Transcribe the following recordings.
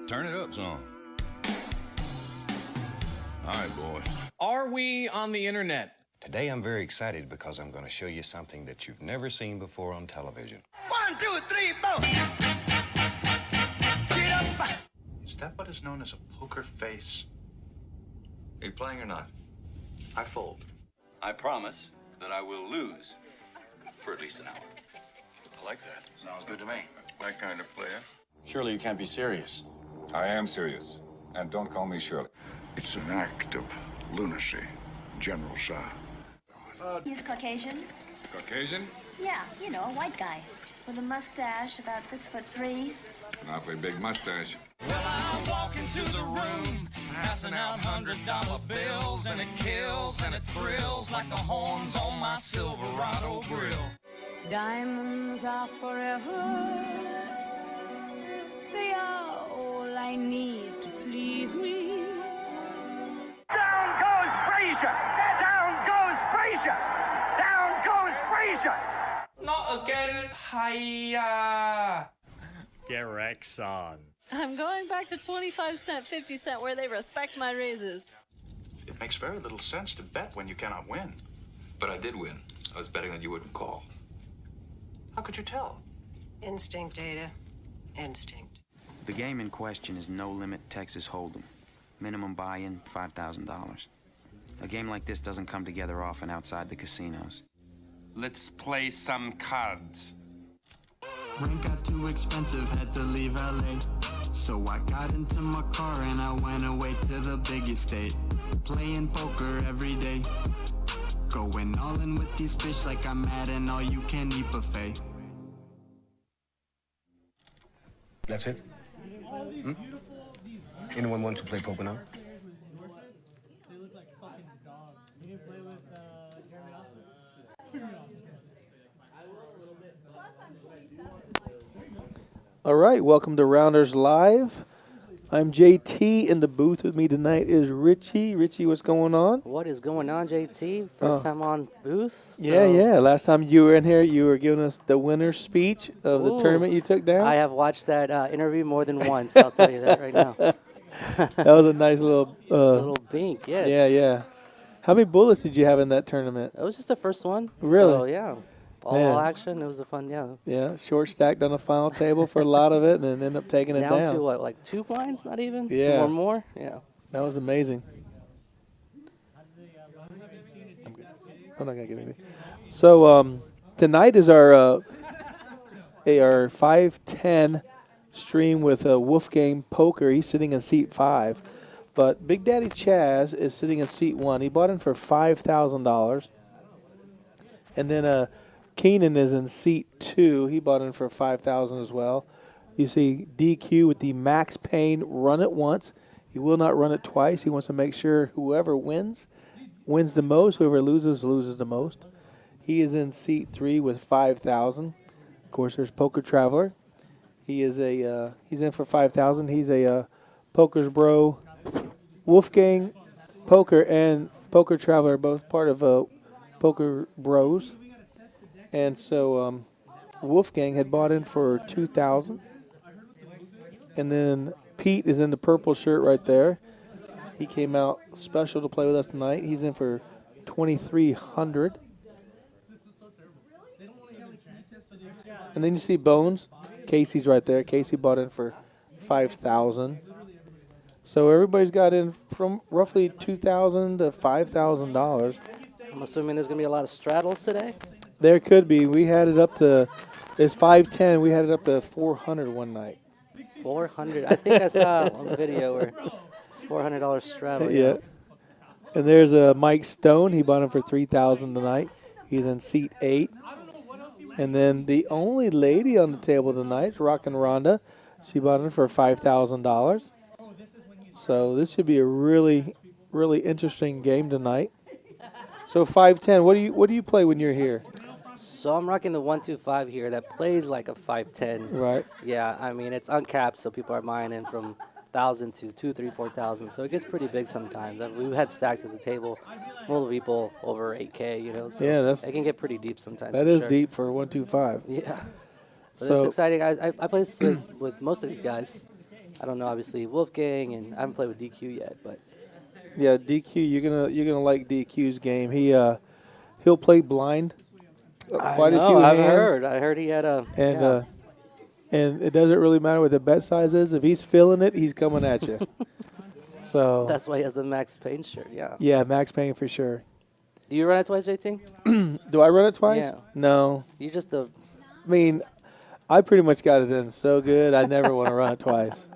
Turn it up some. All right, boys. Are we on the internet? Today I'm very excited because I'm going to show you something that you've never seen before on television. 1, 2, 3, 4. Get up. Is that what is known as a poker face? Are you playing or not? I fold. I promise that I will lose for at least an hour. I like that. Sounds good to me. My kind of player. Surely you can't be serious. I am serious. And don't call me Shirley. It's an act of lunacy, General Sir. He's Caucasian? Caucasian? Yeah, you know, a white guy. With a mustache, about 6'3". An awfully big mustache. Well, I walk into the room, passing out $100 bills, and it kills and it thrills like the horns on my Silverado grill. Diamonds are forever. They are all I need to please me. Down goes Frazier. Down goes Frazier. Down goes Frazier. Not again, hiya. Get wrecked, son. I'm going back to 25 cent, 50 cent, where they respect my raises. It makes very little sense to bet when you cannot win. But I did win. I was betting that you wouldn't call. How could you tell? Instinct, Ada. Instinct. The game in question is No Limit Texas Hold'em. Minimum buy-in, $5,000. A game like this doesn't come together often outside the casinos. Let's play some cards. Rent got too expensive, had to leave LA. So I got into my car and I went away to the big estate. Playing poker every day. Going all in with these fish like I'm at an all-you-can-eat buffet. That's it? Hmm? Anyone want to play poker now? They look like fucking dogs. You can play with Jeremy All right, welcome to Rounders Live. I'm JT. In the booth with me tonight is Richie. Richie, what's going on? What is going on, JT? First time on booth. So. Yeah. Last time you were in here, you were giving us the winner's speech of the tournament you took down. I have watched that interview more than once. I'll tell you that right now. That was a nice little little bink. Yes. Yeah. How many bullets did you have in that tournament? It was just the first one. Really? So, yeah. All action. It was a fun, Yeah, short stacked on the final table for a lot of it, and then ended up taking it down. Down to what, like 2 blinds, not even? Yeah. Or more? Yeah. That was amazing. I'm not going to get anything. So tonight is our 510 stream with Wolfgang Poker. He's sitting in seat 5. But Big Daddy Chaz is sitting in seat 1. He bought in for $5,000. And then Keenan is in seat 2. He bought in for $5,000 as well. You see DQ with the Max Payne run it once. He will not run it twice. He wants to make sure whoever wins the most. Whoever loses the most. He is in seat 3 with $5,000. Of course, there's Poker Traveler. He is he's in for $5,000. He's a Poker's Bro. Wolfgang Poker and Poker Traveler are both part of Poker Bros. And so Wolfgang had bought in for $2,000. And then Pete is in the purple shirt right there. He came out special to play with us tonight. He's in for $2,300. And then you see Bones. Casey's right there. Casey bought in for $5,000. So everybody's got in from roughly $2,000 to $5,000. I'm assuming there's going to be a lot of straddles today? There could be. We had it up to, it's 510. We had it up to 400 one night. 400. I think I saw a video where it's $400 straddle. Yeah. And there's Mike Stone. He bought him for $3,000 tonight. He's in seat 8. And then the only lady on the table tonight is Rockin' Rhonda. She bought him for $5,000. So this should be a really, really interesting game tonight. So 510. What do you play when you're here? So I'm rocking the 125 here that plays like a 510. Right. Yeah, I mean it's uncapped, so people are buying in from 1,000 to 2,000, 3,000, 4,000. So it gets pretty big sometimes. We've had stacks at the table, multiple people over 8K. You know. So yeah, it can get pretty deep sometimes. That is deep for 125. Yeah. So it's exciting. I play with most of these guys. I don't know, obviously Wolfgang, and I haven't played with DQ yet, but Yeah, DQ, you're gonna like DQ's game. He'll play blind quite a few hands. I heard he had a and it doesn't really matter what the bet size is. If he's feeling it, he's coming at you. So that's why he has the Max Payne shirt. Yeah. Yeah, Max Payne for sure. Do you run it twice, JT? Do I run it twice? Yeah. No. You just I mean, I pretty much got it in so good. I never want to run it twice.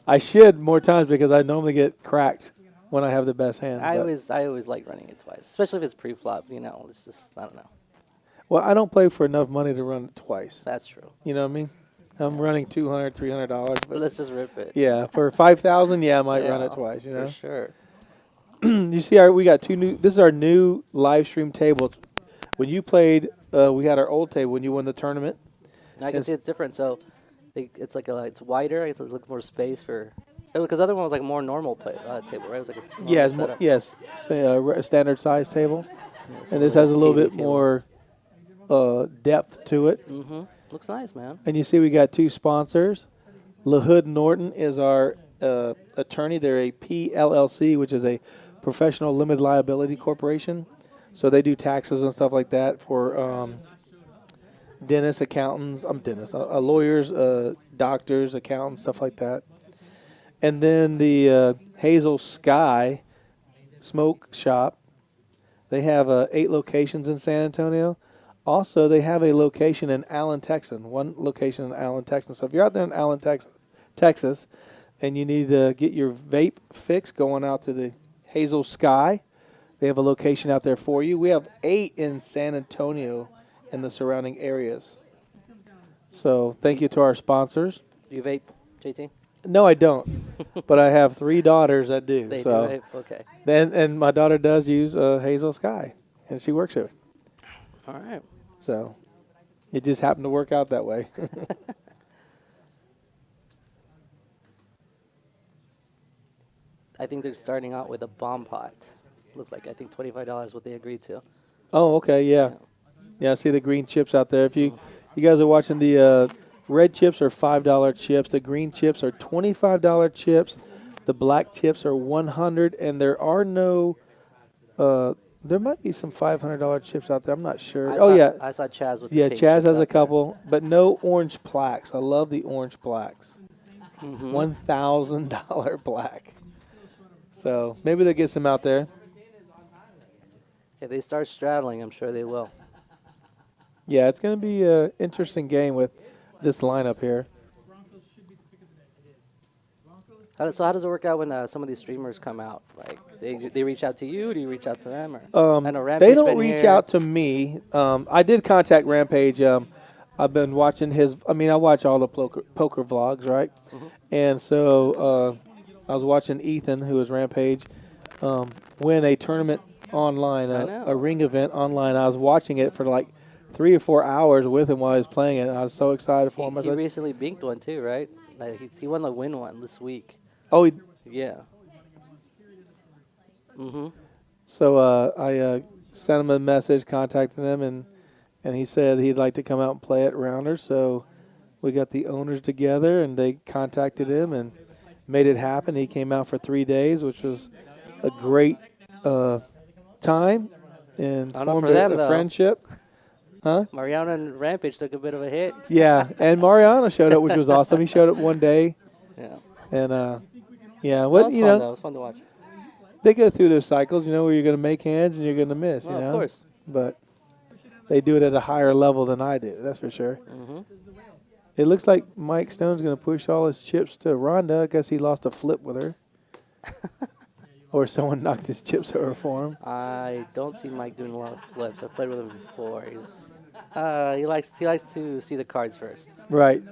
I should more times because I normally get cracked when I have the best hand. I always like running it twice, especially if it's pre-flop. You know, it's just I don't know. Well, I don't play for enough money to run it twice. That's true. You know what I mean? I'm running $200, $300. But let's just rip it. Yeah, for $5,000, yeah, I might run it twice. You know, for sure. You see, we got two new. This is our new live stream table. When you played, we had our old table when you won the tournament. And I can see it's different. So it's like it's wider. It's looks more space for. Because the other one was like a more normal table, right? It was like a Yeah, setup. yes, say a standard size table, Yeah, and this has a little TV bit table. more depth to it. Mm-hmm. Looks nice, man. And you see, we got two sponsors. LaHood Norton is our attorney. They're a PLLC, which is a professional limited liability corporation. So they do taxes and stuff like that for dentists, accountants. Lawyers, doctors, accountants, stuff like that. And then the Hazel Sky Smoke Shop. They have 8 locations in San Antonio. Also, they have a location in Allen, Texas. One location in Allen, Texas. So if you're out there in Allen, Texas, and you need to get your vape fix, going out to the Hazel Sky, they have a location out there for you. We have 8 in San Antonio and the surrounding areas. So thank you to our sponsors. Do you vape, JT? No, I don't. But I have 3 daughters that do. They so do vape? Okay. And my daughter does use Hazel Sky, and she works here. All right. So it just happened to work out that way. I think they're starting out with a bomb pot. Looks like I think $25 what they agreed to. Oh, okay, yeah. Yeah, I see the green chips out there. If you guys are watching, the red chips are $5 chips. The green chips are $25 chips. The black chips are $100, and there are no there might be some $500 chips out there. I'm not sure. I saw Chaz with yeah, the pink Chaz chips has a out couple, but no orange plaques. I love the orange plaques. Mhm. $1,000 black. So maybe they'll get some out there. If they start straddling, I'm sure they will. Yeah, it's going to be an interesting game with this lineup here. So how does it work out when some of these streamers come out? Like they reach out to you? Do you reach out to them? Or I know Rampage they don't been reach here. out to me. I did contact Rampage. I've been watching his. I mean, I watch all the poker vlogs, right? Mm-hmm. And so I was watching Ethan, who is Rampage, win a tournament online, a ring event online. I was watching it for like 3 or 4 hours with him while he was playing it. I was so excited for him. He recently binked one too, right? Like he won the win one this week. Oh, yeah. Mm-hmm. So I sent him a message, contacted him, and he said he'd like to come out and play at Rounders. So we got the owners together, and they contacted him and made it happen. He came out for 3 days, which was a great time, and formed a friendship. Huh? Mariano and Rampage took a bit of a hit. Yeah, and Mariano showed up, which was awesome. He showed up one day. Yeah. And yeah, Well, it was fun to watch. They go through those cycles, where you're going to make hands and you're going to miss. Well, you know, of course. But they do it at a higher level than I do. That's for sure. Mm-hmm. It looks like Mike Stone's going to push all his chips to Rhonda. I guess he lost a flip with her, or someone knocked his chips over for him. I don't see Mike doing a lot of flips. I've played with him before. He likes to see the cards first. Right.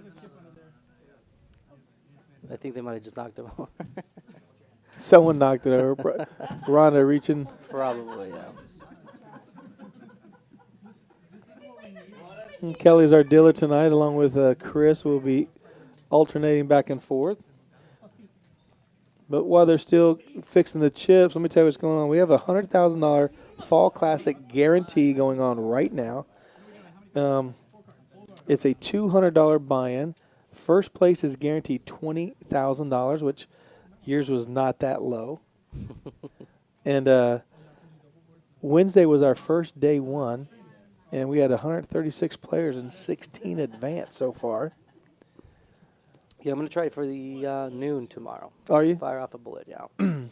I think they might have just knocked him over. Someone knocked it over. Rhonda reaching. Probably, yeah. And Kelly's our dealer tonight, along with Chris. We'll be alternating back and forth. But while they're still fixing the chips, let me tell you what's going on. We have a $100,000 Fall Classic guarantee going on right now. It's a $200 buy-in, First place is guaranteed $20,000, which yours was not that low. And Wednesday was our first day one, and we had 136 players and 16 advanced so far. Yeah, I'm going to try for the noon tomorrow. Are you? Fire off a bullet, yeah. And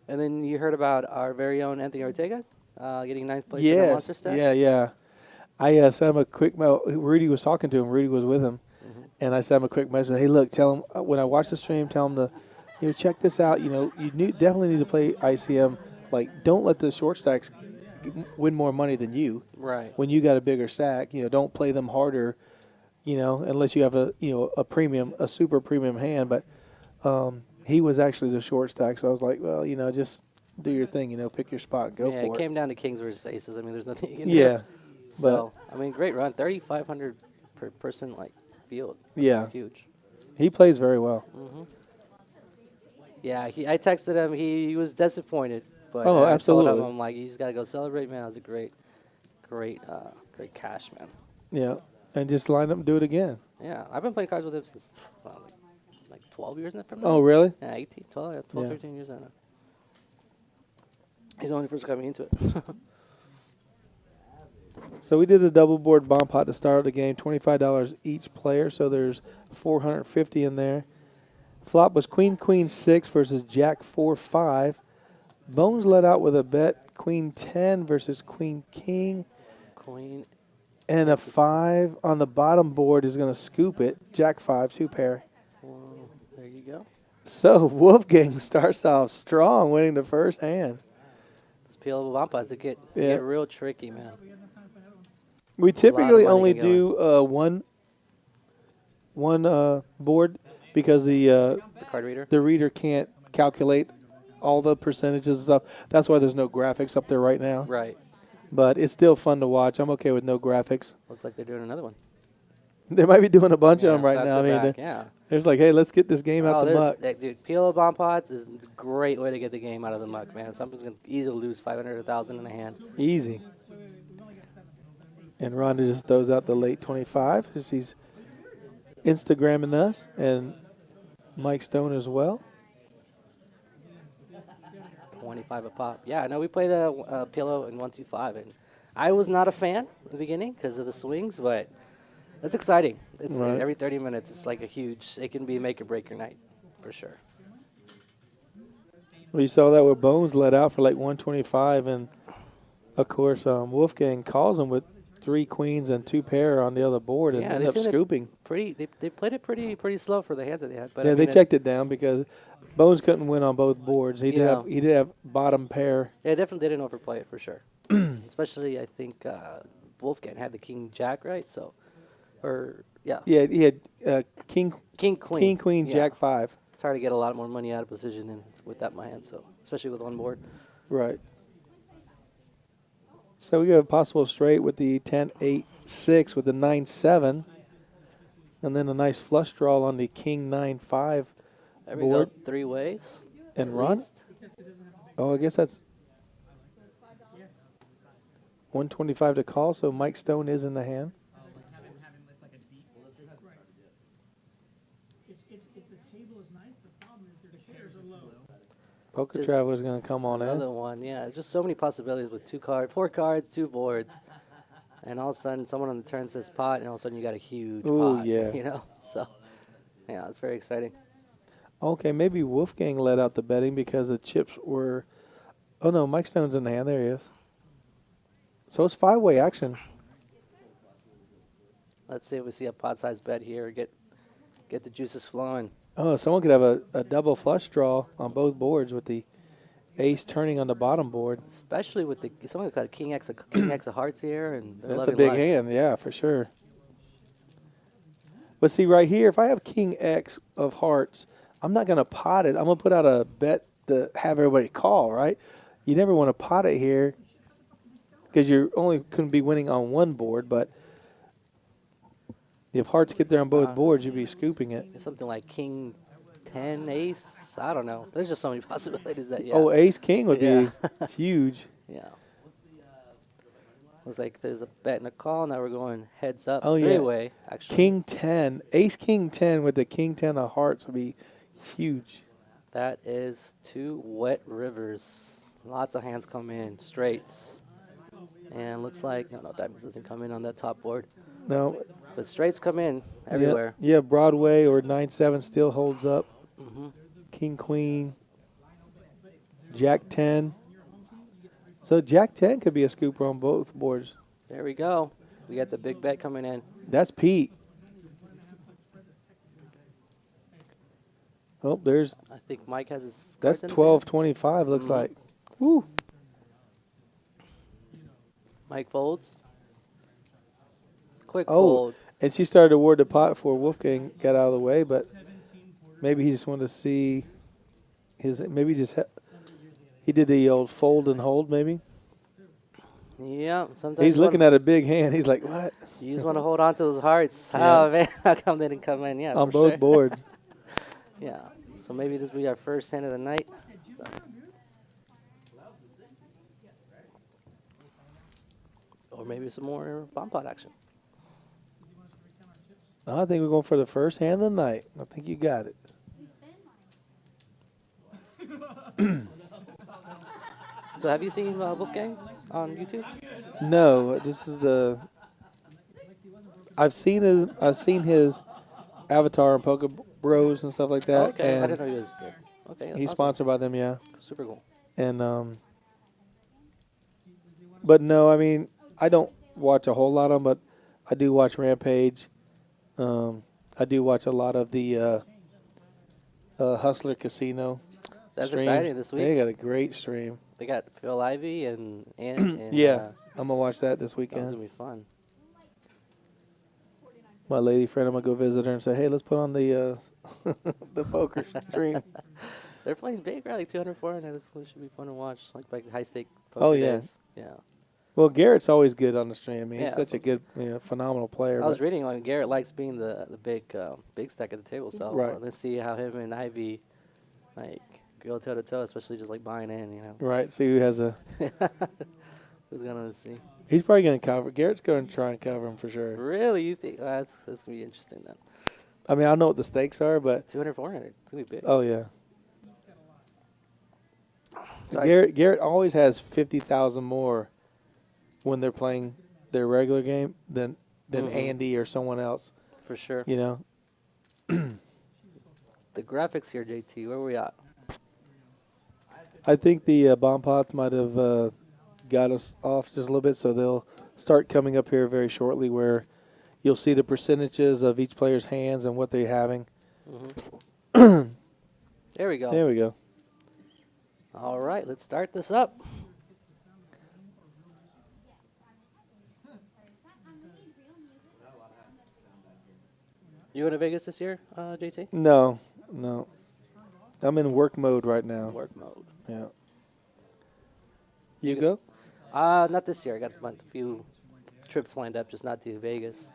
then you heard about our very own Anthony Ortega getting ninth place in the Monster Stat? Yeah. I sent him a quick mail. Rudy was talking to him. Rudy was with him. And I sent him a quick message. Hey, look, tell him when I watch the stream, tell him to, check this out. You definitely need to play ICM. Like, don't let the short stacks win more money than you. Right. When you got a bigger stack, don't play them harder, unless you have a premium, a super premium hand. But he was actually the short stack, so I was like, well, just do your thing, pick your spot, go for it. Yeah, it came down to kings versus aces. I mean, there's nothing you can do. Yeah. So, great run. 3,500 per person, field. Yeah. That's huge. He plays very well. Yeah, I texted him. He was disappointed. But absolutely. I told him, I'm like, you just got to go celebrate, man. That was a great cash, man. Yeah, and just line up and do it again. Yeah, I've been playing cards with him since, 12 years now. Oh, really? Yeah, 18, 12, 13 years now. He's the one who first got me into it. So we did a double board bomb pot to start the game, $25 each player, so there's $450 in there. Flop was Queen, Queen 6 versus Jack 4, 5. Bones let out with a bet, Queen 10 versus Queen King. Queen. And a 5 on the bottom board is going to scoop it. Jack 5, 2 pair. Well, there you go. So Wolfgang starts off strong, winning the first hand. These PLO bomb pots get real tricky, man. We typically only do one board because the card reader? The reader can't calculate all the percentages and stuff. That's why there's no graphics up there right now. Right. But it's still fun to watch. I'm okay with no graphics. Looks like they're doing another one. They might be doing a bunch of them right now. There's like, hey, let's get this game out the muck. Dude, PLO bomb pots is a great way to get the game out of the muck, man. Somebody's going to easily lose 500 or 1,000 in a hand. Easy. And Rhonda just throws out the late 25 because he's Instagramming us, and Mike Stone as well. 25 a pop. Yeah, no, we played a PLO in 125, and I was not a fan at the beginning because of the swings, but it's exciting. It's right. Every 30 minutes, it's like it can be make or break your night, for sure. Well, you saw that where Bones let out for like 125, and of course Wolfgang calls him with 3 queens and 2 pair on the other board, and ended up scooping. They played it pretty slow for the hands that they had. But yeah, they checked it down because Bones couldn't win on both boards. He did have bottom pair. Yeah, definitely didn't overplay it for sure. Especially, I think Wolfgang had the king jack, right? So, Yeah, he had king queen jack 5. It's hard to get a lot more money out of position with that in my hand, so especially with one board. Right. So we got a possible straight with the 10-8-6 with the 9-7. And then a nice flush draw on the king 9-5 There we board. go, 3 ways. And run. Oh, I guess that's 125 to call, so Mike Stone is in the hand. Poker Traveler's going to come on in. Another one, yeah. Just so many possibilities with 4 cards, 2 boards. And all of a sudden, someone on the turn says pot, and all of a sudden you got a huge pot. Yeah. So, yeah, it's very exciting. Okay, maybe Wolfgang let out the betting because the chips were... Oh, no, Mike Stone's in the hand. There he is. So it's 5-way action. Let's see if we see a pot-sized bet here. Get the juices flowing. Oh, someone could have a double flush draw on both boards with the ace turning on the bottom board. Especially with someone got a king X of hearts here, and that's a big hand, yeah, for sure. But see, right here, if I have king X of hearts, I'm not going to pot it. I'm going to put out a bet to have everybody call, right? You never want to pot it here because you're only going to be winning on one board, but if hearts get there on both boards, you'd be scooping it. Something like king 10, ace, I don't know. There's just so many possibilities that, Oh, ace king would be huge. Yeah. Looks like there's a bet and a call. Now we're going heads up Oh, yeah. three-way, actually. King 10. Ace King 10 with the King 10 of hearts would be huge. That is 2 wet rivers. Lots of hands come in. Straights. And looks like, no, diamonds doesn't come in on that top board. No. But straights come in everywhere. Yeah, Broadway or 9-7 still holds up. Mm-hmm. King Queen. Jack 10. So Jack 10 could be a scooper on both boards. There we go. We got the big bet coming in. That's Pete. Oh, there's. I think Mike has his. That's 12-25. Looks like. Woo. Mike folds. Quick Oh, fold. and she started to ward the pot before Wolfgang got out of the way, but maybe he just wanted to see his. Maybe just he did the old fold and hold. Maybe. Yeah, sometimes he's looking at a big hand. He's like, "What?" You just want to hold on to those hearts. Yeah. Oh man, how come they didn't come in? Yeah, on for both sure. boards. Yeah. So maybe this will be our first hand of the night. Or maybe some more bomb pot action. I think we're going for the first hand of the night. I think you got it. So have you seen Wolfgang on YouTube? No, this is the. I've seen his avatar on Poke Bros and stuff like that. Okay, and I didn't know he was there. Okay, that's he's awesome. sponsored by them, yeah. Super cool. And but no, I mean I don't watch a whole lot of them, but I do watch Rampage. I do watch a lot of the Hustler Casino. That's streams. exciting this week. They got a great stream. They got Phil Ivey and yeah, I'm gonna watch that this That's weekend. gonna be fun. My lady friend, I'm gonna go visit her and say, "Hey, let's put on the the poker stream." They're playing big, right? Like 200, 400. This should be fun to watch. Like high stake poker Oh yeah, days. Yeah. Well, Garrett's always good on the stream. I mean, he's Yeah, such a good, phenomenal player. I was but- reading like Garrett likes being the big stack at the table. So Right. let's see how him and Ivy like go toe to toe, especially just like buying in. You know. Right. See who has a. Who's gonna see? He's probably gonna cover. Garrett's going to try and cover him for sure. Really? You think that's gonna be interesting then? I mean, I know what the stakes are, but 200, 400. It's gonna be big. oh yeah. So Garrett always has 50,000 more when they're playing their regular game than Andy or someone else. For sure. You know. The graphics here, JT. Where are we at? I think the bomb pots might have got us off just a little bit, so they'll start coming up here very shortly where you'll see the percentages of each player's hands and what they're having. There we go. There we go. All right, let's start this up. You going to Vegas this year, JT? No. I'm in work mode right now. Work mode. Yeah. You go? Not this year. I got a few trips lined up, just not to Vegas.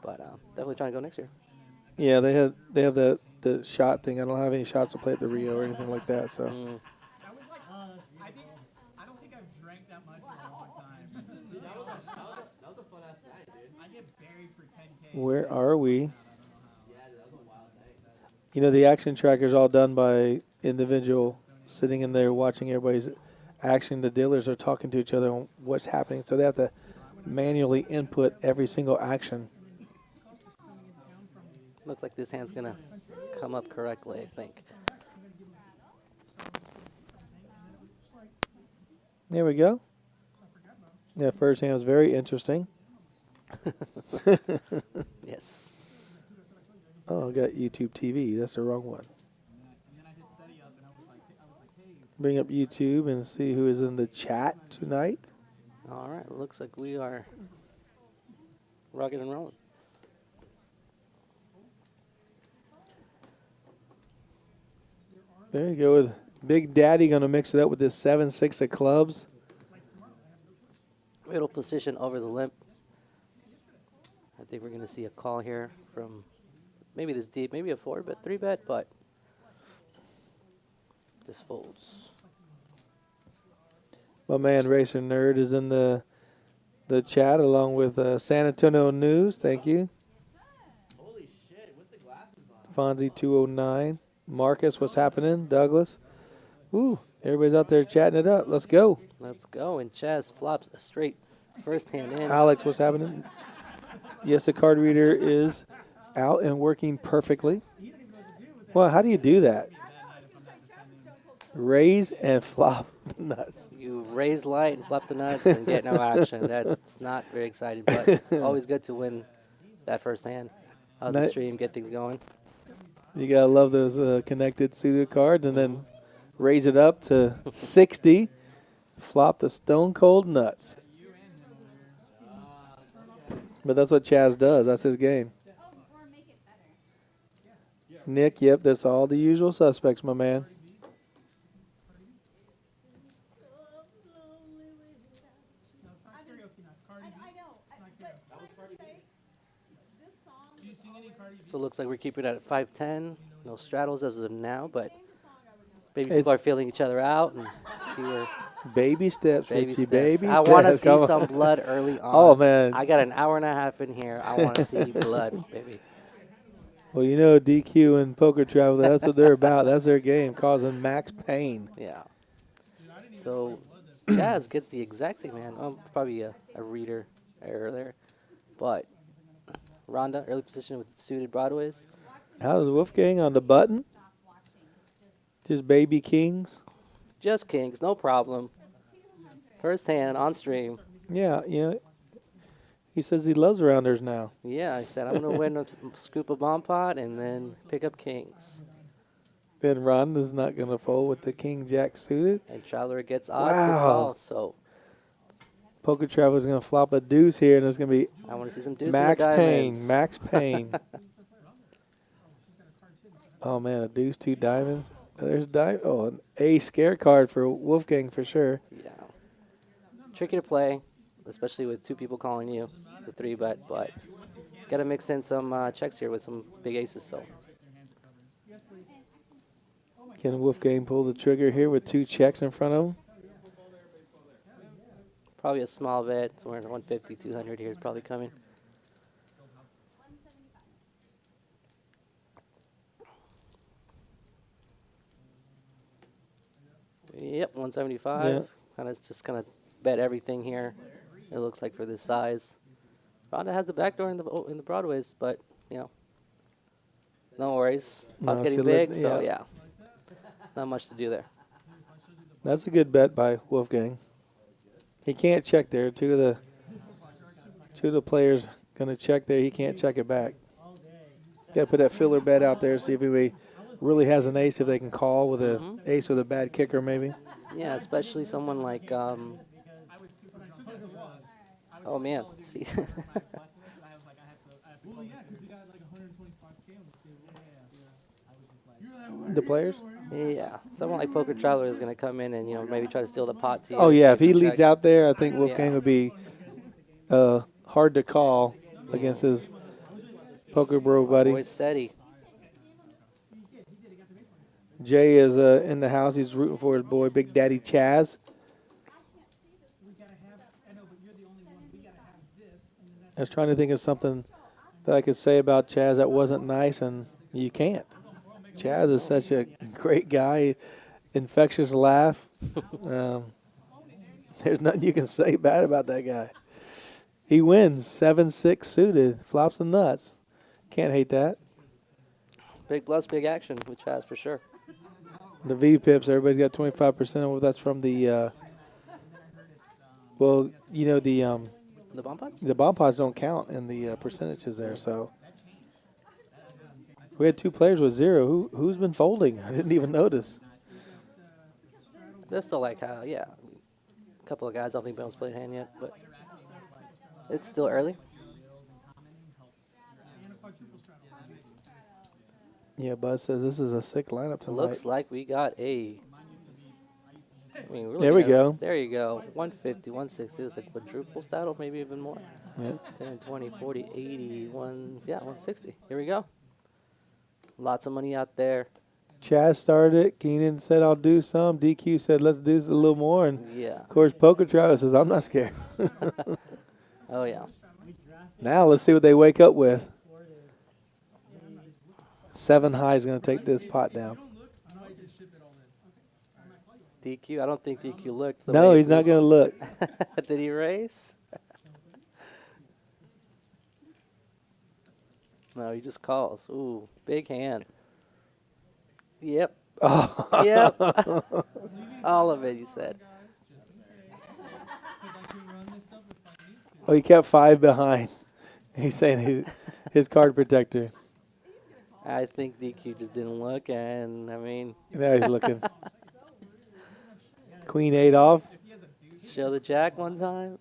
But definitely trying to go next year. Yeah, they have the shot thing. I don't have any shots to play at the Rio or anything like that. So. I don't think I've drank that much in a long time. That was a fun ass night, dude. I get buried for 10K. Where are we? You know, the action tracker's all done by individual sitting in there watching everybody's action. The dealers are talking to each other on what's happening, so they have to manually input every single action. Looks like this hand's going to come up correctly, I think. There we go. Yeah, first hand was very interesting. Yes. Oh, I got YouTube TV. That's the wrong one. Bring up YouTube and see who is in the chat tonight. All right, looks like we are rocking and rolling. There you go with Big Daddy going to mix it up with this 7-6 of clubs. Middle position over the limp. I think we're going to see a call here from maybe this deep, maybe a 4-bet, 3-bet, but just folds. My man Racer Nerd is in the the chat along with San Antonio News. Thank you. Holy shit, with the glasses on. Fonzie 209. Marcus, what's happening? Douglas. Ooh, everybody's out there chatting it up. Let's go. Let's go. And Chaz flops a straight first hand in. Alex, what's happening? Yes, the card reader is out and working perfectly. Well, how do you do that? Raise and flop the nuts. You raise light and flop the nuts and get no action. That's not very exciting, but always good to win that first hand of the stream, get things going. You got to love those connected suited cards, and then raise it up to 60. Flop the stone cold nuts. But that's what Chaz does. That's his game. Nick, yep, that's all the usual suspects, my man. So it looks like we're keeping it at 5-10. No straddles as of now, but maybe people are feeling each other out and see where. Baby steps, baby Richie, steps. baby I want to see some blood early on. Oh, man. I got an hour and a half in here. I want to see blood, baby. Well, you know, DQ and Poker Travel, that's what they're about. That's their game, causing max pain. Yeah. So Chaz gets the exact same hand. Probably a reader error there. But Rhonda, early position with suited Broadways. How's Wolfgang on the button? Just baby kings? Just kings, no problem. First hand on stream. Yeah, you know, he says he loves rounders now. Yeah, I said I'm going to win a scoop of bomb pot and then pick up kings. Then Rhonda's not going to fold with the king jack suited. And Traveler gets odds to call, so. Poker Traveler's going to flop a deuce here, and it's going to be I want to see some deuce max in the pain, diamonds. max pain. Oh, man, a deuce, 2 diamonds. There's an A scare card for Wolfgang for sure. Yeah. Tricky to play, especially with 2 people calling you, the 3-bet, but got to mix in some checks here with some big aces, so. Can Wolfgang pull the trigger here with 2 checks in front of him? Probably a small bet, somewhere in 150, 200 here is probably coming. Yep, 175. Yeah. Kind of just gonna bet everything here. It looks like for this size. Rhonda has the backdoor in the Broadways, but you know, no worries. Pot's getting big, so yeah, not much to do there. That's a good bet by Wolfgang. He can't check there. Two of the players gonna check there. He can't check it back. Got to put that filler bet out there. See if he really has an ace. If they can call with an ace with a bad kicker, maybe. Yeah, especially someone like. Oh man, see. The players? Yeah, someone like Poker Traveler is going to come in and maybe try to steal the pot to you. Oh yeah, if he leads out there, I think Wolfgang would be hard to call against his poker bro buddy. Boy SETI. Jay is in the house. He's rooting for his boy, Big Daddy Chaz. I was trying to think of something that I could say about Chaz that wasn't nice, and you can't. Chaz is such a great guy, infectious laugh. There's nothing you can say bad about that guy. He wins 7-6 suited, flops the nuts. Can't hate that. Big bluffs, big action with Chaz for sure. The V pips, everybody's got 25% of that's from the. Well, you know the bomb pots. The bomb pots don't count in the percentages there, so. We had 2 players with 0. Who's been folding? I didn't even notice. They're still like, yeah, a couple of guys. I don't think Bill's played hand yet, but it's still early. Yeah, Buzz says this is a sick lineup tonight. Looks like we got a. I mean, there we go. There you go. 150, 160. It's a quadruple saddle, maybe even more. Yeah. 10, 20, 40, 80, 160. Here we go. Lots of money out there. Chaz started it. Keenan said, I'll do some. DQ said, let's do a little more. And, yeah. of course, Poker Travis says, I'm not scared. Oh, yeah. Now let's see what they wake up with. 7 high is going to take this pot down. DQ? I don't think DQ looked. No, he's not going to look. Did he raise? No, he just calls. Ooh, big hand. Yep. Oh. Yep. All of it, he said. Oh, he kept 5 behind. He's saying his card protector. I think DQ just didn't look, and I mean. Now he's looking. Queen 8 off. Show the jack one time.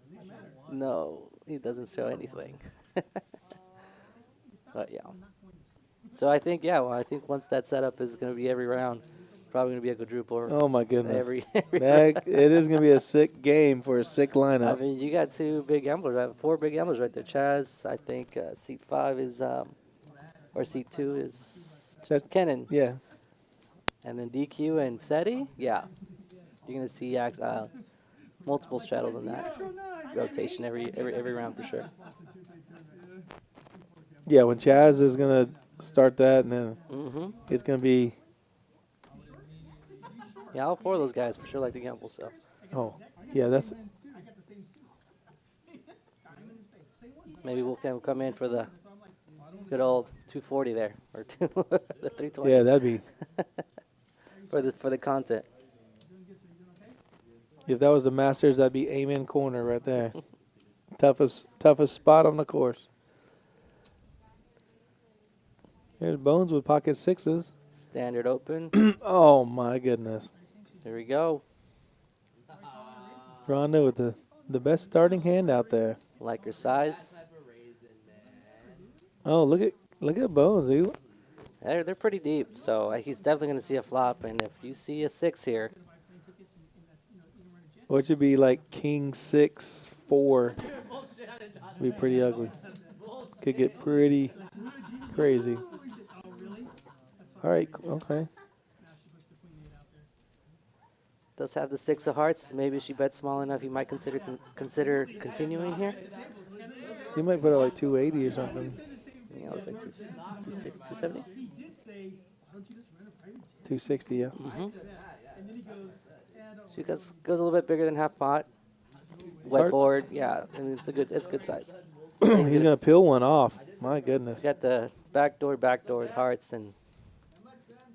No, he doesn't show anything. But yeah. So I think, I think once that setup is going to be every round, probably going to be a quadruple. Oh my goodness. Every it is going to be a sick game for a sick lineup. I mean, you got 2 big gamblers, right? 4 big gamblers right there. Chaz, I think seat 5 is, or seat 2 is Kenan. Yeah. And then DQ and SETI, yeah. You're going to see multiple straddles in that rotation every round for sure. Yeah, when Chaz is going to start that, and then it's going to be. Yeah, all 4 of those guys for sure like to gamble. So. Oh, yeah, that's. Maybe Wolfgang will come in for the good old 240 there, or the 320. Yeah, that'd be. for the content. If that was the Masters, that'd be amen corner right there. toughest spot on the course. Here's Bones with pocket 6s. Standard open. Oh, my goodness. Here we go. Rondo with the best starting hand out there. Like your size. Oh, look at Bones. They're pretty deep, so he's definitely going to see a flop. And if you see a 6 here. What should be like King 6-4. Be pretty ugly. Could get pretty crazy. All right, okay. Does have the 6 of hearts. Maybe she bets small enough. He might consider continuing here. So you might put it like 280 or something. Yeah, looks like 270. 260, yeah. She goes a little bit bigger than half pot. Wet board, yeah. I mean, it's good size. He's gonna peel one off. My goodness. He's got the backdoors, hearts, and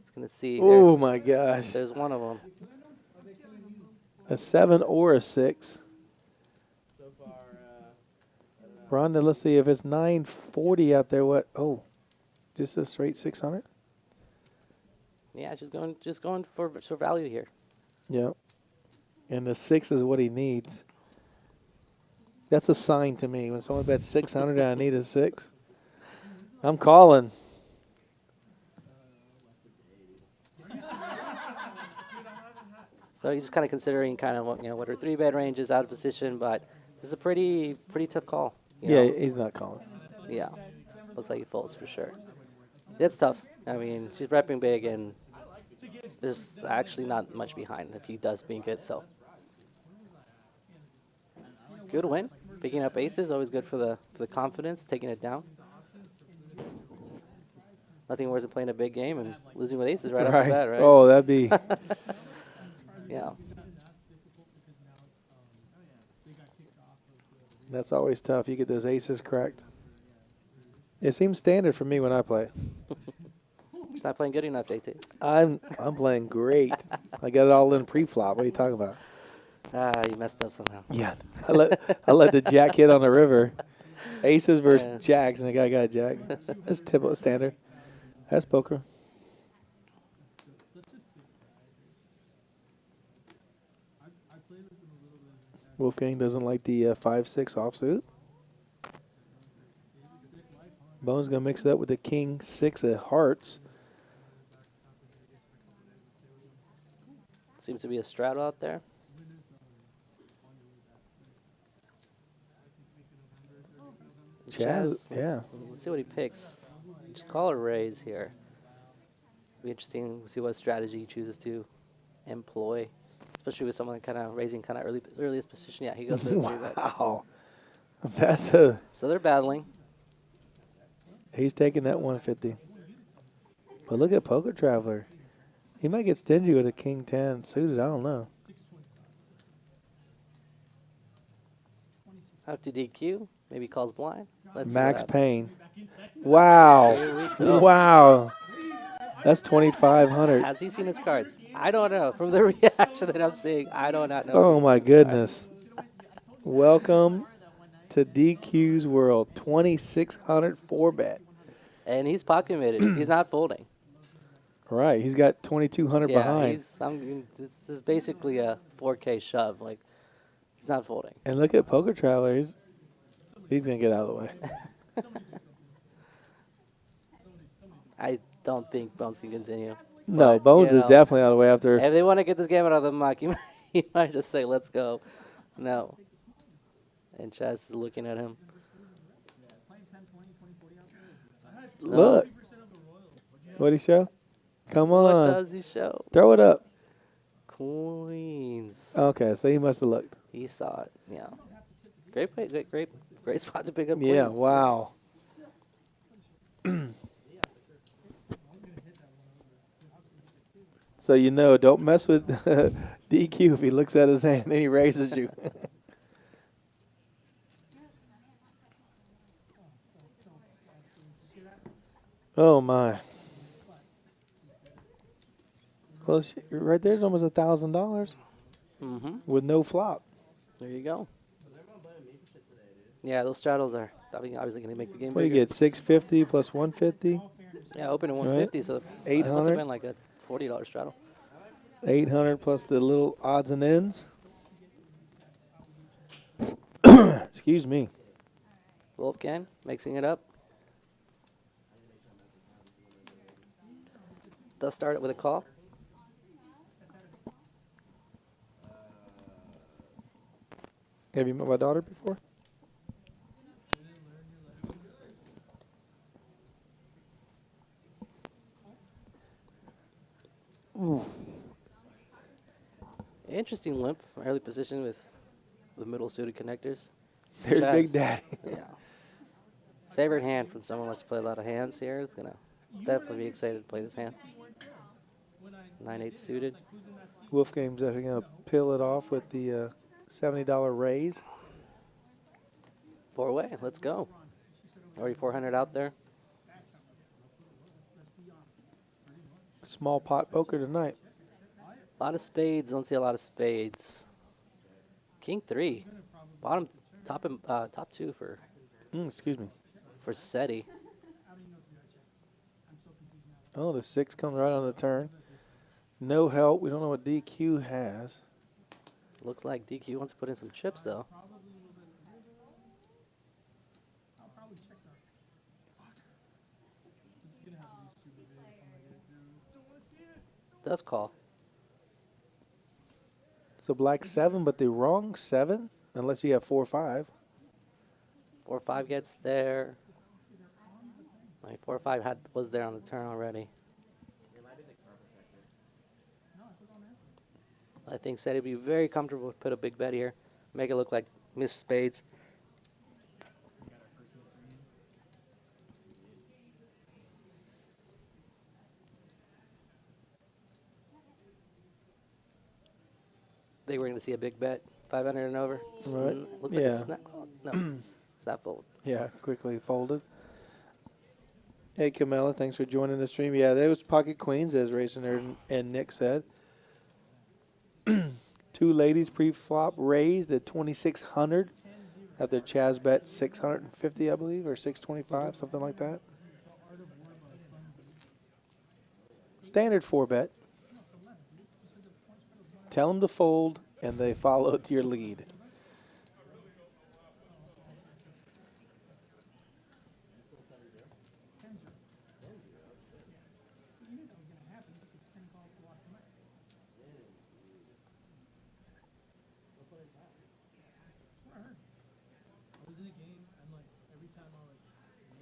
he's gonna see. Oh my gosh. There's one of them. A 7 or a 6. Rhonda, let's see if it's 940 out there. What? Oh, just a straight 600. Yeah, just going for value here. Yeah, and the 6 is what he needs. That's a sign to me when someone bets 600 and I need a 6. I'm calling. So he's just kind of considering what her 3-bet range is out of position, but this is a pretty tough call. Yeah, he's not calling. Yeah, looks like he folds for sure. It's tough. I mean, she's repping big, and there's actually not much behind if he does bink it. So good win. Picking up aces, always good for the confidence, taking it down. Nothing worse than playing a big game and losing with aces right off the bat, right? Oh, that'd be. Yeah. That's always tough. You get those aces cracked. It seems standard for me when I play. He's not playing good enough, JT. I'm playing great. I got it all in pre-flop. What are you talking about? You messed up somehow. Yeah, I let the jack hit on the river. Aces versus jacks, and the guy got a jack. That's typical standard. That's poker. Wolfgang doesn't like the 5-6 offsuit. Bone's going to mix it up with the King 6 of hearts. Seems to be a straddle out there. Chaz, yeah. Let's see what he picks. Just call a raise here. Be interesting to see what strategy he chooses to employ, especially with someone kind of raising kind of earliest position. Yeah, he goes with wow. So they're battling. He's taking that 150. But look at Poker Traveler. He might get stingy with a King 10 suited. I don't know. Up to DQ. Maybe calls blind. Let's see Max what Payne. Here Wow. we go. Wow. That's 2,500. Has he seen his cards? I don't know. From the reaction that I'm seeing, I do not know. Oh, my goodness. Welcome to DQ's world. 2,600 4-bet. And he's pot committed. He's not folding. Right. He's got 2,200 behind. This is basically a 4K shove. Like, he's not folding. And look at Poker Traveler. He's going to get out of the way. I don't think Bones can continue. No, But, Bones is definitely out of the way after. If they want to get this game out of the muck, he might just say, let's go. No. And Chaz is looking at him. Look. What'd he show? Come on. What does he show? Throw it up. Queens. Okay, so he must have looked. He saw it. Yeah. Great spot to pick up. Yeah, queens. wow. So don't mess with DQ if he looks at his hand and he raises you. Oh my! Well, right there's almost $1,000 with no flop. There you go. Yeah, those straddles are obviously going to make the game. What do you bigger. get? 650 plus 150. Yeah, open at 150, so 800. it must have been like a $40 straddle. 800 plus the little odds and ends. Excuse me. Wolfgang mixing it up. Does start it with a call. Have you met my daughter before? Ooh. Interesting limp, early position with the middle suited connectors. There's Chaz, Big Daddy. Yeah. Favorite hand from someone who likes to play a lot of hands here. Is going to definitely be excited to play this hand. 9-8 suited. Wolfgang's actually going to peel it off with the $70 raise. Four-way, let's go. Already 400 out there. Small pot poker tonight. A lot of spades. Don't see a lot of spades. King 3. Bottom, top 2 for. Excuse me. For SETI. Oh, the 6 comes right on the turn. No help. We don't know what DQ has. Looks like DQ wants to put in some chips, though. Does call. So black 7, but the wrong 7, unless you have 4-5. 4-5 gets there. 4-5 was there on the turn already. I think SETI would be very comfortable to put a big bet here. Make it look like missed spades. They were going to see a big bet, 500 and over. Right. Looks like a snap. No, it's not fold. Yeah, quickly folded. Hey, Camilla, thanks for joining the stream. Yeah, there was pocket queens, as Racer and Nick said. 2 ladies pre-flop raised at 2,600 after Chaz bet 650, I believe, or 625, something like that. Standard 4-bet. Tell them to fold, and they follow to your lead.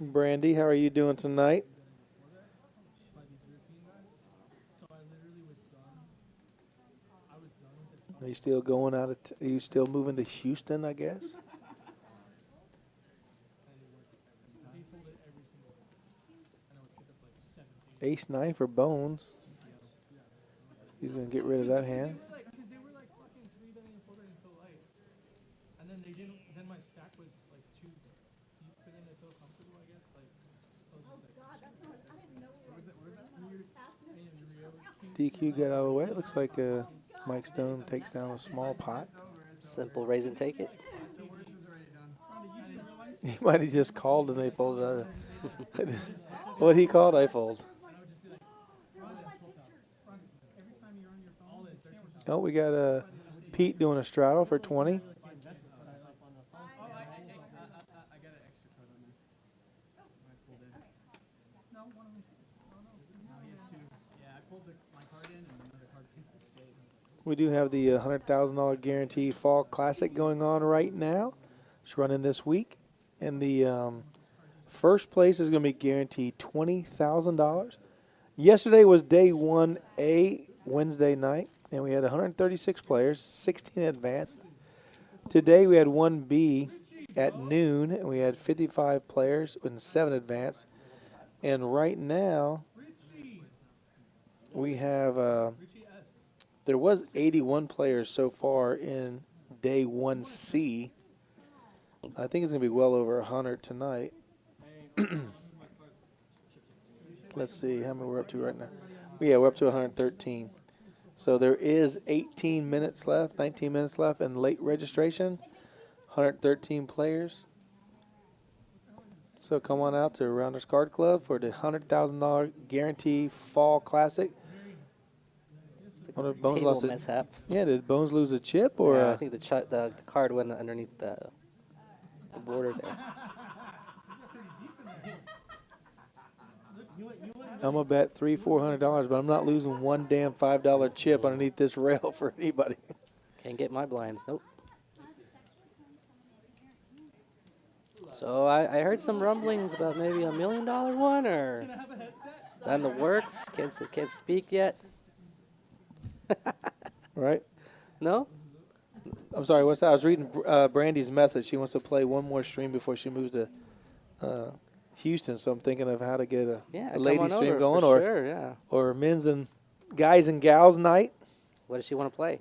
Brandy, how are you doing tonight? Are you still going out of? Are you still moving to Houston? I guess. Ace-9 for Bones. He's going to get rid of that hand. Because they were like fucking 3 billion, 4 billion so light. And then they didn't, then my stack was like too deep for them to feel comfortable, I guess. Like, so just like. God, that's not, I didn't know where was that? DQ got out of the way. It looks like Mike Stone takes down a small pot. Simple raise and take it. He might have just called and they folded out. What he called, I fold. Oh, we got Pete doing a straddle for 20. We do have the $100,000 guarantee fall classic going on right now. It's running this week. And the first place is going to be guaranteed $20,000. Yesterday was day 1A, Wednesday night, and we had 136 players, 16 advanced. Today we had 1B at noon, and we had 55 players and 7 advanced. And right now we have, there was 81 players so far in day 1C. I think it's going to be well over 100 tonight. Let's see how many we're up to right now. Yeah, we're up to 113. So there is 18 minutes left, 19 minutes left in late registration. 113 players. So come on out to Rounders Card Club for the $100,000 guarantee fall classic. Table mishap. Yeah, did Bones lose a chip or? Yeah, I think the card went underneath the border there. I'm gonna bet $300-400, but I'm not losing one damn $5 chip underneath this rail for anybody. Can't get my blinds. Nope. So I heard some rumblings about maybe $1 million one, or is that in the works? Can't speak yet. Right? No? I'm sorry, what's that? I was reading Brandy's message. She wants to play one more stream before she moves to Houston, so I'm thinking of how to get a lady stream going, or men's and guys and gals night. What does she want to play?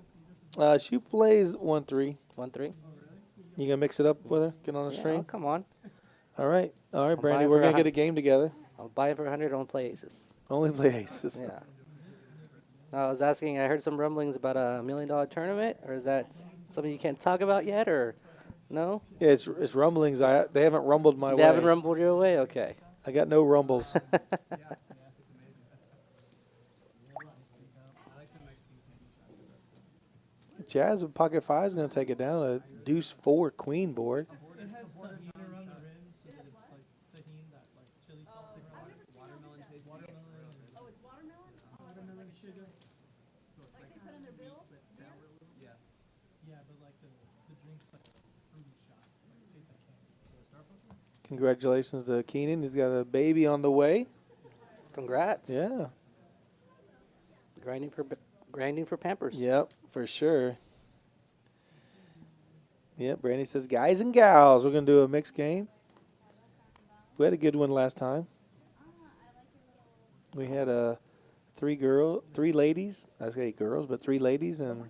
She plays 1-3. 1-3? You gonna mix it up with her? Get on the stream? Oh, come on. All right, Brandy, we're gonna get a game together. I'll buy it for 100. I'll play aces. Only play aces. Yeah. I was asking. I heard some rumblings about a $1 million tournament, or is that something you can't talk about yet, or no? Yeah, it's rumblings. They haven't rumbled my way. They haven't rumbled your way. Okay. I got no rumbles. Jazz with pocket five is going to take it down. A deuce 4 queen board. It has tahini around the rim so that it's like tahini, that like chili sauce, like watermelon taste. Oh, it's watermelon? Watermelon sugar. So it's like they put in their bill? But sour a little? Yeah. Yeah, but like the drink's like a fruity shot. Like it tastes like candy. So Starbucks? Congratulations to Keenan. He's got a baby on the way. Congrats. Yeah. Grinding for Pampers. Yep, for sure. Yep, Brandy says, guys and gals, we're going to do a mixed game. We had a good one last time. We had 3 ladies. I was going to say girls, but 3 ladies and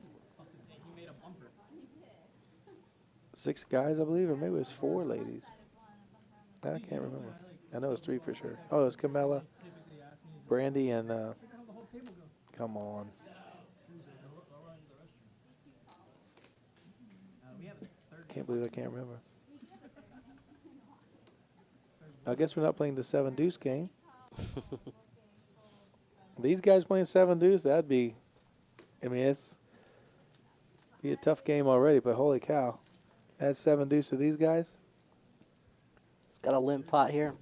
6 guys, I believe, or maybe it was 4 ladies. I can't remember. I know it's 3 for sure. Oh, it's Camilla, Brandy, and come on. Can't believe I can't remember. I guess we're not playing the 7 deuce game. These guys playing 7 deuce, that'd be, I mean, it's be a tough game already, but holy cow. Add 7 deuce to these guys. It's got a limp pot here.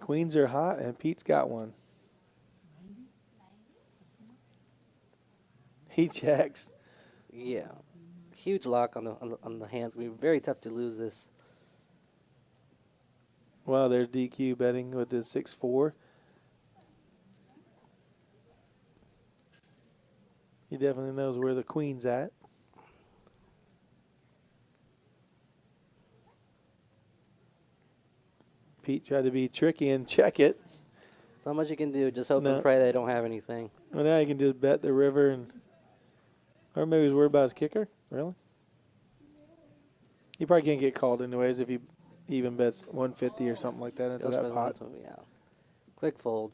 Queens are hot, and Pete's got one. He checks. Yeah. Huge lock on the hands. We're very tough to lose this. Wow, there's DQ betting with his 6-4. He definitely knows where the queen's at. Pete tried to be tricky and check it. Not much you can do. Just hope No. and pray they don't have anything. Well, now you can just bet the river, or maybe he's worried about his kicker. Really? He probably can't get called anyways if he even bets 150 or something like that into Goes for that the pot. 120, yeah. Quick fold.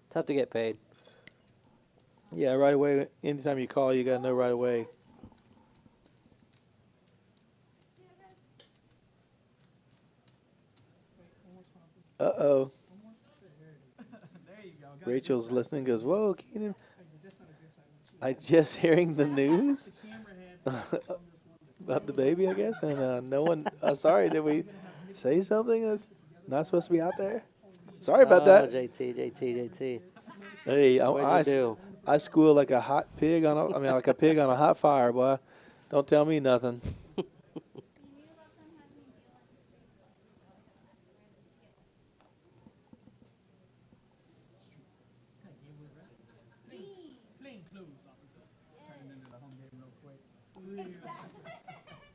Tough to get paid. Yeah, right away. Anytime you call, you got to know right away. Uh-oh. Rachel's listening, goes, whoa, Keenan. I just hearing the news about the baby, I guess. And no one, sorry, did we say something that's not supposed to be out there? Sorry about that. JT. Hey, What'd you do? I squeal like a hot pig like a pig on a hot fire, boy. Don't tell me nothing.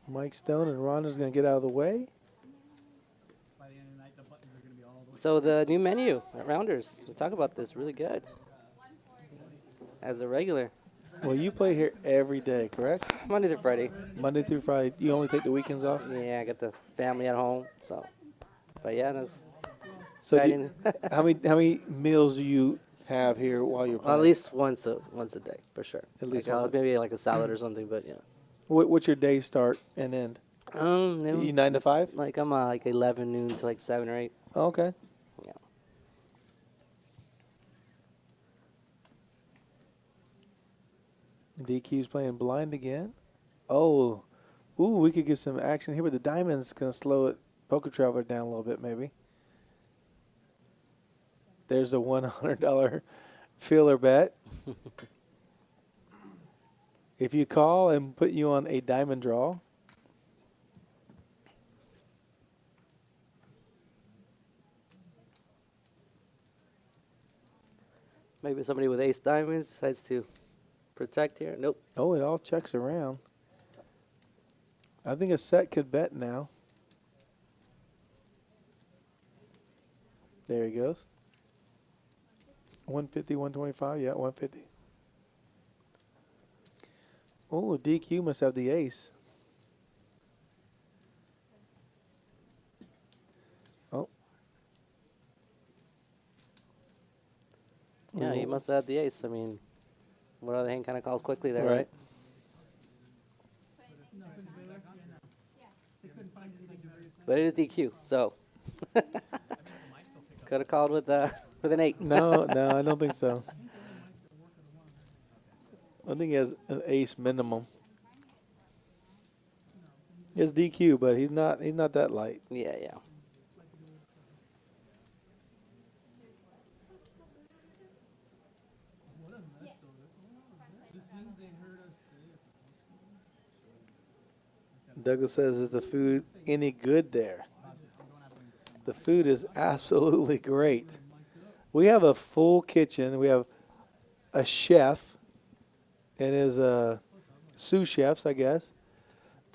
Mike Stone and Rhonda's going to get out of the way. So the new menu at Rounders, we talk about this, really good. As a regular. Well, you play here every day, correct? Monday through Friday. Monday through Friday. You only take the weekends off? Yeah, I got the family at home, so. But yeah, that's So exciting. how many meals do you have here while you're playing? At least once a day, for sure. At least like, once a- maybe like a salad or something, but yeah. What's your day start and end? Noon. You 9 to 5? Like I'm like 11 noon to like 7 or 8. Oh, okay. Yeah. DQ's playing blind again. Oh, ooh, we could get some action here, but the diamond's gonna slow it. Poker Traveler down a little bit, maybe. There's a $100 filler bet. If you call and put you on a diamond draw. Maybe somebody with ace diamonds decides to protect here. Nope. Oh, it all checks around. I think a set could bet now. There he goes. 150, 125. Yeah, 150. Oh, DQ must have the ace. Oh. Yeah, he must have had the ace. I mean, what other hand kind of calls quickly there, right? But it is DQ, so could have called with an 8. No, I don't think so. I think he has an ace minimum. He has DQ, but he's not that light. Yeah. Douglas says, is the food any good there? The food is absolutely great. We have a full kitchen. We have a chef and his sous chefs, I guess.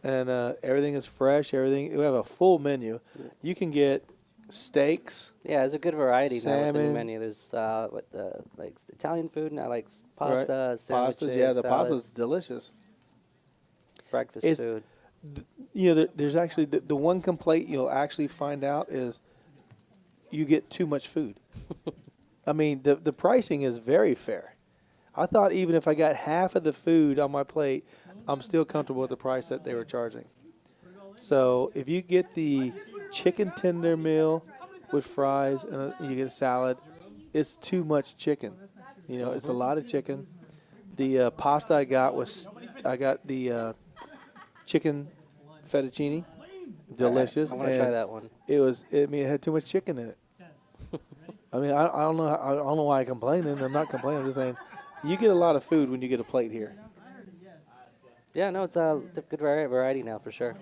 And everything is fresh. We have a full menu. You can get steaks. Yeah, there's a good variety now with the new salmon. menu. There's Italian food now, like pasta, Right. sandwiches, Pastas, yeah, the salads, pasta's delicious. breakfast It's- food. There's actually the one complaint you'll actually find out is you get too much food. I mean, the pricing is very fair. I thought even if I got half of the food on my plate, I'm still comfortable with the price that they were charging. So if you get the chicken tender meal with fries and you get a salad, it's too much chicken. It's a lot of chicken. The pasta I got the chicken fettuccine, delicious. I want to try that one. It had too much chicken in it. I mean, I don't know why I'm complaining. I'm not complaining. I'm just saying, you get a lot of food when you get a plate here. Yeah, no, it's a good variety now for sure.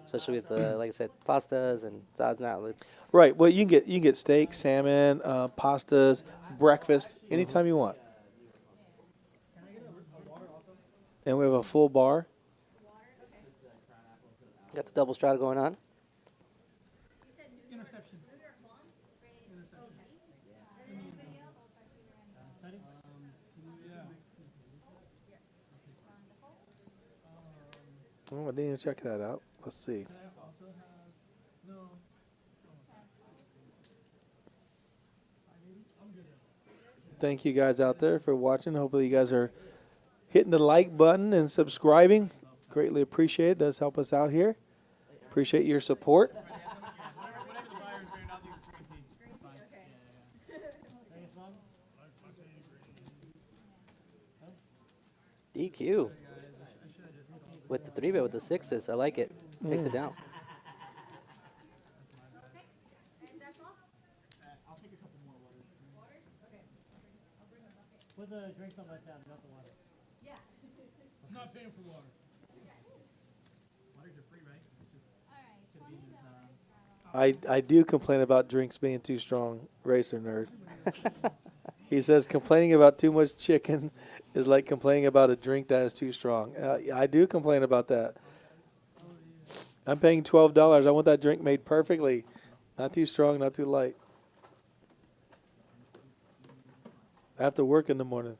Especially with like I said, pastas and salads now. It's Right. Well, you can get steak, salmon, pastas, breakfast anytime you want. And we have a full bar. got the double strata going on. Oh, I didn't even check that out. Let's see. Thank you guys out there for watching. Hopefully you guys are hitting the like button and subscribing. Greatly appreciate it. Does help us out here. Appreciate your support. DQ. With the 3-bet with the 6s. I like it. Takes it down. Put the drinks on my tab, not the water. Yeah. I'm not paying for water. Waters are free, right? It's just gonna be his, I do complain about drinks being too strong, Racer Nerd. He says complaining about too much chicken is like complaining about a drink that is too strong. I do complain about that. I'm paying $12. I want that drink made perfectly. Not too strong, not too light. I have to work in the morning.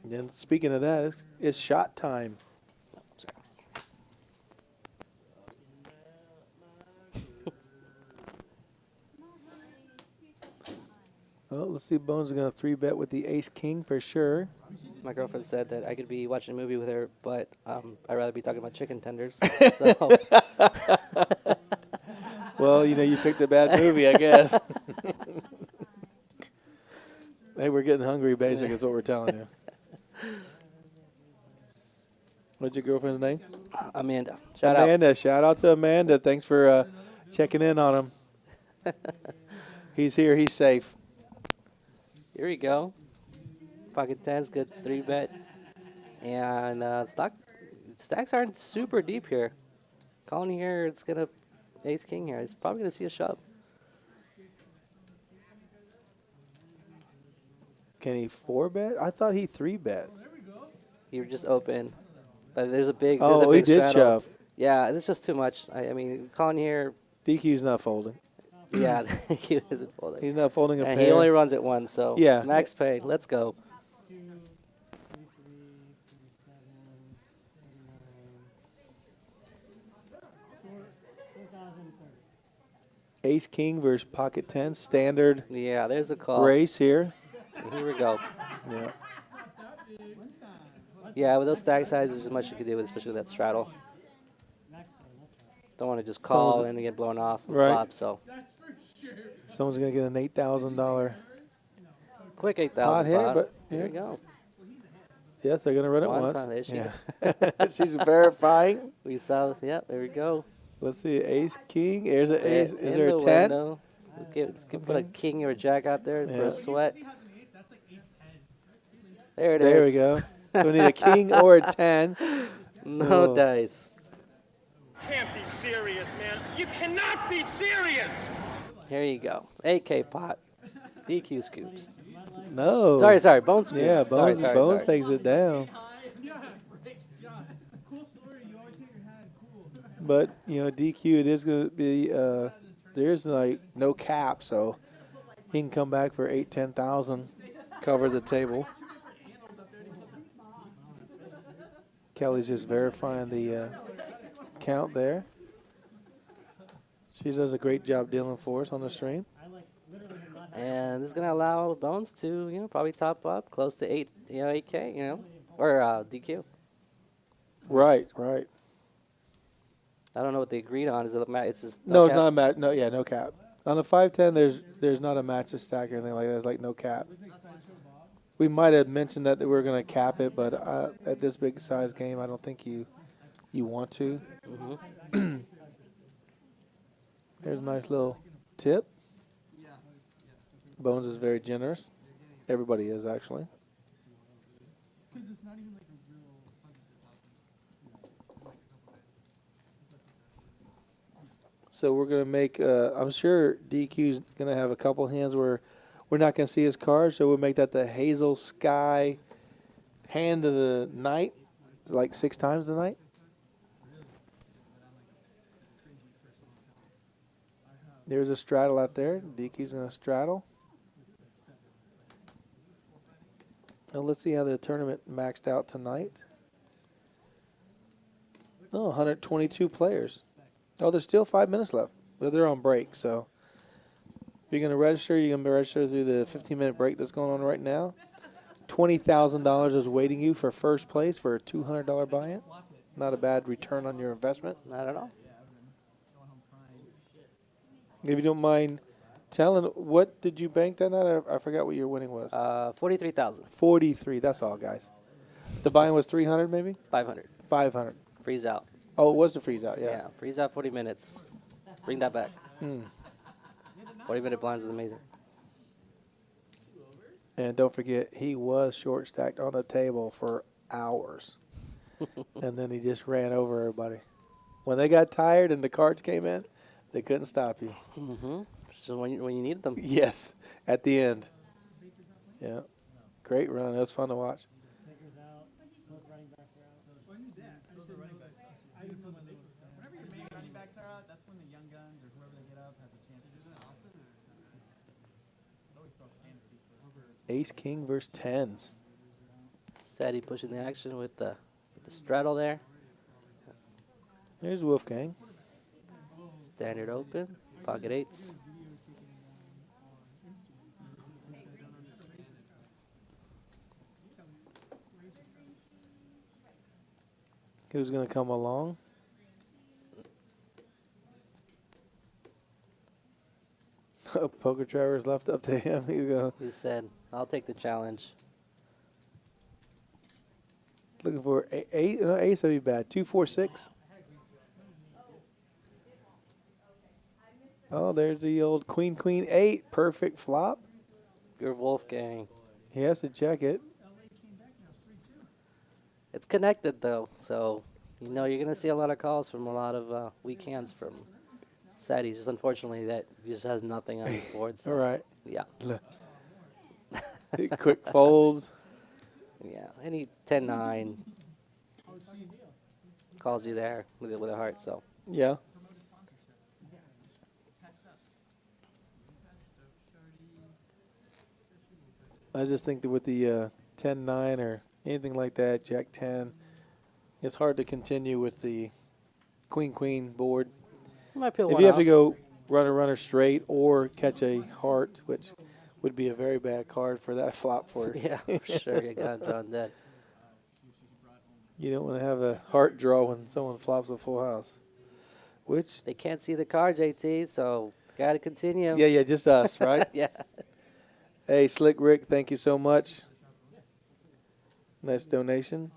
And then speaking of that, it's shot time. Oh, let's see. Bones is going to 3-bet with the ace king for sure. My girlfriend said that I could be watching a movie with her, but I'd rather be talking about chicken tenders. So. Well, you know, you picked a bad movie, I guess. Hey, we're getting hungry, basically, is what we're telling you. What's your girlfriend's name? Amanda. Amanda. Shout out to Amanda. Thanks for checking in on him. He's here. He's safe. Here we go. Pocket 10's good 3-bet. And stacks aren't super deep here. Calling here, it's going to ace king here. He's probably going to see a shove. Can he 4-bet? I thought he 3-bet. He just open. But there's a big he did straddle. shove. Yeah, it's just too much. I mean, calling here. DQ's not folding. Yeah, he isn't folding. He's not folding a and pair. He only runs it once, so yeah. Max pay. Let's go. Ace king versus pocket 10 standard. Yeah, there's a call. Race here. Here we go. Yeah. Yeah, with those stack sizes, there's much you can do with, especially with that straddle. Don't want to just call and get blown off and flop. So someone's gonna get an $8,000 quick $8,000 pot here, but here we go. Yes, they're gonna run it One once. time, there she goes. She's verifying. We saw. Yep, there we go. Let's see, ace king. Here's an ace. Is there a 10? Window. Let's put a king or a jack out there for a sweat. There it is. There we go. So we need a king or a 10. No dice. Can't be serious, man. You cannot be serious. Here you go. 8K pot. DQ scoops. No. Sorry. Bone scoops. Yeah, Bones sorry. takes it down. But, you know, DQ, it is going to be, there's like no cap, so he can come back for 10,000, cover the table. Kelly's just verifying the count there. She does a great job dealing for us on the stream. And this is going to allow Bones to, you know, probably top up close to 8K, you know, or DQ. Right. I don't know what they agreed on. Is it a match? It's just no, cap? It's not a match. No cap. On the 5-10, there's not a match to stack or anything like that. There's like no cap. We might have mentioned that we were going to cap it, but at this big size game, I don't think you want to. Mm-hmm. There's a nice little tip. Bones is very generous. Everybody is, actually. So we're going to make, I'm sure DQ's going to have a couple hands where we're not going to see his card, so we'll make that the Hazel Sky hand of the night, like 6 times the night. There's a straddle out there. DQ's going to straddle. Well, let's see how the tournament maxed out tonight. Oh, 122 players. Oh, there's still 5 minutes left. But they're on break, so if you're going to register, you're going to register through the 15-minute break that's going on right now. $20,000 is waiting you for first place for a $200 buy-in. Not a bad return on your investment. Not at all. If you don't mind telling, what did you bank that night? I forgot what your winning was. 43,000. 43. That's all, guys. The buy-in was 300, maybe. 500. 500. Freeze out. Oh, it was the freeze out. Yeah. Yeah. Freeze out 40 minutes. Bring that back. 40-minute blinds was amazing. And don't forget, he was short stacked on the table for hours. And then he just ran over everybody. When they got tired and the cards came in, they couldn't stop you. Mm-hmm. So when you needed them. Yes, at the end. Yeah. Great run. It was fun to watch. That's when the young guns or whoever they get up has a chance to do it. It always throws fantasy for Ace King versus tens. Sadie pushing the action with the straddle there. Here's Wolfgang. Standard open. Pocket eights. Who's going to come along? Poker Trevor's left up to him. He said, I'll take the challenge. Looking for eight. No, ace would be bad. 2, 4, 6. Oh, there's the old queen, 8. Perfect flop. You're Wolfgang. He has to check it. It's connected, though, so, you're going to see a lot of calls from a lot of weak hands from Sadie. Just unfortunately, that he just has nothing on his board. So, all right. Yeah. Quick folds. Yeah, any 10-9 calls you there with a heart, so. Yeah. I just think that with the 10-9 or anything like that, Jack-10, it's hard to continue with the queen board. Might peel if one you have off. to go runner straight or catch a heart, which would be a very bad card for that flop for Yeah, for sure. You got drawn dead. You don't want to have a heart draw when someone flops a full house. Which they can't see the cards, AT, so it's got to continue. Yeah, just us, right? Yeah. Hey, Slick Rick, thank you so much. Nice donation.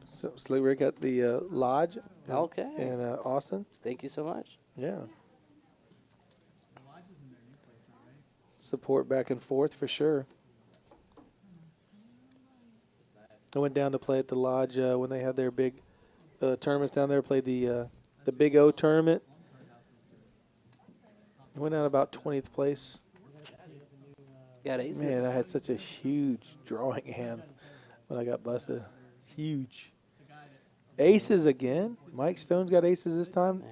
So, Slick Rick at the lodge. Okay. In Austin. Thank you so much. Yeah. Support back and forth for sure. I went down to play at the lodge when they had their big tournaments down there. Played the Big O tournament. I went out about 20th place. Got aces. Man, I had such a huge drawing hand when I got busted. Huge. Aces again. Mike Stone's got aces this time.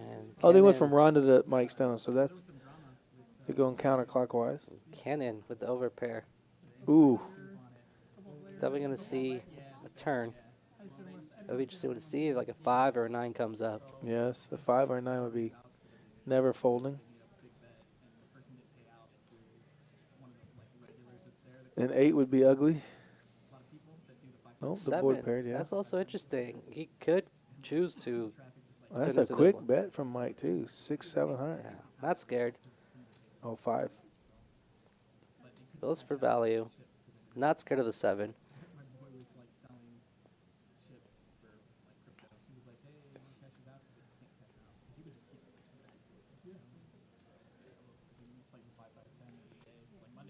Oh, they went from Ronda to Mike Stone, so that's they're going counterclockwise. Cannon with the overpair. Ooh. Definitely going to see a turn. It'll be interesting to see if like a 5 or a 9 comes up. Yes, a 5 or a 9 would be never folding. And 8 would be ugly. Nope, the board 7. paired, yeah. That's also interesting. He could choose to. That's a quick bet from Mike, too. 600, 700. Yeah, not scared. Oh, 5. Goes for value. Not scared of the 7.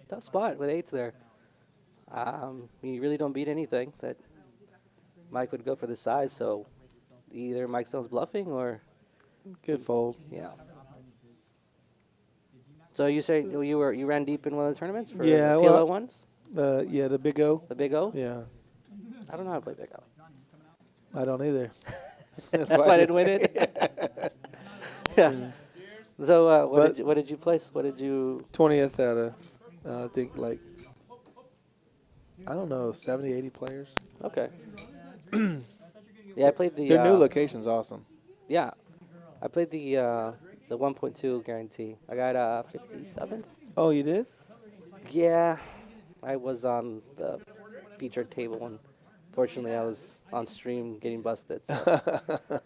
Tough spot with 8s there. You really don't beat anything that Mike would go for the size, so either Mike Stone's bluffing or good fold. Yeah. So you say you ran deep in one of the tournaments for yeah, the PLO well, ones? Yeah, the Big O. The Big O? Yeah. I don't know how to play Big O. I don't either. That's why I didn't win it. Yeah. So what did you place? What did you? 20th out of I think like I don't know, 70, 80 players. Okay. Yeah, I played the. Their new location's awesome. Yeah, I played the 1.2 guarantee. I got 57th. Oh, you did? Yeah, I was on the featured table, and fortunately, I was on stream getting busted. So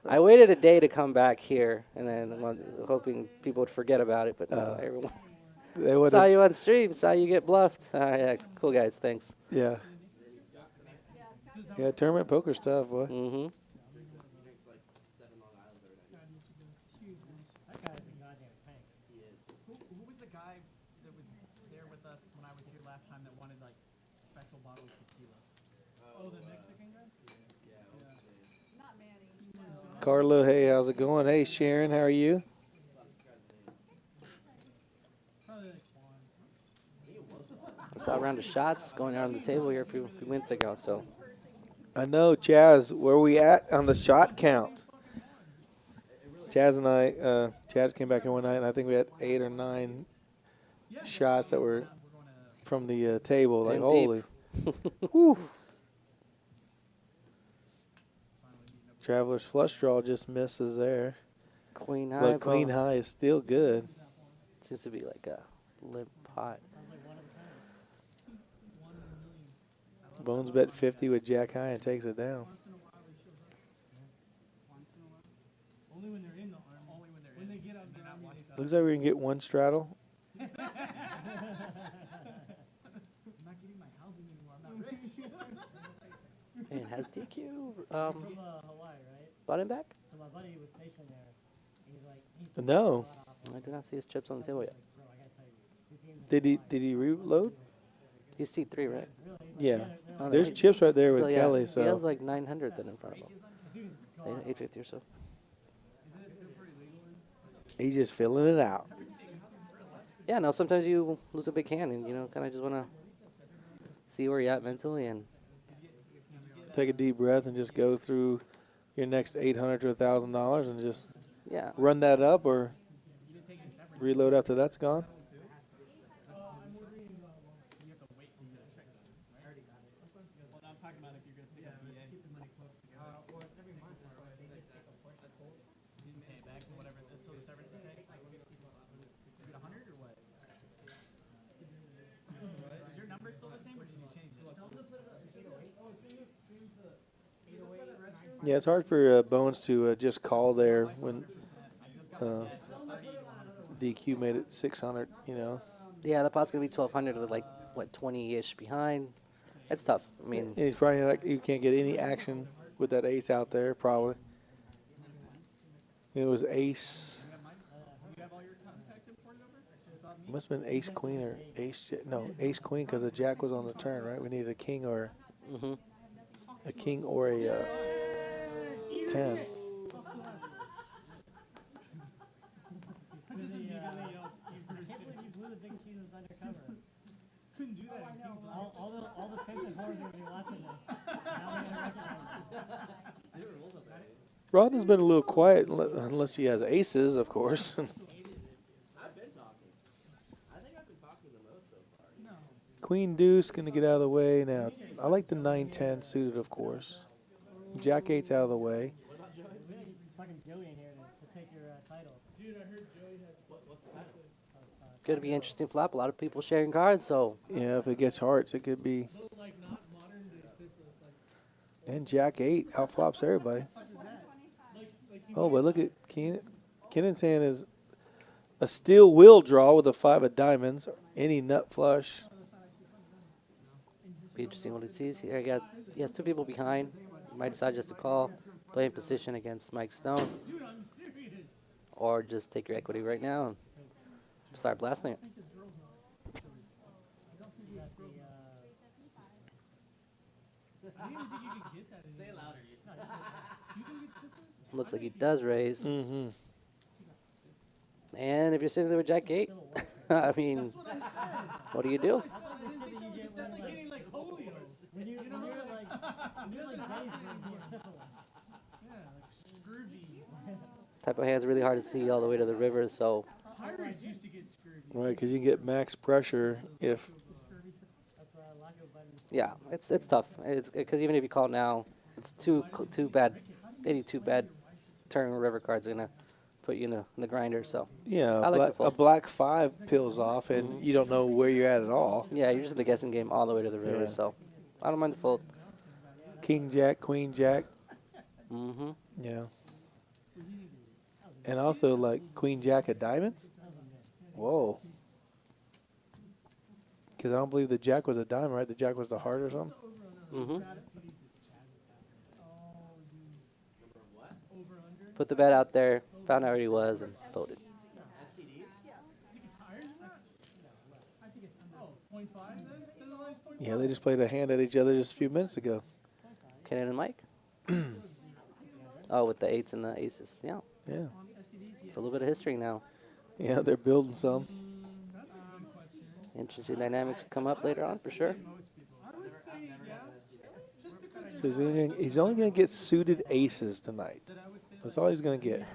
I waited a day to come back here, and then hoping people would forget about it. But no, everyone saw you on stream, saw you get bluffed. All right, yeah, cool guys, thanks. Yeah. Yeah, tournament poker stuff, boy. Mm-hmm. That guy's a goddamn tank. He is. Who was the guy that was there with us when I was here last time that wanted like special bottle of tequila? Oh, the Mexican guy? Yeah. Not Manny. Carlo, hey, how's it going? Hey, Sharon, how are you? I saw a round of shots going around the table here a few minutes ago, so. I know, Chaz, where are we at on the shot count? Chaz and I, Chaz came back in one night, and I think we had 8 or 9 shots that were from the table. Like, holy. Whew. Traveler's flush draw just misses there. Queen high. But queen high is still good. Seems to be like a limp pot. Bones bet 50 with jack high and takes it down. Only when they're in the arm. Only when they get up, they're not watching. Looks like we can get one straddle. I'm not getting my housing anymore. I'm not rich. And has DQ From Hawaii, right? bought him back? So my buddy was stationed there. He's like, No. I do not see his chips on the table yet. Did he reload? He's C3, right? Yeah. There's chips right there with Kelly. So he has like 900 then in front of him. 850 or so. He's just filling it out. Yeah, no, sometimes you lose a big hand and, kind of just want to see where you're at mentally and take a deep breath and just go through your next $800 to $1,000 and just run that up or reload after that's gone. Yeah, it's hard for Bones to just call there when DQ made it 600, Yeah, the pot's going to be 1,200 with 20-ish behind. That's tough. I mean, he's probably like, you can't get any action with that ace out there, probably. It was ace. Must have been ace queen or ace. No, ace queen because the jack was on the turn, right? We needed a king or a 10. Couldn't do that in King's Life. All the fans at home are going to be watching this. Now they're going to recognize it. Rodden's been a little quiet unless he has aces, of course. I've been talking. I think I've been talking the most so far. No. Queen deuce going to get out of the way now. I like the 9-10 suited, of course. Jack 8's out of the way. Fucking Joey in here to take your title. Dude, I heard Joey has what's that? going to be an interesting flop. A lot of people sharing cards, so. Yeah, if it gets hearts, it could be. And Jack 8 outflops everybody. Oh, but look at Keenan. Keenan's hand is a steel wheel draw with a 5 of diamonds. Any nut flush. Be interesting what he sees here. He has 2 people behind. He might decide just to call, play in position against Mike Stone, or just take your equity right now and start blasting it. Looks like he does raise. Mm-hmm. And if you're sitting there with Jack 8, I mean, what do you do? Type of hand's really hard to see all the way to the river, so. Right, because you can get max pressure if Yeah, it's tough. It's because even if you call now, it's too bad. Any two bad turn river cards are gonna put you in the grinder. So Yeah, I like to a fold. black 5 peels off, and you don't know where you're at all. Yeah, you're just in the guessing game all the way to the river. Yeah. So I don't mind the fold. King Jack, Queen Jack. Mm-hmm. Yeah. And also like Queen Jack of diamonds. Whoa. Because I don't believe the Jack was a diamond, right? The Jack was the heart or something. Mm-hmm. Put the bet out there, found out where he was, and folded. Yeah, they just played a hand at each other just a few minutes ago. Kenan and Mike? Oh, with the 8s and the aces. Yeah. Yeah. It's a little bit of history now. Yeah, they're building some. Interesting dynamics will come up later on for sure. So he's only going to get suited aces tonight. That's all he's going to get.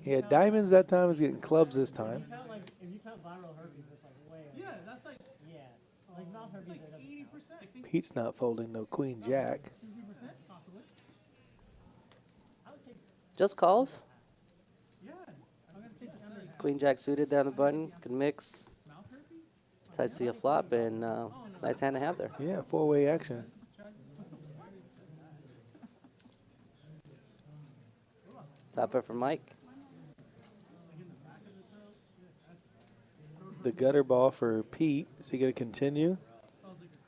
He had diamonds that time. He's getting clubs this time. If you count viral herpes, it's like way over. Yeah, that's like, like not herpes, like 80%. Pete's not folding no Queen Jack. 60%, possibly. Just calls. Yeah, I'm gonna take the under. Queen Jack suited down the button. Could mix. I see a flop, and nice hand to have there. Yeah, 4-way action. Top pair for Mike. The gutter ball for Pete. Is he going to continue?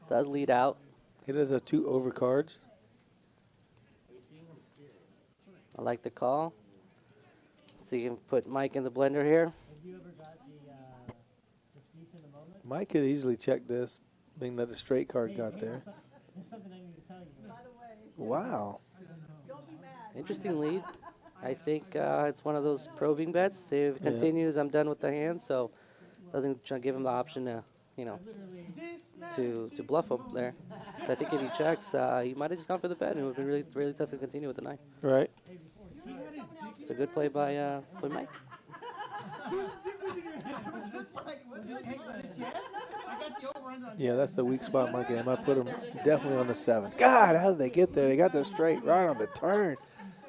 Does lead out. He does have 2 overcards. I like the call. So you can put Mike in the blender here. Mike could easily check this, being that a straight card got there. Wow. Interesting lead. I think it's one of those probing bets. If it continues, I'm done with the hand, so doesn't try to give him the option to, to bluff him there. So I think if he checks, he might have just gone for the bet, and it would be really, really tough to continue with the 9. Right. It's a good play by Mike. Yeah, that's the weak spot in my game. I put him definitely on the 7. God, how did they get there? They got the straight right on the turn.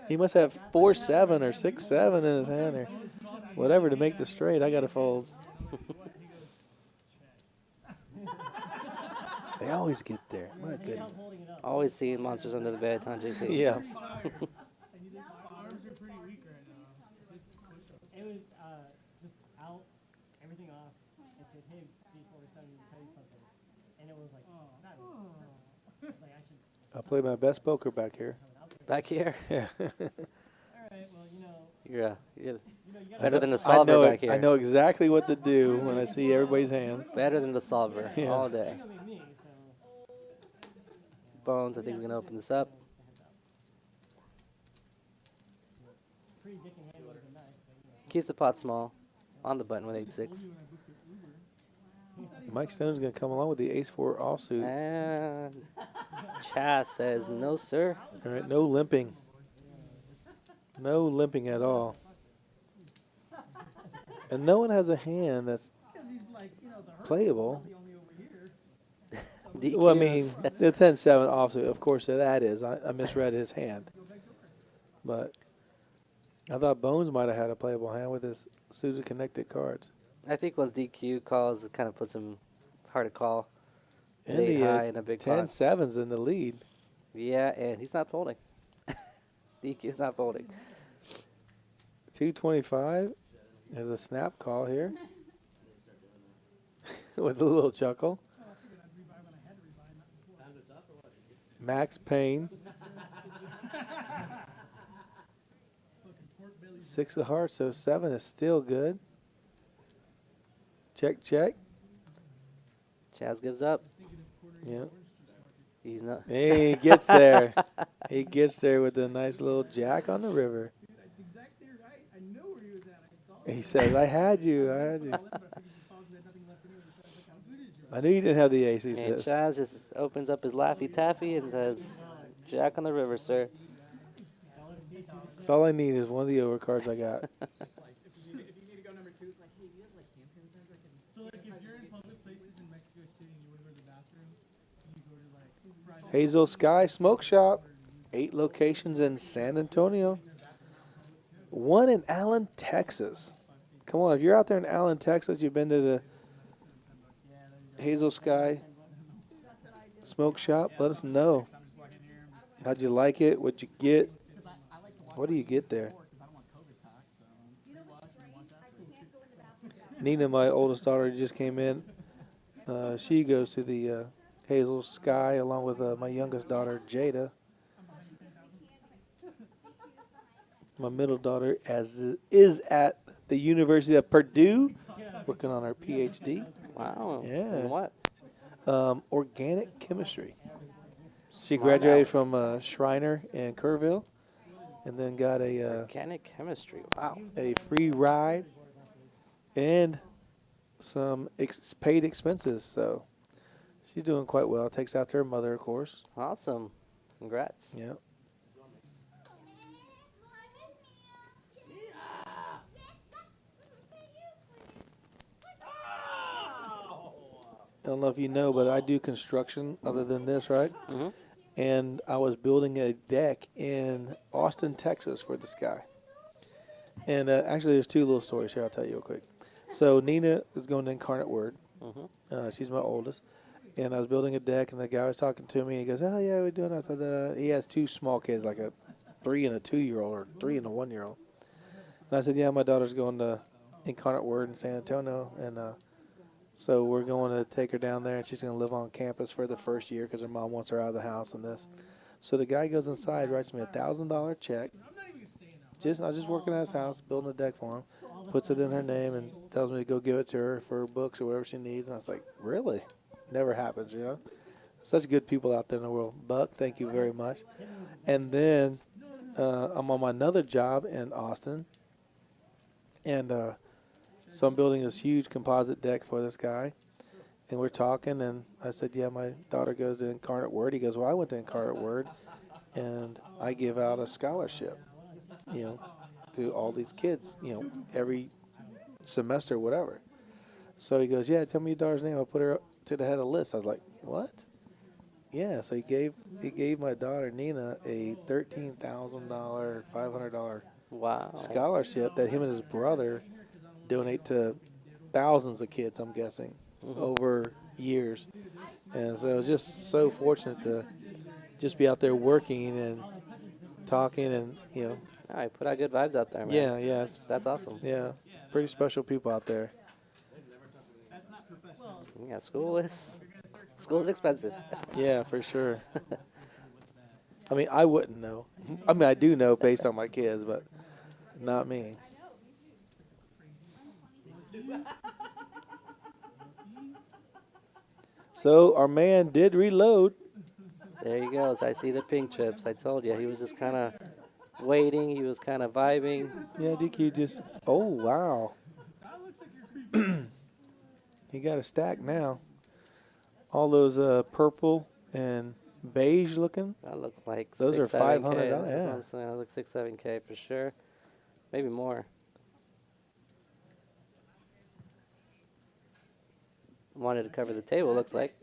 He must have 4-7 or 6-7 in his hand or whatever to make the straight. I got to fold. They always get there. My goodness. Always seeing monsters under the bed, huh, JT? Yeah. Arms are pretty weak right now. It was just out, everything off. And said, hey, before we started to tell you something. And it was like, not it was like, I should. I play my best poker back here. Back here? Yeah. All right, well, You're better than the solver back here. I know exactly what to do when I see everybody's hands. Better than the solver Yeah. all day. Bones, I think we're going to open this up. Keeps the pot small on the button with 8-6. Mike Stone's going to come along with the ace-4 offsuit. And Chaz says, no, sir. All right, no limping. No limping at all. And no one has a hand that's playable. Well, I mean, the 10-7 offsuit, of course, that is. I misread his hand. But I thought Bones might have had a playable hand with his suited connected cards. I think once DQ calls, it kind of puts him hard to call. And Eight he high had in a big 10-7's in the lead. Yeah, and he's not folding. DQ's not folding. 225 is a snap call here with a little chuckle. Max Payne. 6 of hearts, so 7 is still good. Check, check. Chaz gives up. Yeah. He's not. He gets there. He gets there with a nice little jack on the river. That's exactly right. I know where he was at. I saw He says, I had you. I had you. I knew you didn't have the ace, he And says. Chaz just opens up his Laffy Taffy and says, Jack on the river, sir. That's all I need is one of the overcards I got. If you need to go number 2, it's like, hey, do you have like hand sanitizer? So like if you're in public places in Mexico City and you want to go to the bathroom Hazel Sky Smoke Shop, 8 locations in San Antonio. 1 in Allen, Texas. Come on, if you're out there in Allen, Texas, you've been to the Hazel Sky Smoke Shop, let us know. How'd you like it? What'd you get? What do you get there? Nina, my oldest daughter, just came in. She goes to the Hazel Sky along with my youngest daughter, Jada. My middle daughter is at the University of Purdue, working on her PhD. Wow. Yeah. In what? Organic chemistry. She graduated from Schreiner in Kerrville, and then got a organic chemistry. Wow. a free ride and some paid expenses. So she's doing quite well. Takes after her mother, of course. Awesome. Congrats. Yeah. I don't know if you know, but I do construction other than this, right? Mm-hmm. And I was building a deck in Austin, Texas for this guy. And actually, there's 2 little stories here I'll tell you real quick. So Nina is going to Incarnate Word. Mm-hmm. She's my oldest. And I was building a deck, and the guy was talking to me. He goes, "Oh, yeah, we're doing." I said, he has 2 small kids, like a 3 and a 2-year-old or 3 and a 1-year-old. And I said, "Yeah, my daughter's going to Incarnate Word in San Antonio." And so we're going to take her down there, and she's going to live on campus for the first year because her mom wants her out of the house and this. So the guy goes inside, writes me a $1,000 check. I was just working at his house, building a deck for him. Puts it in her name and tells me to go give it to her for books or whatever she needs. And I was like, really? Never happens, you know? Such good people out there in the world. Buck, thank you very much. And then I'm on my another job in Austin. And so I'm building this huge composite deck for this guy. And we're talking, and I said, yeah, my daughter goes to Incarnate Word. He goes, well, I went to Incarnate Word, and I give out a scholarship, you know, to all these kids, you know, every semester, whatever. So he goes, yeah, tell me your daughter's name. I'll put her up to the head of the list. I was like, what? Yeah, so he gave my daughter Nina a $13,000, $500 wow scholarship that him and his brother donate to thousands of kids, I'm guessing, over years. And so I was just so fortunate to just be out there working and talking and, you know. All right, put out good vibes out there, man. Yeah, yeah. That's awesome. Yeah, pretty special people out there. Yeah, school is expensive. Yeah, for sure. I mean, I wouldn't know. I mean, I do know based on my kids, but not me. So our man did reload. There he goes. I see the pink chips. I told you. He was just kind of waiting. He was kind of vibing. Yeah, DQ just... Oh, wow. He got a stack now. All those purple and beige looking. That look like those are $500. Yeah. Yeah. I'm saying. That looks 6-7K for sure. Maybe more. Wanted to cover the table, looks like.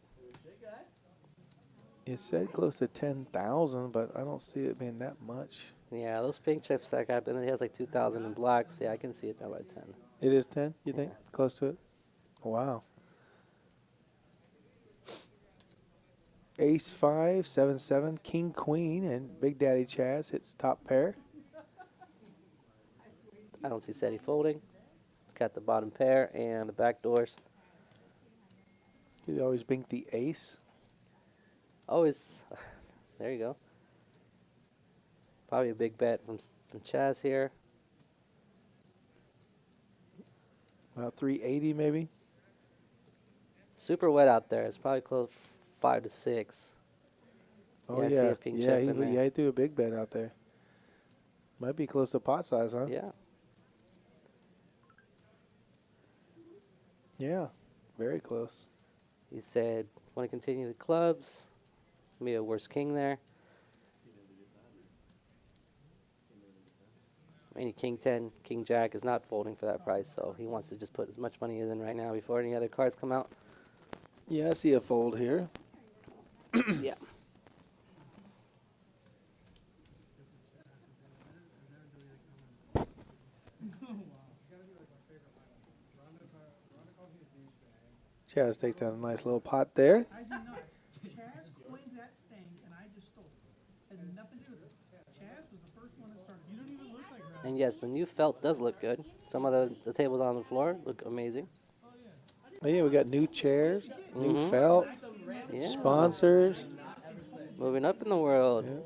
It said close to 10,000, but I don't see it being that much. Yeah, those pink chips stack up, and then he has like 2,000 in blacks. Yeah, I can see it now by 10. It is 10, you think? Close to it? Wow. Ace 5, 7, 7, King, Queen, and Big Daddy Chaz hits top pair. I don't see Seti folding. It's got the bottom pair and the back doors. You always bink the ace. Always. There you go. Probably a big bet from Chaz here. About 380 maybe. Super wet out there. It's probably close 5 to 6. Oh yeah. I see a pink chip in there. Yeah, he threw a big bet out there. Might be close to pot size, huh? Yeah. Yeah, very close. He said, want to continue the clubs. Maybe a worse king there. I mean, King 10, King Jack is not folding for that price, so he wants to just put as much money in right now before any other cards come out. Yeah, I see a fold here. Yeah. Chaz takes down a nice little pot there. I do not. Chaz coined that thing, and I just stole it. Had nothing to do with it. Chaz was the first one that started. You don't even look like her. And yes, the new felt does look good. Some of the tables on the floor look amazing. Oh yeah, we got new chairs, new felt, sponsors. Moving up in the world. Yeah.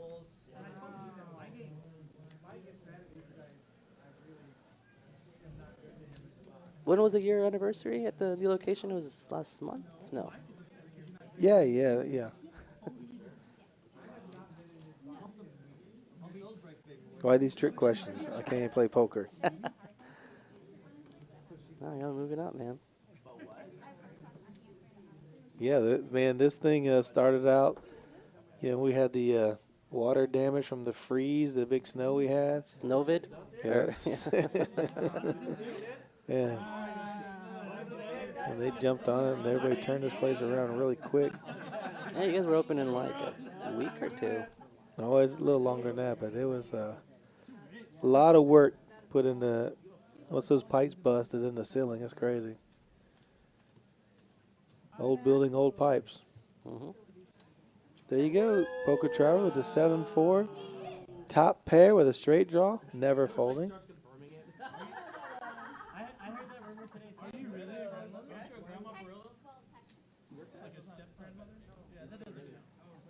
When was the year anniversary at the new location? It was last month? No. Yeah. Why these trick questions? I can't even play poker. No, you're moving up, man. Yeah, man, this thing started out. Yeah, we had the water damage from the freeze, the big snow we had. Snowvid? Yeah. Yeah. And they jumped on it, and everybody turned this place around really quick. Yeah, you guys were open in like a week or two. No, it's a little longer than that, but it was a lot of work put in the. What's those pipes busted in the ceiling? That's crazy. Old building, old pipes. There you go. Poker Travel with the 7-4. Top pair with a straight draw. Never folding.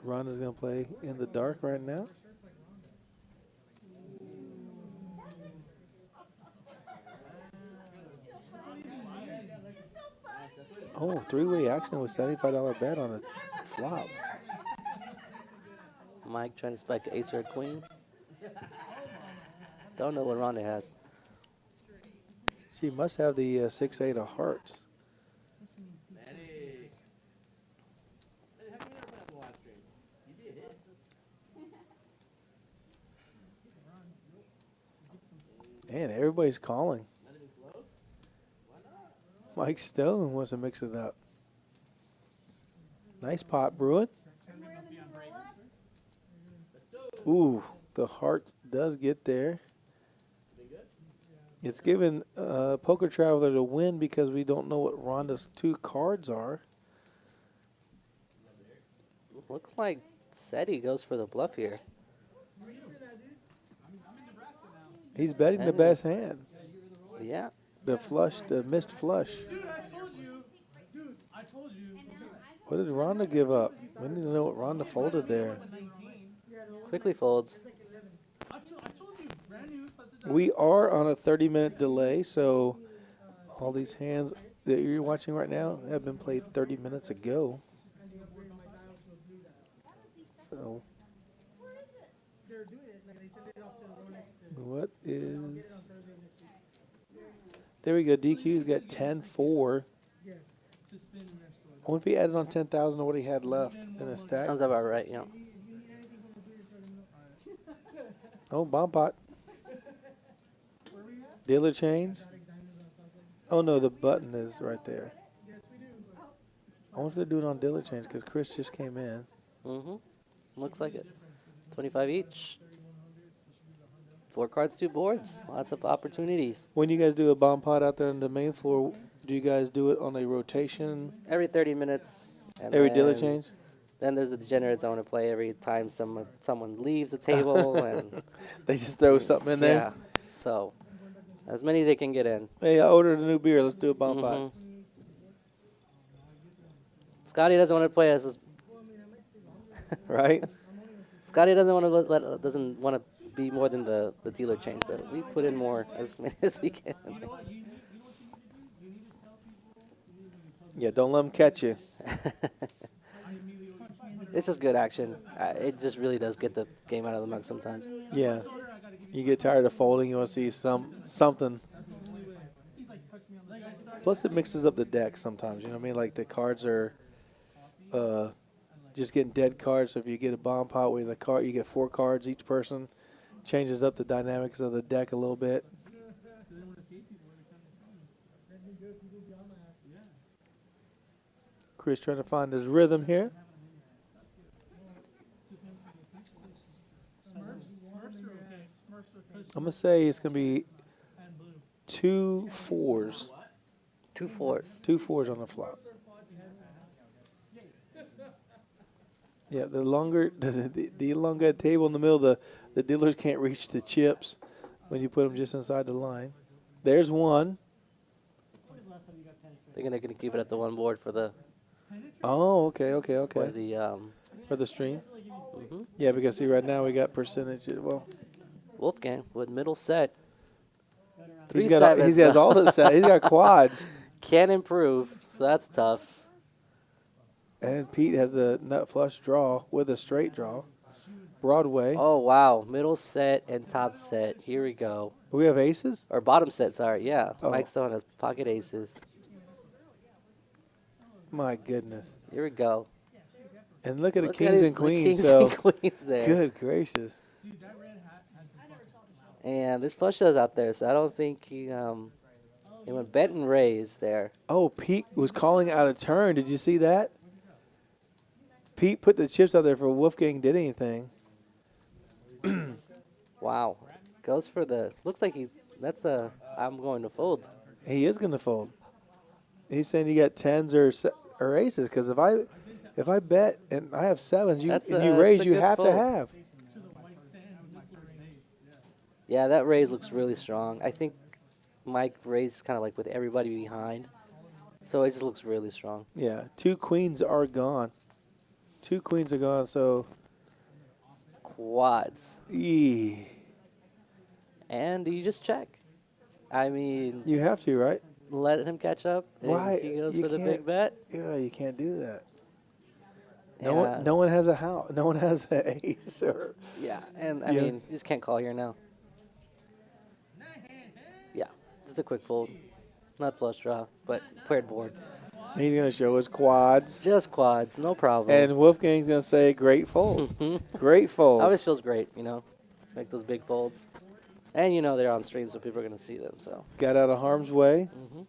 Rhonda's going to play in the dark right now. Oh, three-way action with $75 bet on a flop. Mike trying to spike the ace or a queen. Don't know what Rhonda has. She must have the 6-8 of hearts. Man, everybody's calling. Mike Stone wants to mix it up. Nice pot brewing. Ooh, the heart does get there. It's given Poker Traveler the win because we don't know what Rhonda's 2 cards are. Looks like SETI goes for the bluff here. He's betting the best hand. Yeah. The flush, the missed flush. Dude, I told you. Dude, I told you. What did Rhonda give up? We need to know what Rhonda folded there. Quickly folds. I told you, brand new. We are on a 30-minute delay, so all these hands that you're watching right now have been played 30 minutes ago. So, what is... There we go. DQ's got 10-4. I wonder if he added on 10,000 or what he had left in his stack. Sounds about right, yeah. Oh, bomb pot. Dealer change. Oh, no, the button is right there. I wonder if they're doing on dealer change because Chris just came in. Looks like it. 25 each. 4 cards, 2 boards. Lots of opportunities. When you guys do a bomb pot out there on the main floor, do you guys do it on a rotation? Every 30 minutes. And every dealer change? Then there's the degenerates I want to play every time someone leaves the table. And they just throw something in there? Yeah. So, as many as they can get in. Hey, I ordered a new beer. Let's do a bomb pot. Scotty doesn't want to play us. Right? Scotty doesn't want to be more than the dealer change, but we put in more as many as we can. Yeah, don't let them catch you. It's just good action. It just really does get the game out of the mug sometimes. Yeah. You get tired of folding, you want to see something. Plus it mixes up the deck sometimes, you know what I mean? Like the cards are just getting dead cards. So if you get a bomb pot with a card, you get 4 cards each person. Changes up the dynamics of the deck a little bit. Chris trying to find his rhythm here. I'm going to say it's going to be 2 4s. 2 4s. 2 4s on the flop. Yeah, the longer the elongated table in the middle, the dealers can't reach the chips when you put them just inside the line. There's one. They're gonna keep it at the one board for the. Oh, okay. For the stream. Mhm. Yeah, because see, right now we got percentage. Well, Wolfgang with middle set. he has all the set. He's got quads. Can't improve, so that's tough. And Pete has a nut flush draw with a straight draw. Broadway. Oh wow, middle set and top set. Here we go. We have aces? Or bottom set, sorry. Yeah, Oh. Mike Stone has pocket aces. My goodness. Here we go. And look at the Look kings at and the queens. kings So and queens there. Good gracious. And there's flushes out there, so I don't think he went bet and raise there. Oh, Pete was calling out of turn. Did you see that? Pete put the chips out there for Wolfgang did anything. Wow. Goes for the looks like I'm going to fold. He is going to fold. He's saying you got tens or aces because if I bet and I have sevens, you raise, you have to have. Yeah, that raise looks really strong. I think Mike raised kind of like with everybody behind, so it just looks really strong. Yeah, two queens are gone. Two queens are gone, so quads. Eee. And you just check. I mean, you have to, right? Let him catch up. And Why? he goes You for the can't- big bet. Yeah, you can't do that. Yeah. No one has a house. No one has an ace or. Yeah, and I Yeah. mean, you just can't call here now. Yeah, just a quick fold. Not flush draw, but paired board. He's gonna show us quads. Just quads, no problem. And Wolfgang's gonna say great fold. Great fold. Always feels great, make those big folds. And they're on stream, so people are going to see them. So Got out of harm's way. Mhm.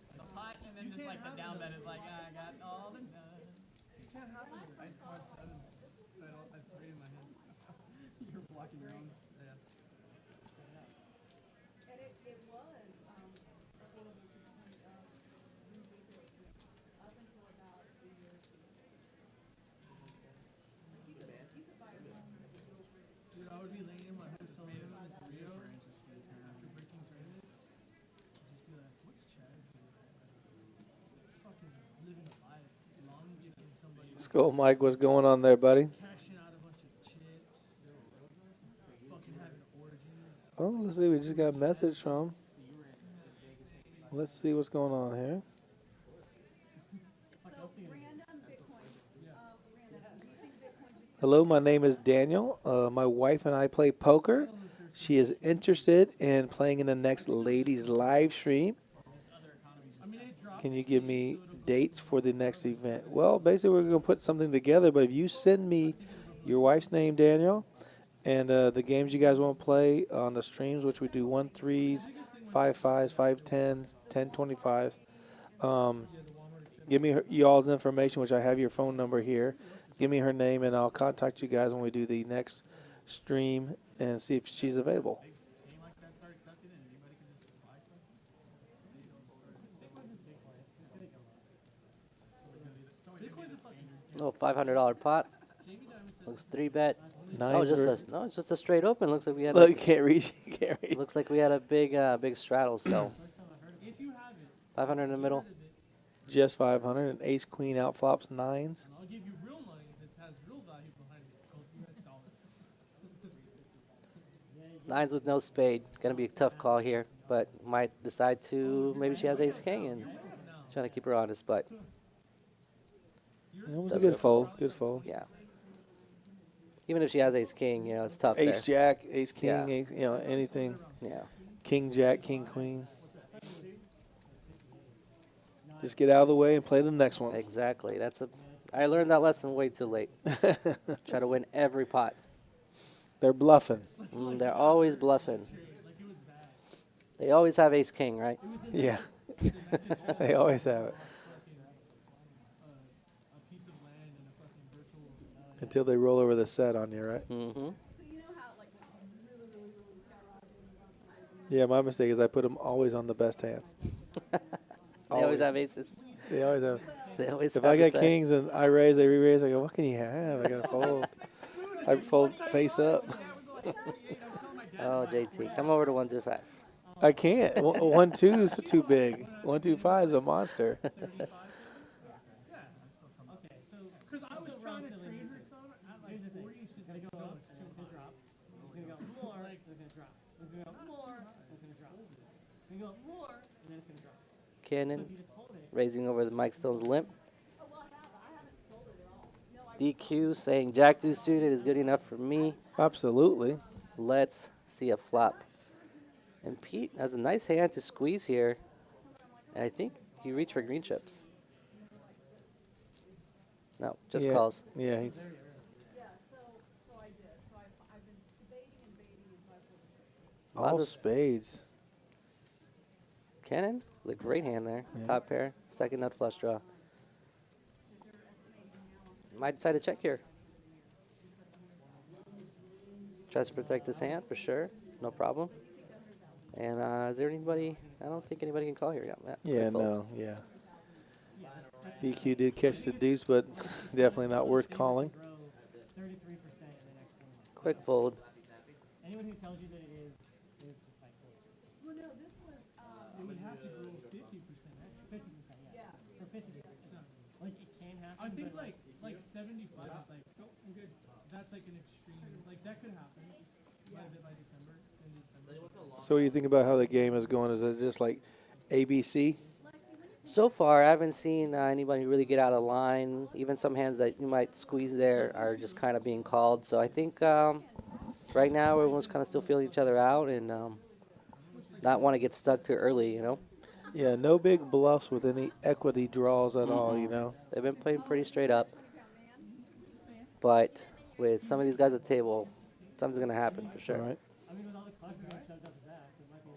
Skull Mike, what's going on there, buddy? Oh, let's see. We just got a message from him. Let's see what's going on here. Hello, my name is Daniel. My wife and I play poker. She is interested in playing in the next ladies live stream. Can you give me dates for the next event? Well, basically, we're going to put something together, but if you send me your wife's name, Daniel, and the games you guys want to play on the streams, which we do 1-3s, 5-5s, 5-10s, 10-25s, give me y'all's information, which I have your phone number here. Give me her name, and I'll contact you guys when we do the next stream and see if she's available. Oh, $500 pot. Looks 3-bet. Nines It's just a straight open. Looks like we had. Look, you can't reach. You can't reach. Looks like we had a big straddle. So 500 in the middle. Just 500 and ace queen out flops nines. Nines with no spade. Gonna be a tough call here, but might decide to. Maybe she has ace king and trying to keep her honest, but. It was a does good go fold. for it. Good fold. Yeah. Even if she has ace king, it's tough. Ace there. jack, ace king, Yeah. ace, anything. Yeah. King jack, king queen. Just get out of the way and play the next one. Exactly. I learned that lesson way too late. Try to win every pot. They're bluffing. They're always bluffing. They always have ace king, right? Yeah. They always have it. Until they roll over the set on you, right? Mm-hmm. Yeah, my mistake is I put them always on the best hand. They always have aces. They always have. They always If have I to got say. kings and I raise, they re-raise, I go, what can you have? I got to fold. I fold face up. Oh, JT, come over to 125. I can't. 1-2 is too big. 1-2-5 is a monster. Because I was trying to trade her some at like 40, she's gonna go up, it's gonna drop. It's gonna go more, it's gonna drop. It's gonna go more, it's gonna drop. It's gonna go up more, and then it's gonna drop. Cannon raising over the Mike Stone's limp. DQ saying Jack deuce suited is good enough for me. Absolutely. Let's see a flop. And Pete has a nice hand to squeeze here. And I think he reached for green chips. No, just calls. Yeah. All spades. Cannon with a great hand there. Yeah. Top pair, second nut flush draw. Might decide to check here. Tries to protect his hand for sure, no problem. And is there anybody? I don't think anybody can call here. Yeah, no, yeah. DQ did catch the deuce, but definitely not worth calling. Quick fold. Anyone who tells you that it is just like, well, no, this was, it would have to go 50%, 50%, yeah. For 50%. Like, it can happen. I think like 75 is like, oh, I'm good. That's like an extreme, like that could happen by December. So what do you think about how the game is going? Is it just like ABC? So far, I haven't seen anybody really get out of line. Even some hands that you might squeeze there are just kind of being called. So I think right now everyone's kind of still feeling each other out and not want to get stuck too early, you know? Yeah, no big bluffs with any equity draws at all, you know? They've been playing pretty straight up. But with some of these guys at the table, something's going to happen for sure. Right.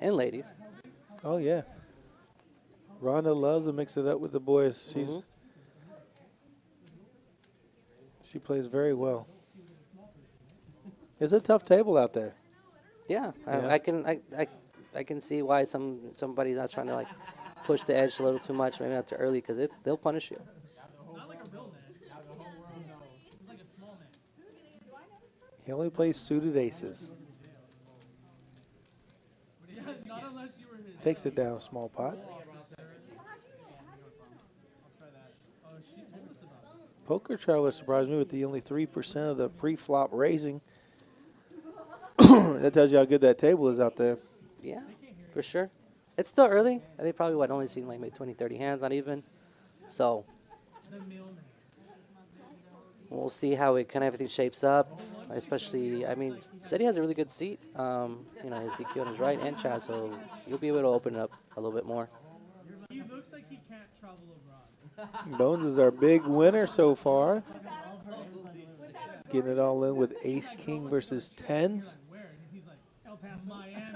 And ladies. Oh, yeah. Rhonda loves to mix it up with the boys. She plays very well. It's a tough table out there. Yeah, I can see why somebody's not trying to like push the edge a little too much, maybe not too early, because they'll punish you. He only plays suited aces. Takes it down a small pot. Poker Traveler surprised me with the only 3% of the pre-flop raising. That tells you how good that table is out there. Yeah, for sure. It's still early. They probably only seen like maybe 20, 30 hands, not even. So we'll see how it kind of everything shapes up. Especially, I mean, said he has a really good seat. You know, his DQ on his right and Chaz, so you'll be able to open it up a little bit more. He looks like he can't travel abroad. Bones is our big winner so far. Getting it all in with ace king versus tens.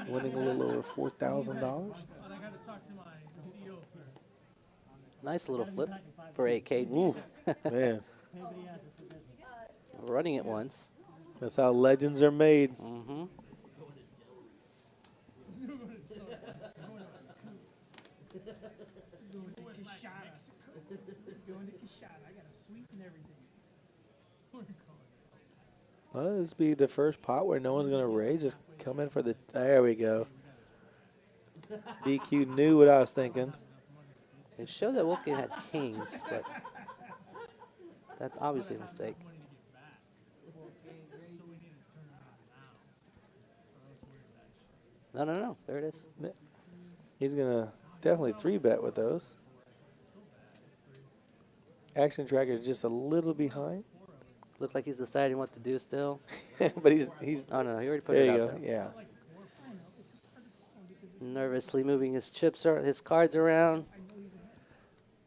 Winning a little over $4,000. Nice little flip for 8K. Ooh, man. Running it once. That's how legends are made. Mm-hmm. Well, this be the first pot where no one's going to raise. Just come in for the... There we go. DQ knew what I was thinking. It showed that Wolfgang had kings, but that's obviously a mistake. No. There it is. He's going to definitely 3-bet with those. Action tracker is just a little behind. Looks like he's deciding what to do still. But he's Oh, no, he already put there it you out go. there. Yeah. Nervously moving his his cards around.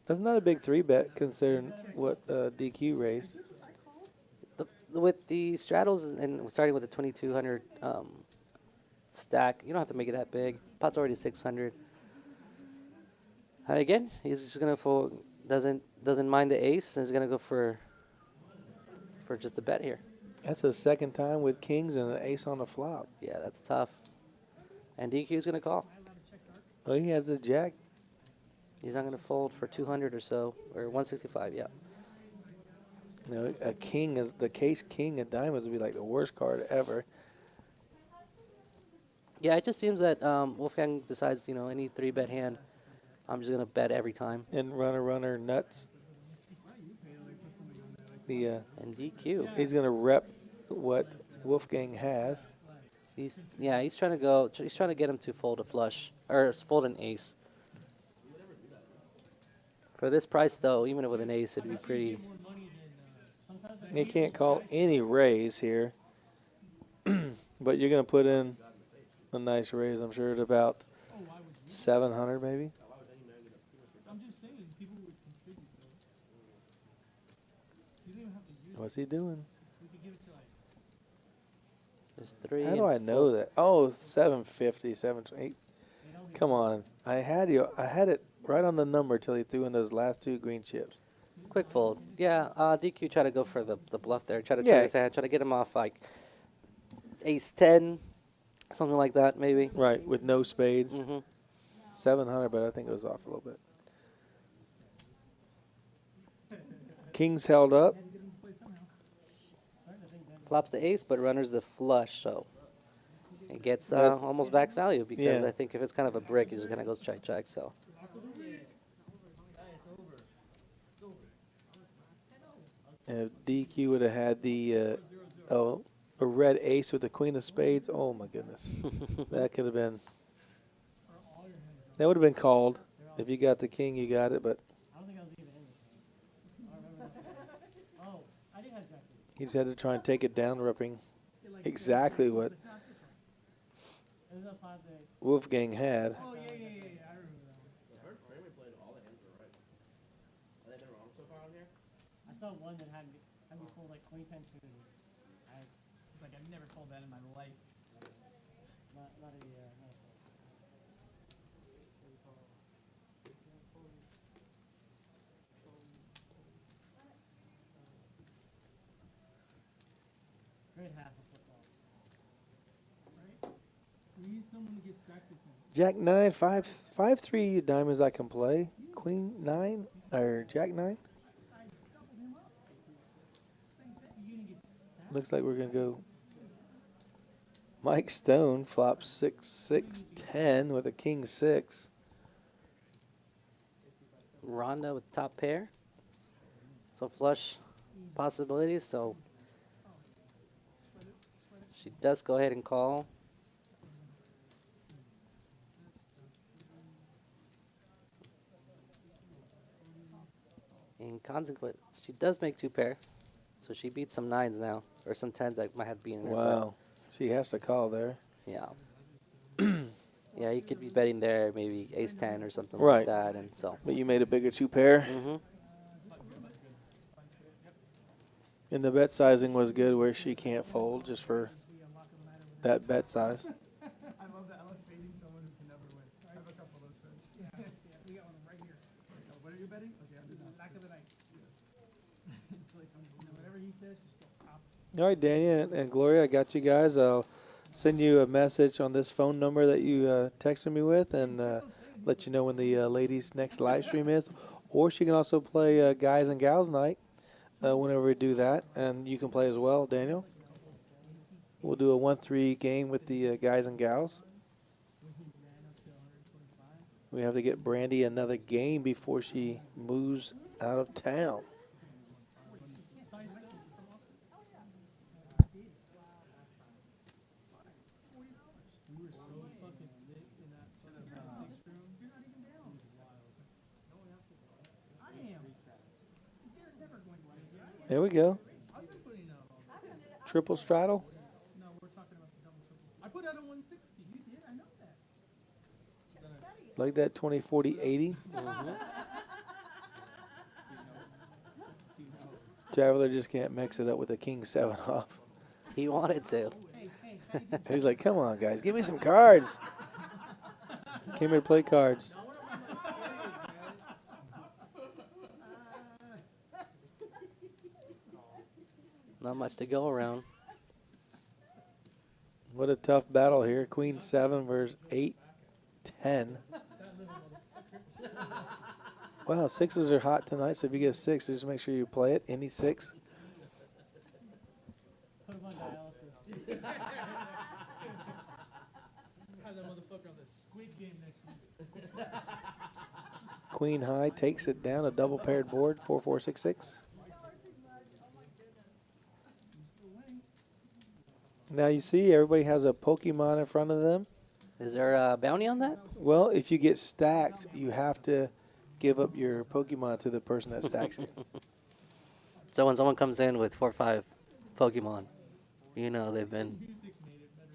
That's not a big 3-bet considering what DQ raised. With the straddles and starting with the 2200 stack, you don't have to make it that big. Pot's already 600. And again, he's just gonna doesn't mind the ace and is gonna go for just a bet here. That's the second time with kings and an ace on the flop. Yeah, that's tough. And DQ's gonna call. Oh, he has the jack. He's not going to fold for 200 or so, or 165, yeah. You know, a king is the case king of diamonds would be like the worst card ever. Yeah, it just seems that Wolfgang decides, you know, any 3-bet hand, I'm just going to bet every time. And runner nuts. And DQ. He's going to rep what Wolfgang has. He's trying to go. He's trying to get him to fold a flush or fold an ace. For this price, though, even with an ace, it'd be pretty. He can't call any raise here, but you're going to put in a nice raise. I'm sure at about 700, maybe. What's he doing? There's 3. How do I know that? Oh, 750, 728. Come on. I had it right on the number till he threw in those last 2 green chips. Quick fold. Yeah, DQ tried to go for the bluff there. Try to try to get him off like ace 10, something like that, maybe. Right, with no spades. 700, but I think it was off a little bit. King's held up. Flops the ace, but runners the flush, so it gets almost max value because I think if it's kind of a brick, it just kind of goes check, check, so. And if DQ would have had the a red ace with the queen of spades, oh my goodness. That could have been, that would have been called. If you got the king, you got it, but he just had to try and take it down, repping exactly what Wolfgang had. I saw one that had me fold like queen 10 suited. I've never told that in my life. Not a fold. Great half of football. Right? We need someone to get stacked with him. Jack 9, 5, 5-3 diamonds I can play. Queen 9 or Jack 9. Looks like we're gonna go. Mike Stone flops 6, 6, 10 with a king 6. Rhonda with top pair. So flush possibilities. So she does go ahead and call. In consequence, she does make 2 pair. So she beats some 9s now, or some 10s that might have been in her. Wow. She has to call there. Yeah. Yeah, you could be betting there, maybe ace 10 or something Right. like that, and so. But you made a bigger 2 pair. And the bet sizing was good where she can't fold just for that bet size. I love that. I love fading someone who can never win. I have a couple of those friends. Yeah, we got one right here. What are you betting? Okay, I'm doing back of the night. It's like, whatever he says, just go top. All right, Dania and Gloria, I got you guys. I'll send you a message on this phone number that you texted me with and let you know when the ladies' next live stream is. Or she can also play Guys and Gals Night whenever we do that. And you can play as well, Daniel. We'll do a 1-3 game with the guys and gals. We have to get Brandy another game before she moves out of town. There we go. Triple straddle. No, we're talking about the double triple. I put out a 160. You did? I know that. Like that 20-40-80. Traveler just can't mix it up with a king 7 off. He wanted to. He's like, come on, guys, give me some cards. Came here to play cards. Not much to go around. What a tough battle here. Queen 7 versus 8, 10. Wow, sixes are hot tonight, so if you get a six, just make sure you play it. Any six. Put him on dialysis. Have that motherfucker on the Squid Game next week. Queen high takes it down, a double paired board, 4-4-6-6. Now you see everybody has a Pokemon in front of them. Is there a bounty on that? Well, if you get stacked, you have to give up your Pokemon to the person that stacks it. So when someone comes in with 4 or 5 Pokemon, you know they've been.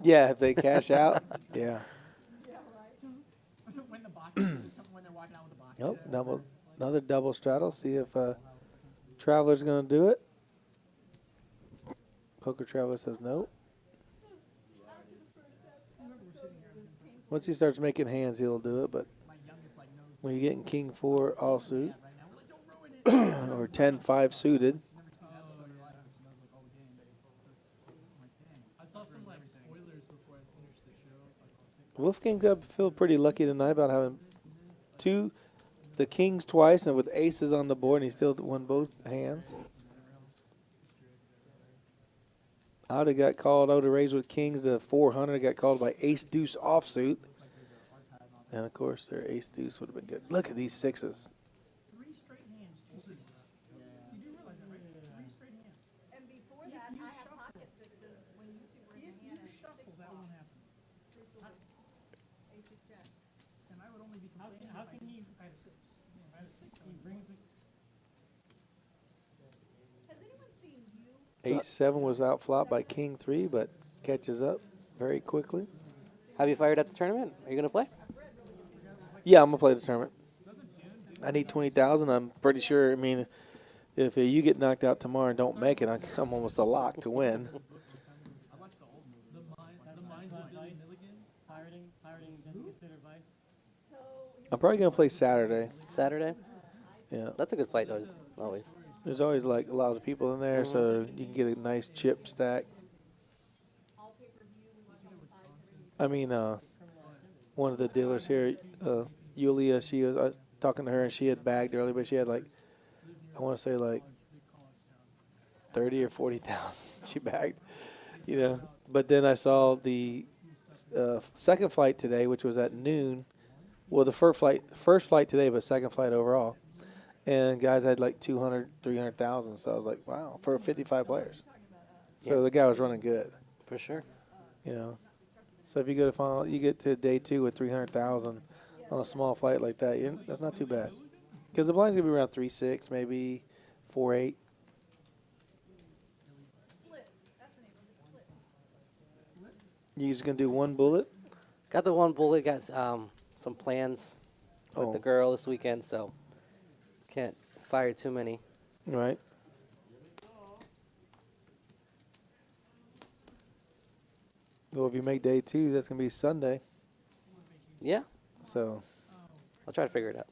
Yeah, if they cash out, yeah. Nope, another double straddle. See if Traveler's going to do it. Poker Traveler says no. Once he starts making hands, he'll do it. But when you're getting King 4 all suit or 10-5 suited. Wolfgang's up feel pretty lucky tonight about having the kings twice and with aces on the board, and he still won both hands. I would have got called. I would have raised with kings to 400. Got called by ace deuce offsuit, and of course their ace deuce would have been good. Look at these sixes. 3 straight hands. Jesus. You do realize that, right? 3 straight hands. And before that, I have pocket sixes when you two were in hand. You shuffle, that won't happen. And I would only be complaining how can he? I had a 6. I had a 6. He brings it. Has anyone seen you? Ace 7 was outflopped by king 3, but catches up very quickly. Have you fired at the tournament? Are you going to play? Yeah, I'm going to play the tournament. I need 20,000. I'm pretty sure, I mean, if you get knocked out tomorrow and don't make it, I'm almost a lock to win. I'm probably going to play Saturday. Saturday? Yeah. That's a good fight, always. There's always, like, a lot of people in there, so you can get a nice chip stack. I mean, one of the dealers here, Yulia, I was talking to her, and she had bagged early, but she had, like, I want to say, like, 30 or 40,000 she bagged, you know. But then I saw the second flight today, which was at noon. Well, the first flight today, but second flight overall. And guys had like 200, 300,000. So I was like, wow, for 55 players. So the guy was running good. For sure. You know. So if you go to final, you get to day 2 with 300,000 on a small flight like that, that's not too bad. Because the blind's going to be around 3.6, maybe 4.8. You just going to do one bullet? Got the one bullet. Got some plans with the girl this weekend, so can't fire too many. Right. Well, if you make day 2, that's going to be Sunday. Yeah. So I'll try to figure it out.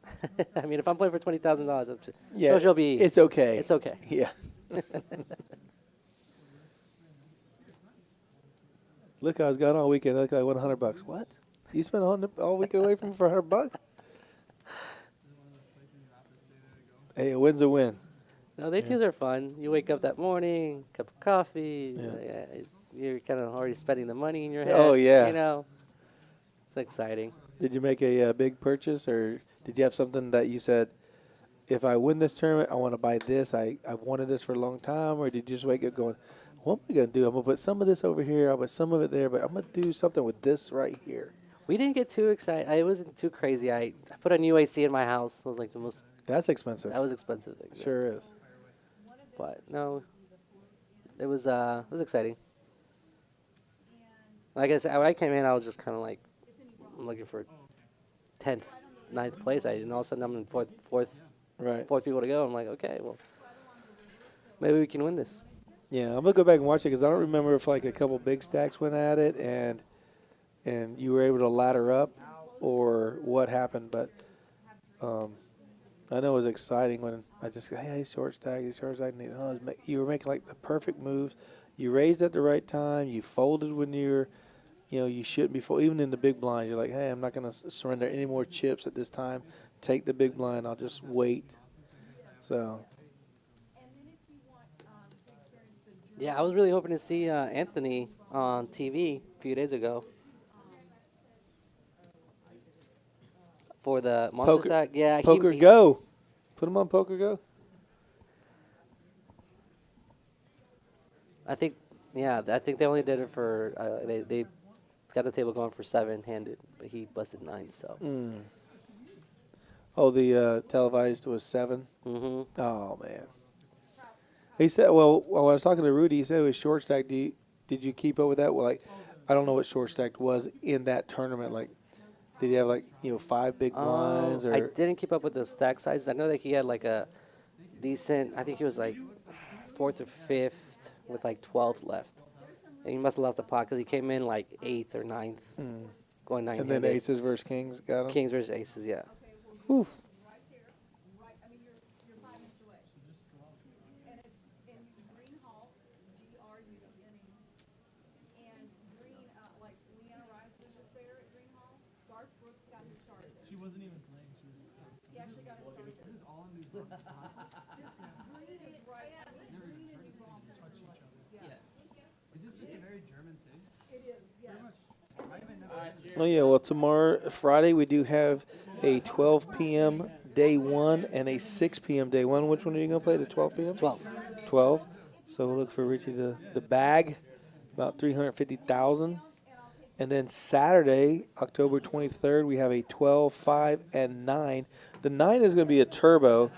I mean, if I'm playing for $20,000, yeah, she'll be. It's okay. It's okay. Yeah. Look, I was gone all weekend. Look, I won $100. What? You spent all weekend away from me for $100? Hey, a win's a win. No, day 2s are fun. You wake up that morning, cup of coffee. You're kind of already spending the money in your head. Oh, yeah. You know, it's exciting. Did you make a big purchase, or did you have something that you said, if I win this tournament, I want to buy this. I've wanted this for a long time, or did you just wake up going, what am I going to do? I'm going to put some of this over here. I'll put some of it there, but I'm going to do something with this right here. We didn't get too excited. It wasn't too crazy. I put a new AC in my house. It was like the most. That's expensive. That was expensive. Sure is. But no, it was exciting. Like I said, when I came in, I was just kind of like, I'm looking for 10th, 9th place. And all of a sudden I'm in fourth people to go. I'm like, okay, well, maybe we can win this. Yeah, I'm gonna go back and watch it because I don't remember if like a couple big stacks went at it and you were able to ladder up or what happened. But I know it was exciting when I just hey short stack. You were making like the perfect moves. You raised at the right time. You folded when you shouldn't be even in the big blinds. You're like, hey, I'm not gonna surrender any more chips at this time take the big blind. I'll just wait. So. Yeah, I was really hoping to see Anthony on TV a few days ago for the Monster Stack. Yeah, Poker Go. Put him on Poker Go. I think they only did it for they got the table going for 7-handed, but he busted 9. So. Oh, the televised was 7. Mm-hmm. Oh man. He said, well, when I was talking to Rudy, he said it was short stack. Did you keep up with that? Well, like, I don't know what short stack was in that tournament. Like, did he have 5 big blinds? Or I didn't keep up with the stack sizes. I know that he had like a decent. I think he was like 4th or 5th with like 12 left, and he must have lost a pot because he came in like 8th or 9th, going 9. And then aces versus kings got him. Kings versus aces, yeah. Oof. She wasn't even playing. She was just he actually got it. This is all in the touch each other. Yeah. Is this just a very German thing? It is. Yeah. Very much. I haven't never. Oh yeah. Well, tomorrow, Friday, we do have a 12 p.m. day 1 and a 6 p.m. day 1. Which one are you gonna play? The 12 p.m. 12. So we'll look for Richie the bag, about 350,000. And then Saturday, October 23rd, we have a 12, 5, and 9. The 9 is going to be a turbo.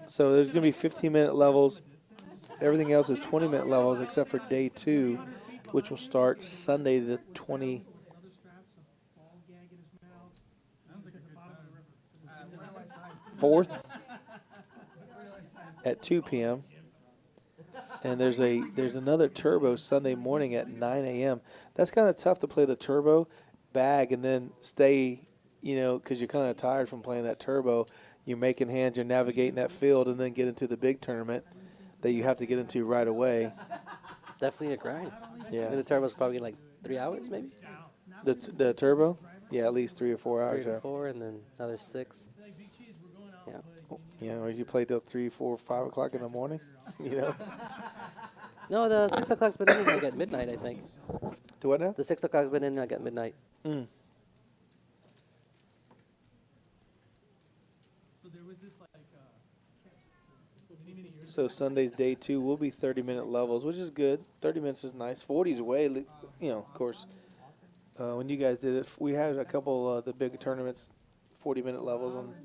So there's going to be 15-minute levels. Everything else is 20-minute levels except for day 2, which will start Sunday the 24th at 2 p.m. And there's another turbo Sunday morning at 9 a.m. That's kind of tough to play the turbo bag and then stay, because you're kind of tired from playing that turbo. You're making hands, you're navigating that field, and then get into the big tournament that you have to get into right away. Definitely a grind. Yeah. And the turbo's probably like 3 hours, maybe. The turbo? Yeah, at least 3 or 4 hours. 3 or 4, and then another 6. Yeah. Yeah, or you play till 3, 4, 5 o'clock in the morning. No, the 6 o'clock's been in like at midnight, I think. Do what now? The 6 o'clock's been in like at midnight. So there was this So Sunday's day 2 will be 30-minute levels, which is good. 30 minutes is nice. 40 is way, of course. When you guys did it, we had a couple of the big tournaments, 40-minute levels on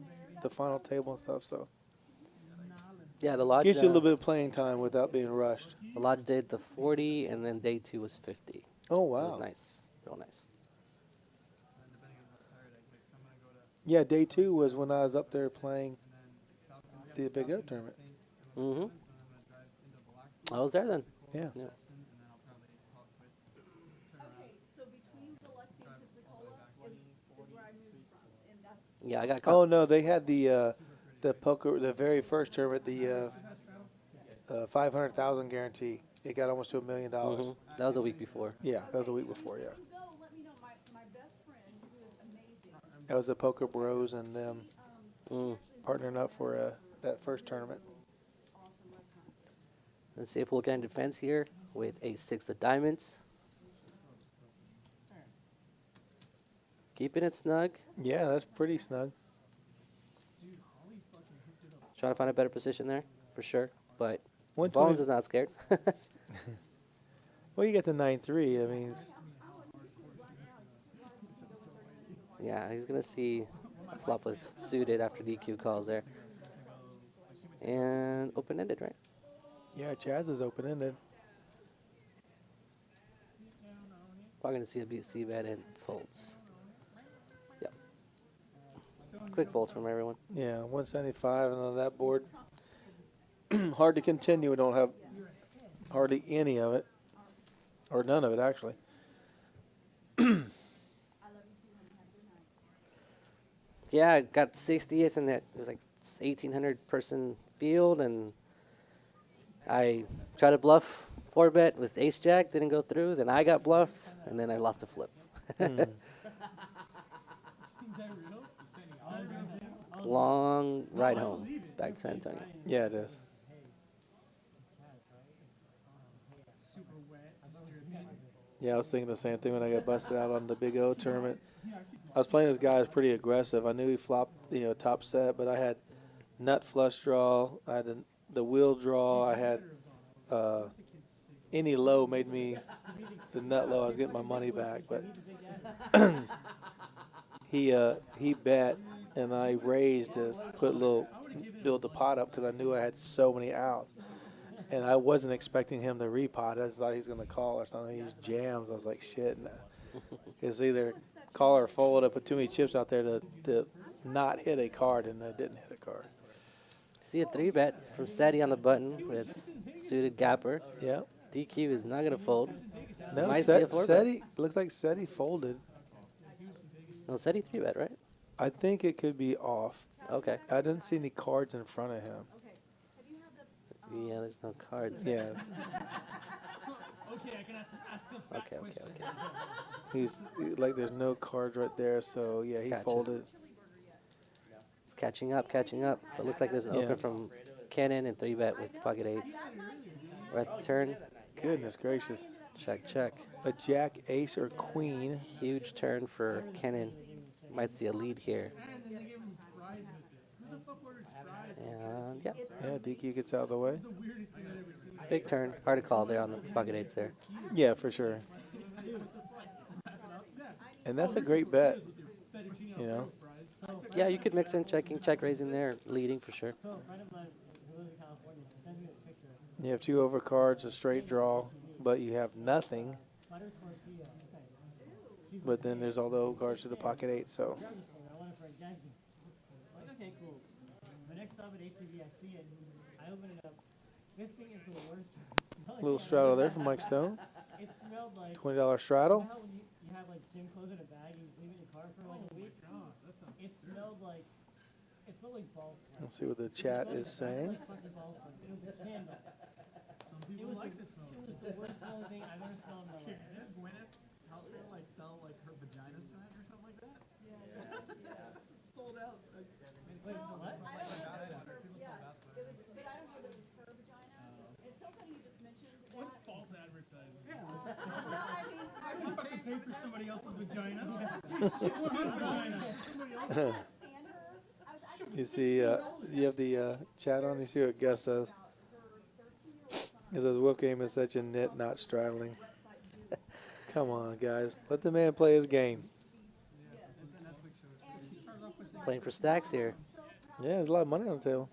the final table and stuff. So yeah, the lodge gives you a little bit of playing time without being rushed. The lodge did the 40, and then day 2 was 50. Oh wow, it was nice, real nice. Yeah, day 2 was when I was up there playing the Big Up tournament. Mm-hmm. I was there then. Yeah. Yeah, I got. Oh no, they had the poker, the very first tournament, the 500,000 guarantee. It got almost to $1 million. Mm-hmm. That was a week before. Yeah, that was a week before. Yeah. That was the Poker Bros and them partnering up for that first tournament. Let's see if we'll get in defense here with a 6 of diamonds. Keeping it snug. Yeah, that's pretty snug. Trying to find a better position there, for sure. But 120 Bones is not scared. Well, you get the 9-3. I mean, yeah, he's going to see a flop with suited after DQ calls there. And open-ended, right? Yeah, Chaz is open-ended. Probably going to see a BC bet and folds. Yep. Quick folds from everyone. Yeah, 175, and on that board, hard to continue. We don't have hardly any of it, or none of it, actually. Yeah, I got 60th, and it was like 1,800 person field, and I tried to bluff 4-bet with ace jack, didn't go through. Then I got bluffed, and then I lost a flip. long ride home back to San Antonio. Yeah, it is. Yeah, I was thinking the same thing when I got busted out on the Big O tournament. I was playing this guy who was pretty aggressive. I knew he flopped, top set, but I had nut flush draw. I had the wheel draw. I had any low made me the nut low. I was getting my money back, but he bet, and I raised to build the pot up because I knew I had so many outs. And I wasn't expecting him to repot. I just thought he was going to call or something. He just jams. I was like, shit. No. It's either call or fold. I put too many chips out there to not hit a card, and I didn't hit a card. See a 3-bet from SETI on the button. That's suited gapper. Yeah. DQ is not going to fold. No, Might see a 4-bet. SETI looks like SETI folded. No, SETI 3-bet, right? I think it could be off. Okay. I didn't see any cards in front of him. Yeah, there's no cards. Yeah. Okay. He's like, there's no cards right there, so yeah, he folded. Catching up. But it looks like there's an open from Cannon and 3-bet with pocket 8s. We're at the turn. Goodness gracious. Check. A jack, ace, or queen. Huge turn for Cannon. Might see a lead here. And yeah. Yeah, DQ gets out of the way. Big turn. Hard to call there on the pocket 8s there. Yeah, for sure. And that's a great bet, Yeah, you could mix in checking, check raising there, leading for sure. You have 2 overcards, a straight draw, but you have nothing. But then there's all the overcards to the pocket 8, so. Okay, cool. My next stop at HCV, I see it. I open it up. This thing is the worst. A little straddle there from Mike Stone. It smelled like $20 straddle. You know how when you have like gym clothes in a bag and you leave it in your car for like a week? It smelled like balls. Let's see what the chat is saying. It was a candle. Some people like this smell. It was the worst smelling thing I've ever smelled in my life. Did Gwyneth Paltrow sell her vagina scent or something like that? Yeah. It's sold out. Wait, what? What false advertising? Yeah. I'm not fucking paying for somebody else's vagina. Vagina. You see, you have the chat on. You see what Gus says. He says, Wolfgang is such a nit, not straddling. Come on, guys. Let the man play his game. Playing for stacks here. Yeah, there's a lot of money on the table.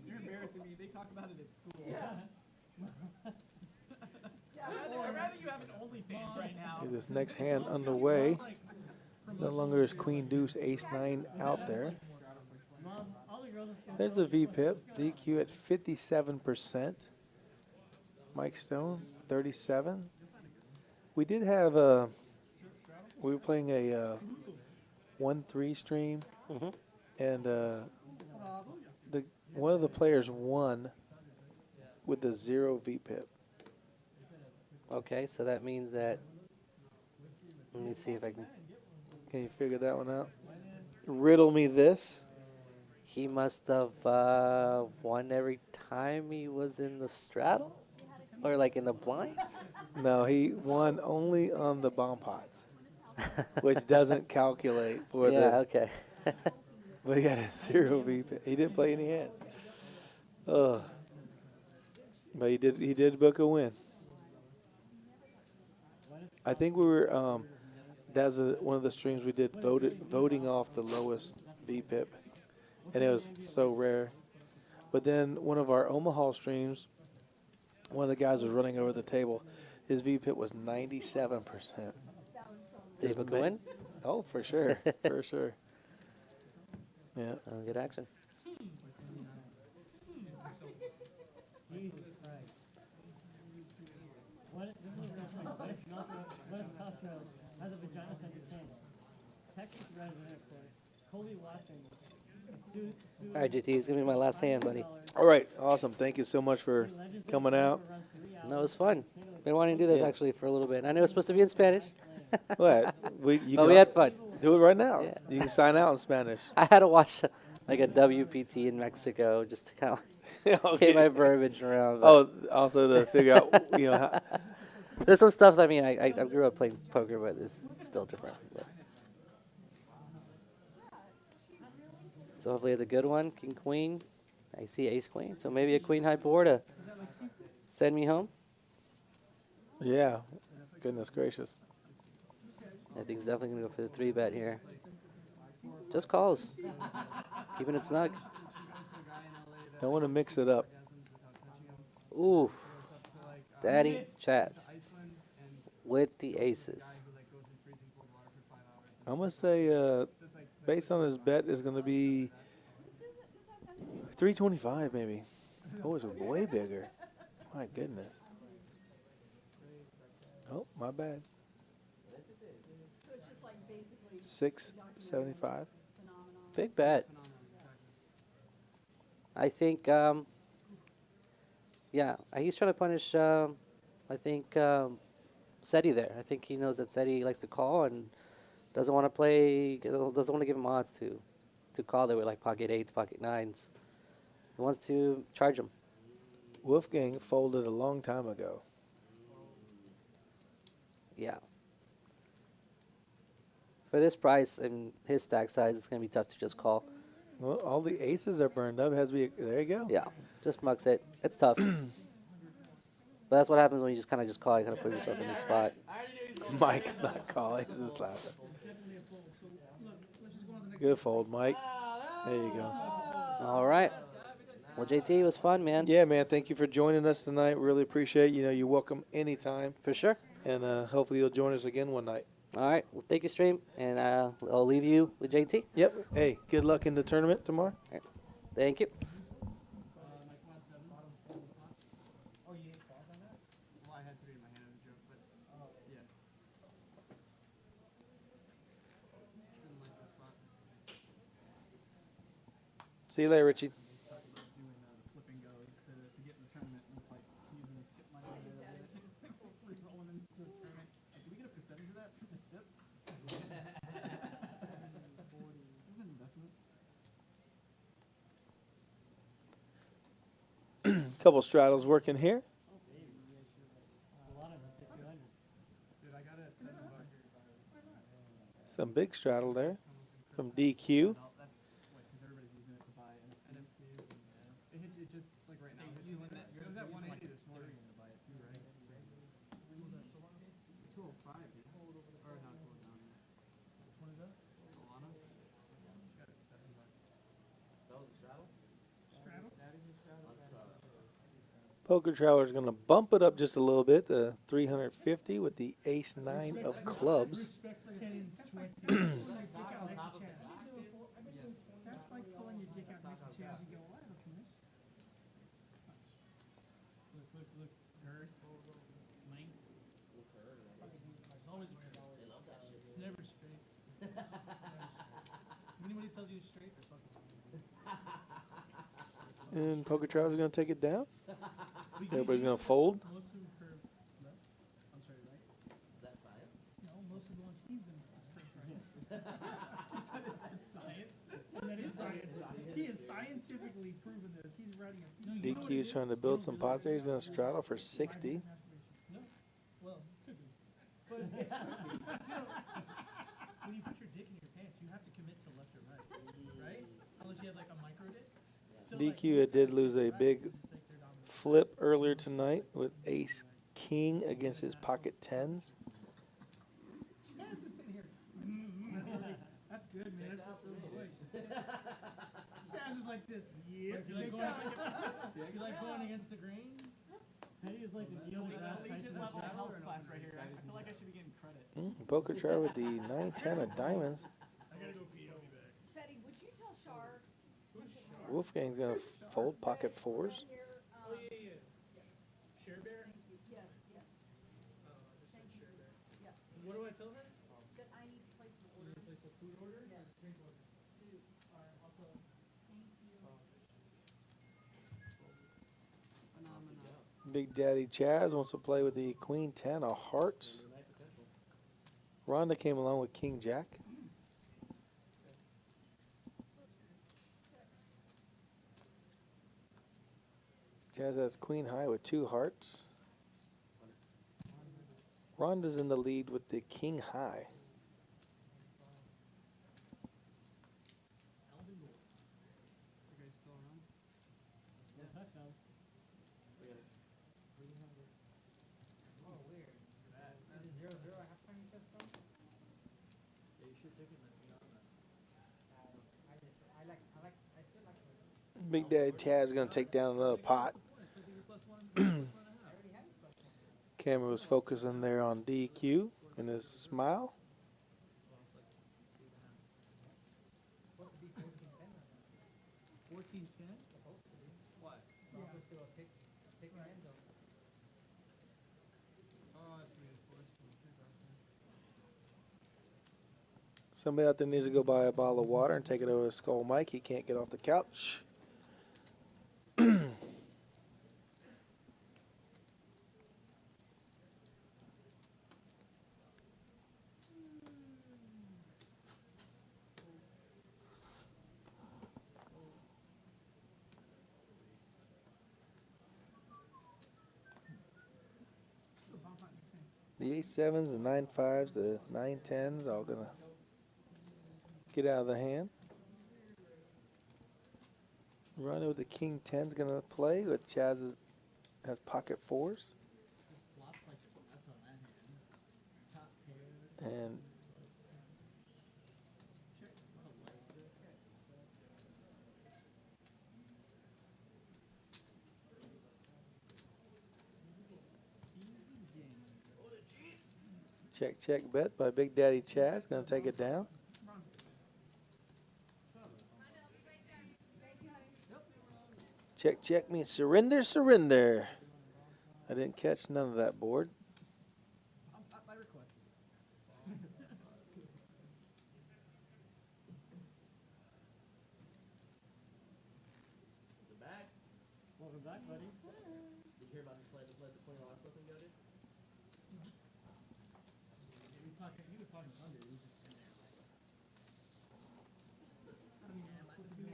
You're embarrassing me. They talk about it at school. Yeah. I'd rather you have an OnlyFans right now. Okay, this next hand underway. No longer is Queen Deuce Ace 9 out there. There's a VPIP. DQ at 57%. Mike Stone 37. We did have we were playing a 1-3 stream, and one of the players won with the 0 VPIP. Okay, so that means that. Let me see if I can. Can you figure that one out? Riddle me this. He must have won every time he was in the straddle? Or like in the blinds? No, he won only on the bomb pots, which doesn't calculate for the. Yeah, okay. But he had a 0 VPIP. He didn't play any hands. But he did book a win. I think we were that's one of the streams we did voting off the lowest VPIP, and it was so rare. But then one of our Omaha streams, one of the guys was running over the table. His VPIP was 97%. Did he book a win? Oh, for sure, for sure. Yeah. Good action. Jesus Christ. What if Castro has a vagina scented candle? Texas resident, of course. Colby Watson is All right, JT, it's gonna be my last hand, buddy. All right, awesome. Thank you so much for coming out. No, it was fun. Been wanting to do this Yeah. actually for a little bit. I know it's supposed to be in Spanish. What? We had fun. Do it right now. Yeah. You can sign out in Spanish. I had to watch like a WPT in Mexico just to kind of get my verbiage around. Oh, also to figure out, how. There's some stuff. I mean, I grew up playing poker, but it's still different. But. So hopefully it's a good one. King, queen. I see ace, queen. So maybe a queen high board to send me home. Yeah. Goodness gracious. I think he's definitely going to go for the 3-bet here. Just calls. Keeping it snug. Don't want to mix it up. Ooh. Daddy Chaz. With the aces. I'm going to say, based on his bet, is going to be 325 maybe. Oh, it's way bigger. My goodness. Oh, my bad. 675. Big bet. I think, yeah, he's trying to punish, I think, Seti there. I think he knows that Seti likes to call and doesn't want to play, doesn't want to give him odds to call there with like pocket 8s, pocket 9s. He wants to charge him. Wolfgang folded a long time ago. Yeah. For this price and his stack size, it's going to be tough to just call. Well, all the aces are burned up. There you go. Yeah, just mucks it. It's tough. But that's what happens when you just kind of just call. You kind of put yourself in this spot. Mike's not calling. He's just laughing. Good fold, Mike. There you go. All right. Well, JT, it was fun, man. Yeah, man. Thank you for joining us tonight. Really appreciate it. You're welcome anytime. For sure. And hopefully you'll join us again one night. All right. Well, thank you, stream. And I'll leave you with JT. Yep. Hey, good luck in the tournament tomorrow. All right. Thank you. See you later, Richie. Couple straddles working here. Some big straddle there from DQ. Poker Traveler's going to bump it up just a little bit to 350 with the ace-9 of clubs. That's like pulling your dick out next to Chaz and go, I don't miss. Look, her length. There's always never straight. Anybody tells you straight, they're fucking. And Poker Traveler's going to take it down. Everybody's going to fold. Most of her left. I'm sorry, right? Is that science? No, most of the ones he's been is correct, right? Is that science? That is science. He has scientifically proven this. He's writing a DQ is trying to build some pots there. He's going to straddle for 60. No. Well, could be. But when you put your dick in your pants, you have to commit to left or right. Right? Unless you have like a micro dick. So DQ did lose a big flip earlier tonight with ace-king against his pocket 10s. That's good, man. Chaz is like this. Yeah. If you like going against the grain. City is like the Neil deGrasse level health class right here. I feel like I should be getting credit. Poker Traveler with the 9-10 of diamonds. I gotta go pee. I'll be back. Ceddy, would you tell Shar? Wolfgang's going to fold pocket 4s. Oh, yeah. Share bear? Yes. Oh, I just said share bear. Yeah. What do I tell her? That I need to place an order. Place a food order? Yes. Drink order. Food. Alright, I'll tell her. Big Daddy Chaz wants to play with the Queen 10 of Hearts. Rhonda came along with King Jack. Chaz has Queen High with 2 hearts. Rhonda's in the lead with the King High. Big Daddy Chaz is going to take down another pot. Camera was focusing there on DQ and his smile. Somebody out there needs to go buy a bottle of water and take it over to Skull Mike. He can't get off the couch. The 8-7s, the 9-5s, the 9-10s, all gonna get out of the hand. Running with the King 10's gonna play, with Chaz has pocket 4s. And check bet by Big Daddy Chaz, gonna take it down. Check means surrender. I didn't catch none of that board. Welcome back, buddy. Did you hear about the play the point of last thing, Jody? He was talking Sunday. He was just in there like. I mean,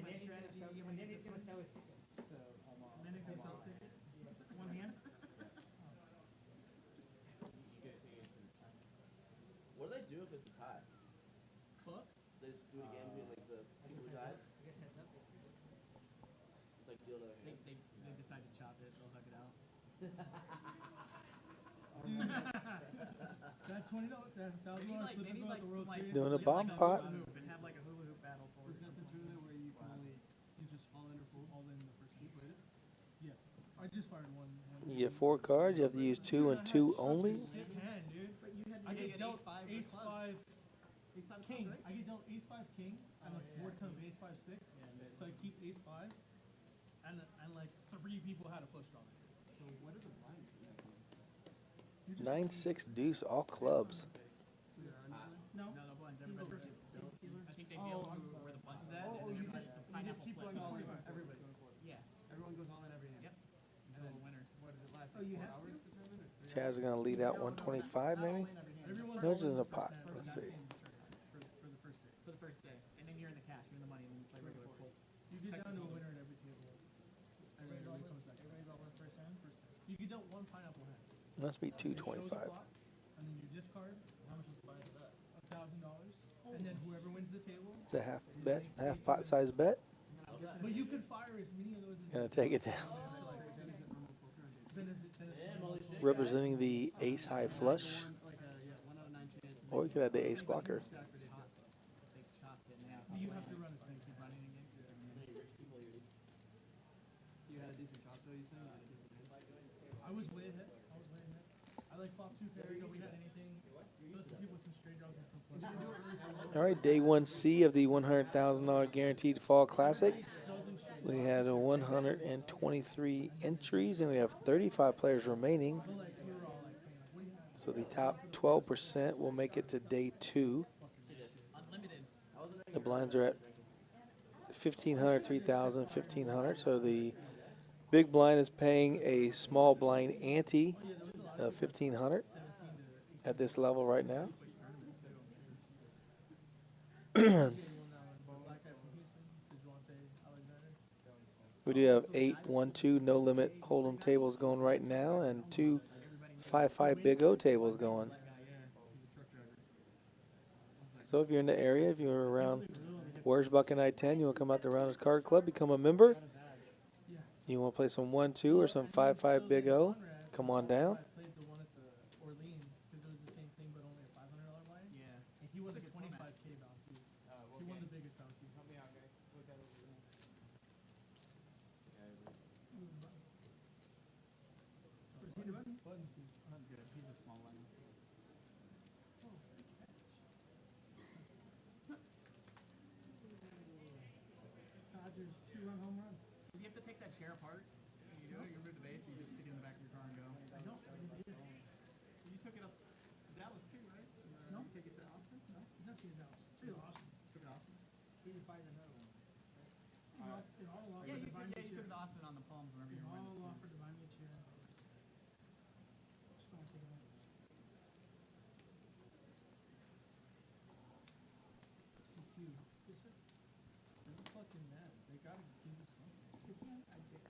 my strategy. When Danny's gonna sell his ticket. So Danny's gonna sell his ticket. One hand. What do they do if it's a tie? Fuck. They just do it again between like the people who died. I guess heads up. It's like deal another hand. They decide to chop it. They'll hug it out. That $20, that $1,000 flip about the World Series. Doing a bomb pot. And have like a hula hoop battle for it. There's nothing through there where you can only just fall in the first game. Played it? Yeah. I just fired one. You get 4 cards. You have to use 2 and 2 only. Sick hand, dude. I get dealt ace 5 king. I get dealt ace 5 king, and the board comes ace 5 6. So I keep ace 5, and like 3 people had a flush draw. So what are the blinds? 9-6 deuce, all clubs. No blinds. Everybody gets dealt. I think they deal where the button's at, and everybody just keep going all in. Everybody. Yeah. Everyone goes all in every hand. Yep. Until the winner. What does it last? 4 hours to determine it? Chaz is going to lead out 125 maybe? No, it's in a pot. Let's see. For the first day. And then you're in the cash, you're in the money, and then you play regular pool. You get down to a winner at every table. Everybody comes back. Everybody's all in first hand? You get dealt 1 pineapple hand. Must be 225. And then you discard. How much is the buy for that? $1,000. And then whoever wins the table. It's a half bet, half pot size bet. But you can fire as many of those as Gonna take it down. Representing the ace high flush. Or you could have the ace blocker. You have to run a snake, keep running again. You had a decent chop, so you think? I was way ahead. I like flop 2 pair. We had anything. Those people with some straight draws and some flush. All right, day 1C of the $100,000 guaranteed fall classic. We had 123 entries, and we have 35 players remaining. So the top 12% will make it to day 2. The blinds are at 1,500, 3,000, 1,500. So the Big blind is paying a small blind ante of $1,500 at this level right now. We do have 8 1-2 no limit hold'em tables going right now, and 2 5-5 Big O tables going. So if you're in the area, if you're around Warsbuck and I-10, you want to come out to Rounders Card Club, become a member. You want to play some 1-2 or some 5-5 Big O, come on down. He won like a 25K bounty. He won the biggest bounty. Help me out, guys. Look at it. Where's he button? Not good. He's a small one. Dodgers 2-run home run. So do you have to take that chair apart? You do? You remove the base, or you just stick it in the back of your car and go? I don't. You took it up to Dallas too, right? No. You take it to Austin? No. You don't take it to Dallas. Took it to Austin. Took it to Austin? He didn't find another one. Yeah, you took it to Austin on the Palms wherever you went. All offered to buy me a chair. Just don't take it out. So cute. They're fucking mad. They gotta give you something.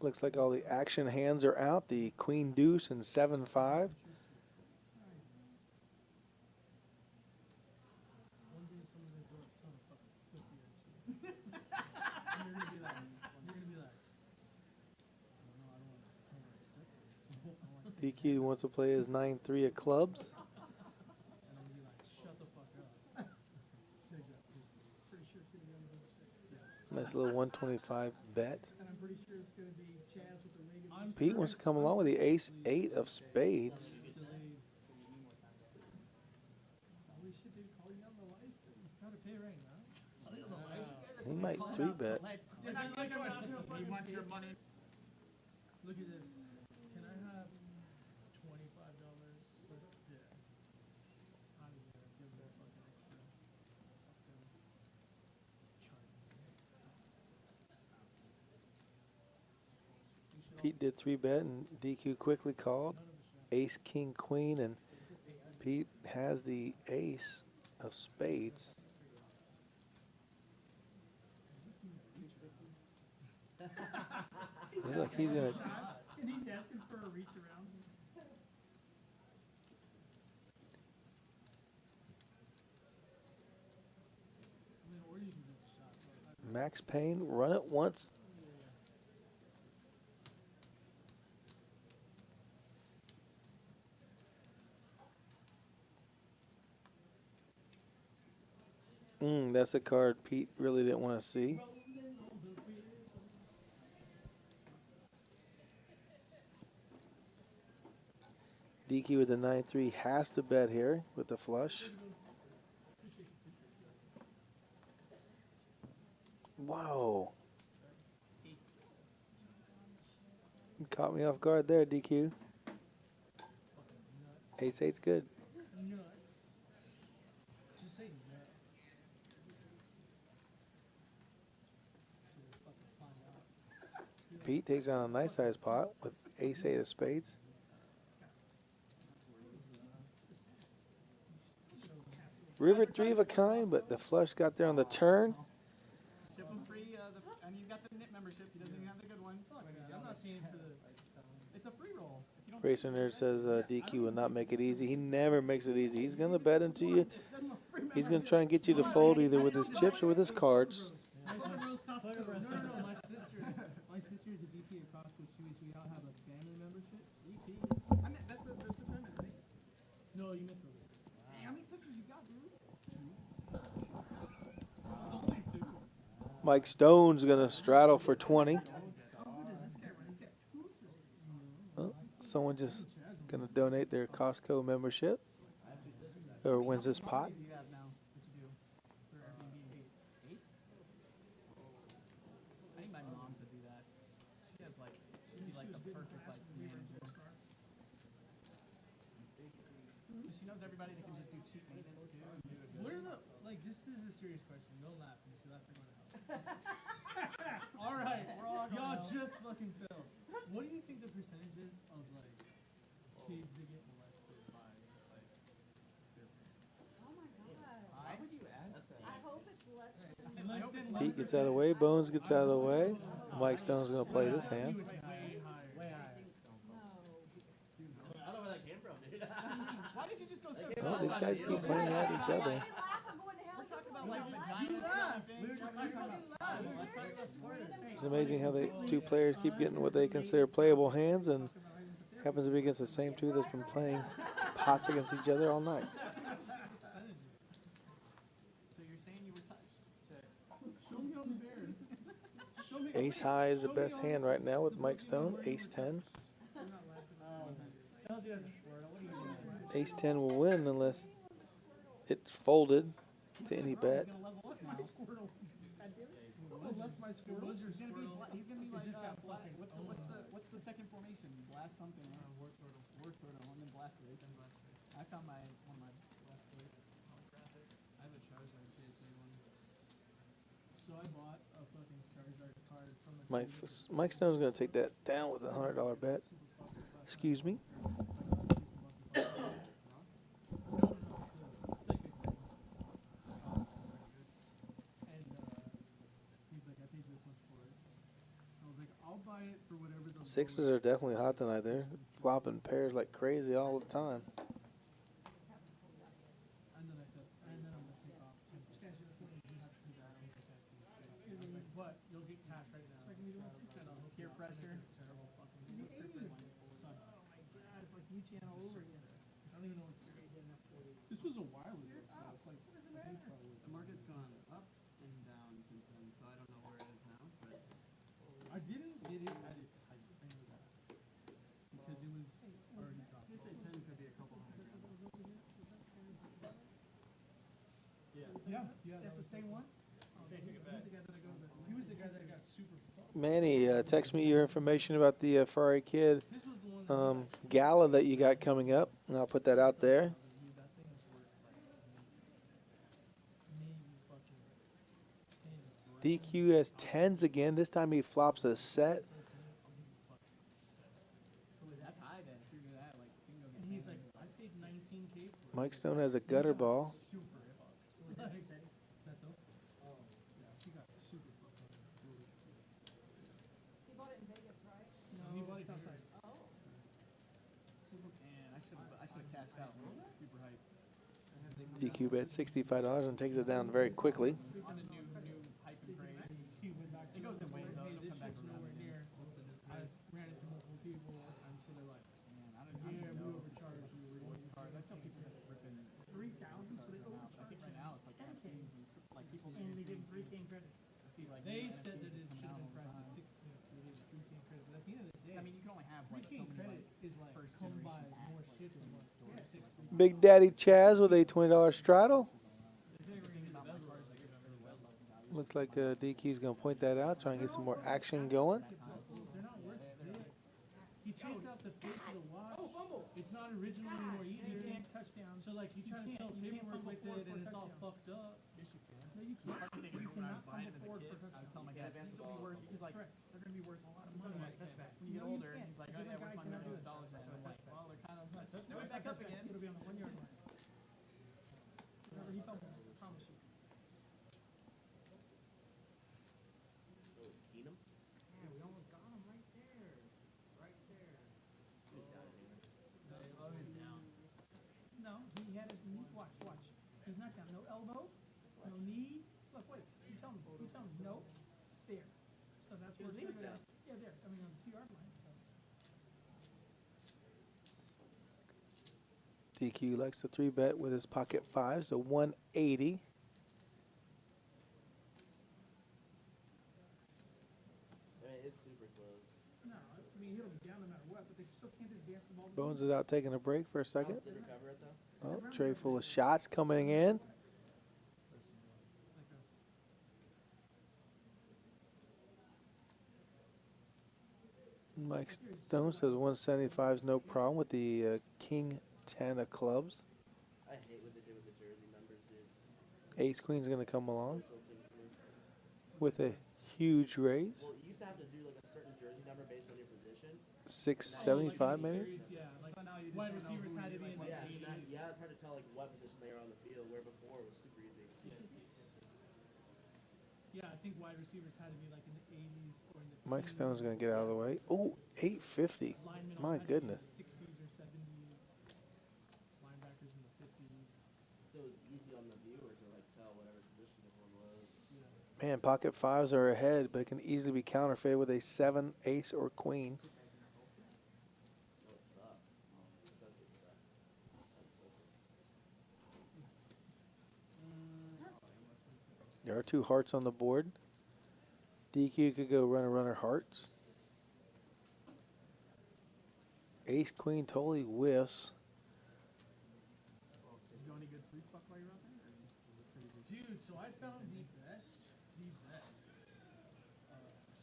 Looks like all the action hands are out. The Queen Deuce and 7-5. DQ wants to play his 9-3 of clubs. Nice little 125 bet. Pete wants to come along with the ace-8 of spades. He might 3-bet. You want your money? Look at this. Can I have $25? Yeah. I'm gonna give that fucking extra. Pete did 3-bet and DQ quickly called. Ace, king, queen, and Pete has the ace of spades. Look, he's gonna. And he's asking for a reach around. Max Payne, run it once. That's a card Pete really didn't want to see. DQ with the 9-3 has to bet here with the flush. Wow. You caught me off guard there, DQ. Ace-8's good. Just say nuts. Pete takes on a nice sized pot with ace-8 of spades. River 3 of a kind, but the flush got there on the turn. Ship was free, and he's got the knit membership. He doesn't even have the good one. I'm not paying for the. It's a free roll. Racer Nerd says DQ will not make it easy. He never makes it easy. He's going to bet into you. He's going to try and get you to fold either with his chips or with his cards. My sister is a VP at Costco. We all have a family membership. VP. I meant that's a tournament, right? No, you meant the. Hey, how many sisters you got, dude? 2. There's only 2. Mike Stone's going to straddle for 20. How good is this guy run? He's got 2 sisters. Oh, someone just going to donate their Costco membership or wins this pot. I need my mom to do that. She has like, she'd be like the perfect like manager. Because she knows everybody that can just do cheap maintenance too. What are the, like, this is a serious question. Don't laugh. If you laugh, you're going to hell. All right, y'all just fucking fell. What do you think the percentage is of like kids that get molested by like their parents? Oh my god. Why would you ask that? I hope it's less than. Pete gets out of the way. Bones gets out of the way. Mike Stone's going to play this hand. Way higher. Way higher. I don't know where that came from, dude. Why did you just go so Oh, these guys keep playing at each other. We're talking about like It's amazing how the two players keep getting what they consider playable hands, and happens to be against the same two that's been playing pots against each other all night. So you're saying you were touched? Show me on the bear. Ace high is the best hand right now with Mike Stone. Ace 10. Don't do that to Squirtle. What are you doing? Ace 10 will win unless it's folded to any bet. What's my Squirtle? What's my Squirtle? He's gonna be like, just got fucking. What's the second formation? Blast something. War Turtle. And then Blast Race. I found one of my Blast Race. I have a Charizard JK one. So I bought a fucking Charizard card from a Mike Stone's going to take that down with a $100 bet. Excuse me. Sixes are definitely hot tonight. They're flopping pairs like crazy all the time. And then I said, and then I'm gonna take off 10%. But you'll get cash right now. Peer pressure. Terrible fucking. Oh my god, it's like you channel over again. I don't even know what you're getting at. This was a while ago, so it's like the market's gone up and down since then, so I don't know where it is now. But I didn't get it at its height. I know that because it was already dropped. They say 10 could be a couple $100. Yeah. That's the same one? He was the guy that got super fucked. Manny, text me your information about the Ferrari Kid gala that you got coming up, and I'll put that out there. DQ has 10s again. This time he flops a set. That's high then. Figure that. Like, and he's like, I paid 19K for it. Mike Stone has a gutter ball. Super fucked. Like, that though? Oh, yeah. He got super fucked up. He bought it in Vegas, right? No, he bought it outside. Oh. Man, I should have cashed out. It was super hype. DQ bet $65 and takes it down very quickly. On the new hype and praise. It goes in waves though. It'll come back around again. I ran into multiple people, and so they're like, man, I don't know. Yeah, we overcharged you. Sports cards. I saw people ripping 3,000, so they overcharged. I think right now it's like 10K. Like people and they give 3K credit. See, like they said that it should have been priced at 16. So they gave 3K credit, but at the end of the day, I mean, you can only have like 3K credit is like come by more shit than what stores. Big Daddy Chaz with a $20 straddle. Looks like DQ's going to point that out, try and get some more action going. They're not worth it. He chased out the face of the watch. Oh, fumble! It's not original anymore either. You can't touchdown. So like you try to sell paperwork with it and it's all fucked up. Yes, you can. No, you can't. You cannot fumble forward for touchdown. I was telling my dad, this will be worth. He's like, they're going to be worth a lot of money. When you get older, he's like, oh yeah, worth $5 million now. I'm like, well, they're kind of. They went back up again. It'll be on the 1 yard line. Whenever he fumbled, I promise you. Yeah, we almost got him right there. Right there. No, he had his knee. Watch. He's not down. No elbow. No knee. Look, wait. You tell me. No. There. So that's where he was down. Yeah, there. I mean, on the 2 yard line. So. DQ likes to 3-bet with his pocket fives, the 180. It's super close. No, I mean, he'll be down no matter what, but they still can't advance the ball. Bones is out taking a break for a second. Did recover it though? Oh, tray full of shots coming in. Mike Stone says 175 is no problem with the King 10 of clubs. I hate what they did with the jersey numbers, dude. Ace Queen's going to come along. with a huge raise. Well, you used to have to do like a certain jersey number based on your position. 675 maybe. Yeah, like wide receivers had to be in the 80s. Yeah, it's hard to tell like what position they are on the field. Where before it was super easy. Yeah, I think wide receivers had to be like in the 80s or in the. Mike Stone's gonna get out of the way. Oh, 850. My goodness. 60s or 70s. Linebackers in the 50s. So it was easy on the viewer to like tell whatever position everyone was. Man, pocket fives are ahead, but it can easily be counterfeited with a 7, ace, or queen. There are 2 hearts on the board. DQ could go runner, hearts. Ace, queen totally whiffs. Did you go any good food spots while you're out there? Dude, so I found the best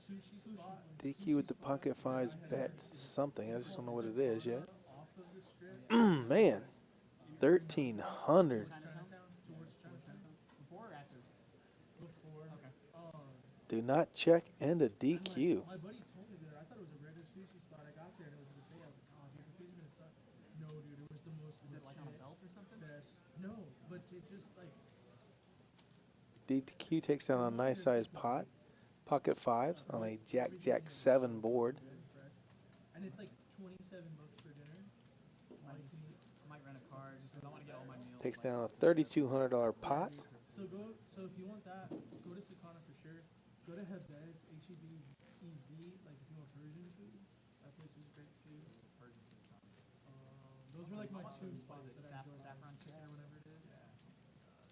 sushi spot. DQ with the pocket fives bet something. I just don't know what it is yet. Man, 1,300. Before or after? Before. Okay. Do not check into DQ. My buddy told me there. I thought it was a regular sushi spot. I got there and it was a buffet. I was like, oh, dude, the food's gonna suck. No, dude, it was the most. Is it like on a belt or something? Best. No, but it just like. DQ takes down a nice sized pot. Pocket fives on a Jack 7 board. And it's like $27 for dinner. I might rent a car just because I want to get all my meals. Takes down a $3,200 pot. So if you want that, go to Sakana for sure. Go to Hebez, Hebez, like if you want Persian food. That place was great too. Those were like my 2 spots that I enjoyed. Saffron chicken or whatever it is. Yeah.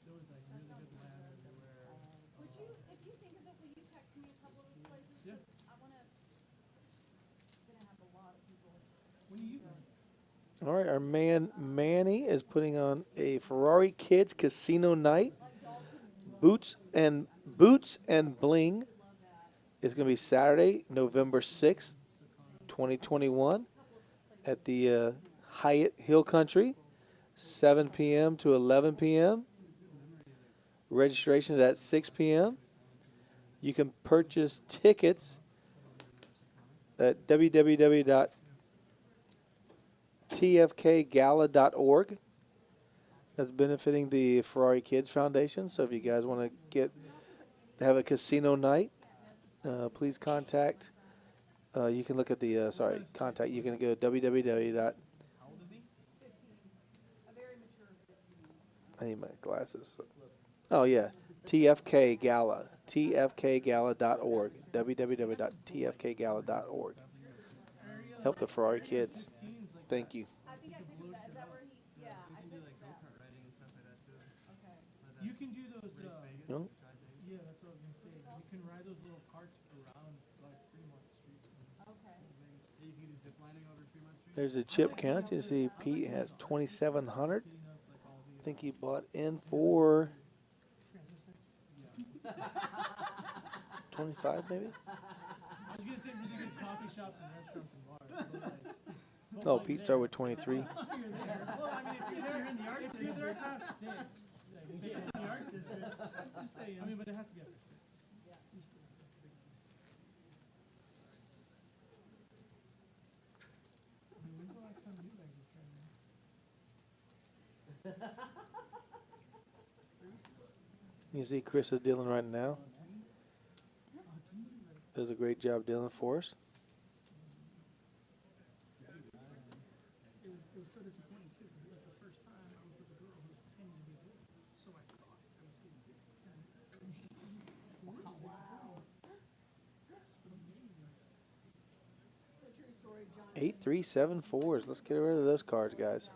There was like really good lamb everywhere. Would you, if you think of it, will you text me a couple of those places? Yeah. I wanna. Gonna have a lot of people. When are you going? All right, our man Manny is putting on a Ferrari Kids Casino Night. Boots and Bling is going to be Saturday, November 6th, 2021 at the Hyatt Hill Country, 7 p.m. to 11 p.m. Registration is at 6 p.m. You can purchase tickets at www.tfkgala.org. That's benefiting the Ferrari Kids Foundation. So if you guys want to have a casino night, please contact. You can look at the contact. You can go to www. I need my glasses. Oh yeah, TFK Gala, tfkgala.org, www.tfkgala.org. Help the Ferrari Kids. Thank you. You can do those. No? Yeah, that's what I was gonna say. You can ride those little carts around like Fremont Street. Okay. You can do zip lining over Fremont Street. There's a chip count. You see Pete has 2,700. I think he bought in for 25 maybe? I was gonna say really good coffee shops and restaurants and bars. Oh, Pete started with 23. Well, I mean, if you're in the art district, if you're there past 6, like, in the art district, just saying. I mean, but it has to be after 6. Yeah. I mean, when's the last time you guys were training? You see Chris is dealing right now. Does a great job dealing for us. It was so disappointing too. Like the first time I was with a girl who was pretending to be good, so I thought I was getting good. Wow. That's amazing. It's a true story, John. 8374s. Let's get rid of those cards, guys.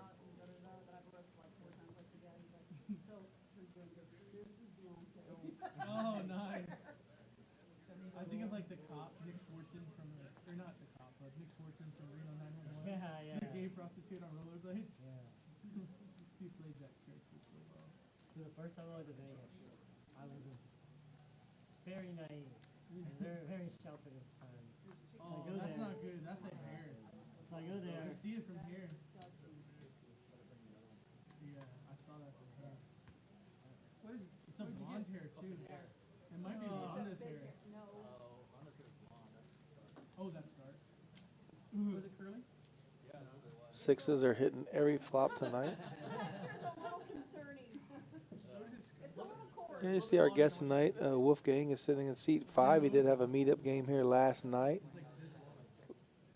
Oh, nice. I think of like the cop, Nick Swartzen from, or not the cop, but Nick Swartzen from Reno 911. Yeah. The gay prostitute on rollerblades. Yeah. He played that character so well. So the first time I went to Vegas, I was very naive and very sheltered at the time. Oh, that's not good. That's a hair. So I go there. You see it from here. Yeah, I saw that from here. What is it? It's a blonde hair too. It might be Wanda's hair. Oh, that's dark. Was it curly? Sixes are hitting every flop tonight. And you see our guest tonight, Wolfgang, is sitting in seat 5. He did have a meetup game here last night.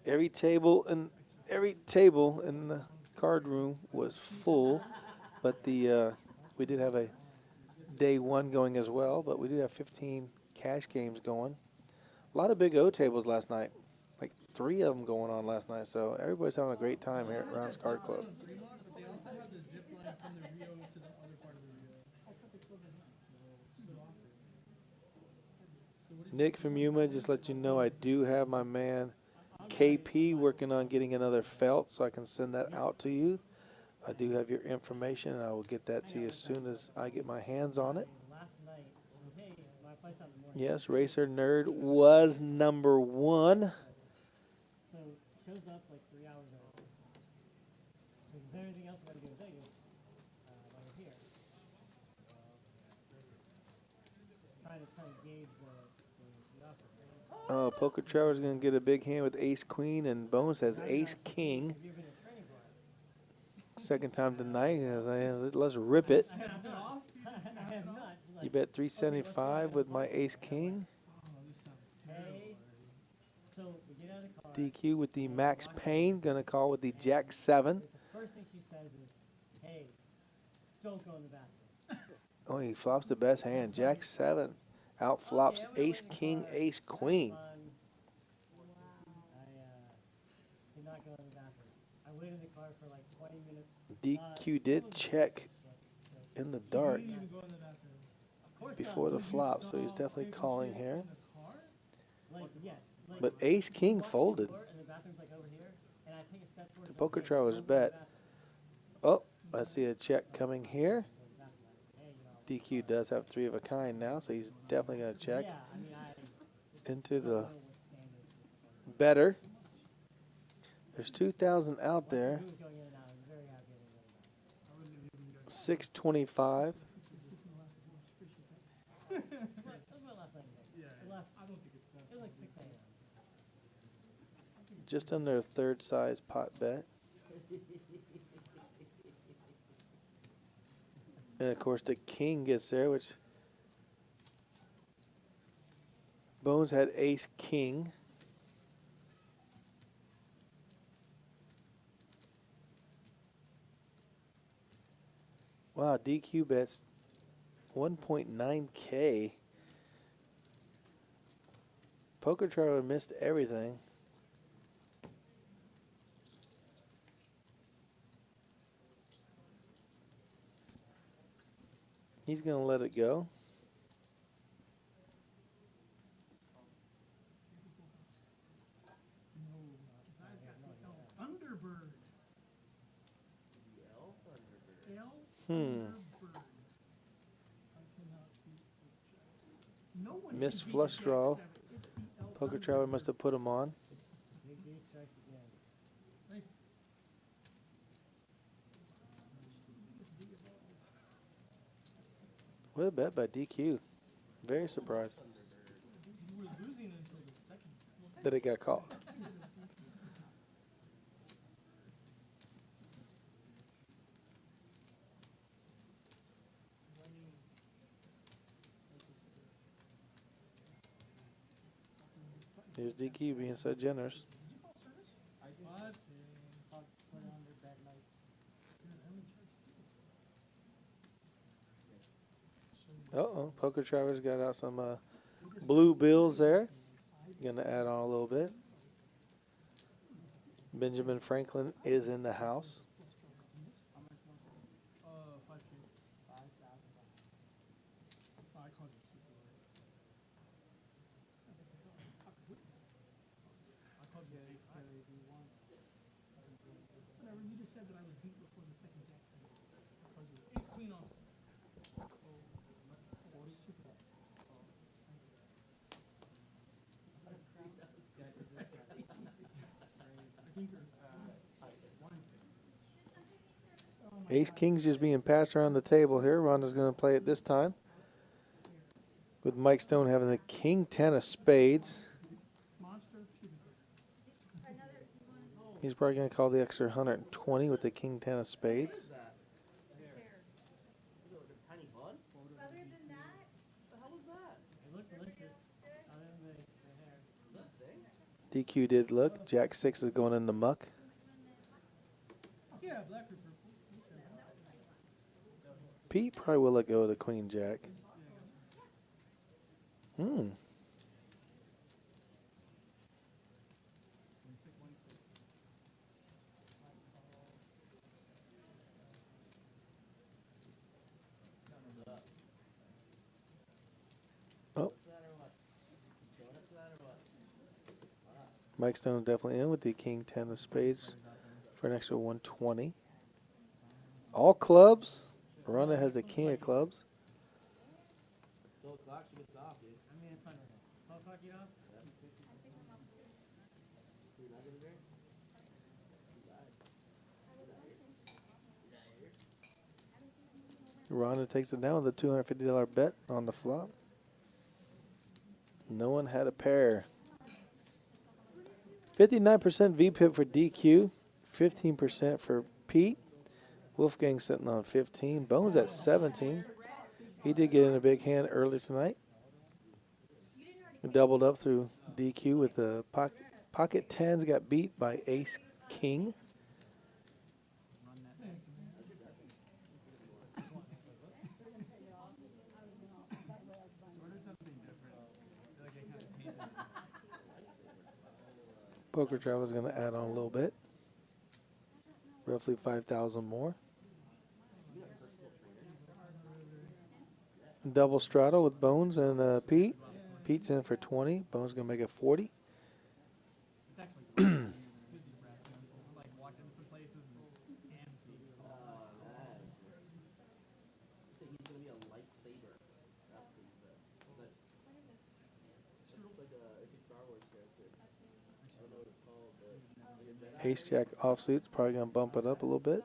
Every table in the card room was full, but we did have a day 1 going as well. But we do have 15 cash games going. A lot of big O tables last night, like 3 of them going on last night. So everybody's having a great time here at Rounds Card Club. Nick from Yuma, just let you know I do have my man KP working on getting another felt, so I can send that out to you. I do have your information, and I will get that to you as soon as I get my hands on it. Yes, Racer Nerd was number 1. So shows up like 3 hours early. Is there anything else we got to do in Vegas while we're here? Trying to gauge the offer. Oh, Poker Trevor's going to get a big hand with Ace Queen, and Bones has Ace King. Second time tonight. Let's rip it. You bet 375 with my Ace King. DQ with the Max Payne. Gonna call with the Jack 7. The first thing she says is, "Hey, don't go in the bathroom." Oh, he flops the best hand. Jack 7. Out flops Ace King, Ace Queen. Did not go in the bathroom. I waited in the car for like 20 minutes. DQ did check in the dark before the flop, so he's definitely calling here. But Ace King folded. The Poker Traveler's bet. Oh, I see a check coming here. DQ does have 3 of a kind now, so he's definitely going to check into the better. There's 2,000 out there. 625. Just under a third size pot bet. And of course the king gets there, which Bones had Ace King. Wow, DQ bets 1.9K. Poker Traveler missed everything. He's going to let it go. Missed flush draw. Poker Traveler must have put him on. What a bet by DQ. Very surprised that it got called. Here's DQ being so generous. Uh-oh, Poker Traveler's got out some blue bills there. Gonna add on a little bit. Benjamin Franklin is in the house. You just said that I was beat before the second jack. Ace Queen off. Ace King's just being passed around the table here. Rhonda's going to play it this time. With Mike Stone having the king 10 of spades. He's probably going to call the extra 120 with the king 10 of spades. DQ did look. Jack 6 is going in the muck. Pete probably will let go of the queen jack. Oh. Mike Stone's definitely in with the king 10 of spades for an extra 120. All clubs. Ronda has the king of clubs. Ronda takes it down with a $250 bet on the flop. No one had a pair. 59% VPIP for DQ, 15% for Pete. Wolfgang sitting on 15. Bones at 17. He did get in a big hand earlier tonight. Doubled up through DQ with the pocket tens. Got beat by ace king. Poker Travel is going to add on a little bit. Roughly 5,000 more. Double straddle with Bones and Pete. Pete's in for 20. Bones going to make it 40. Ace Jack offsuit's probably going to bump it up a little bit.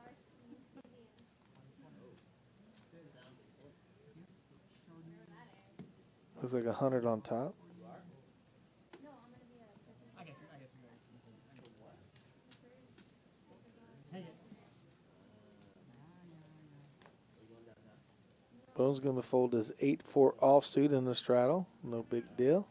Looks like 100 on top. Bones going to fold his 8-4 offsuit in the straddle. No big deal.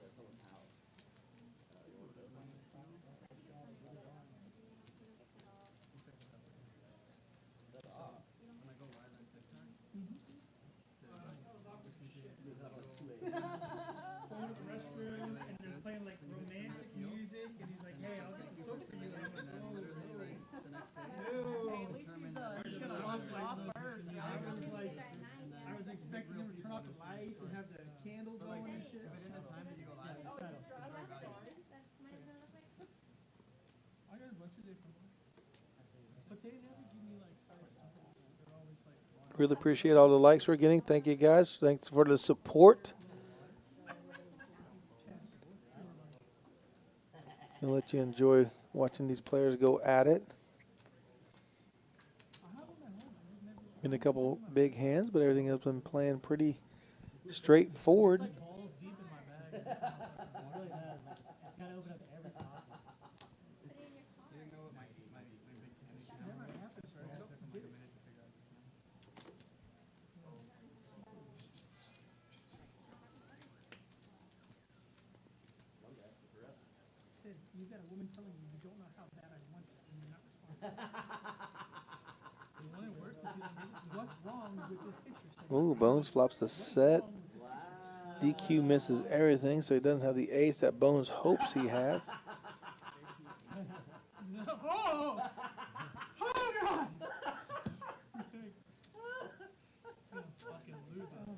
Really appreciate all the likes we're getting. Thank you, guys. Thanks for the support. I'll let you enjoy watching these players go at it. Been a couple big hands, but everything has been playing pretty straightforward. You've got a woman telling you you don't know how bad I want it, and you're not responding. What's wrong with this picture? Ooh, Bones flops the set. DQ misses everything, so he doesn't have the ace that Bones hopes he has. Oh! Oh, God! He's gonna fucking lose it.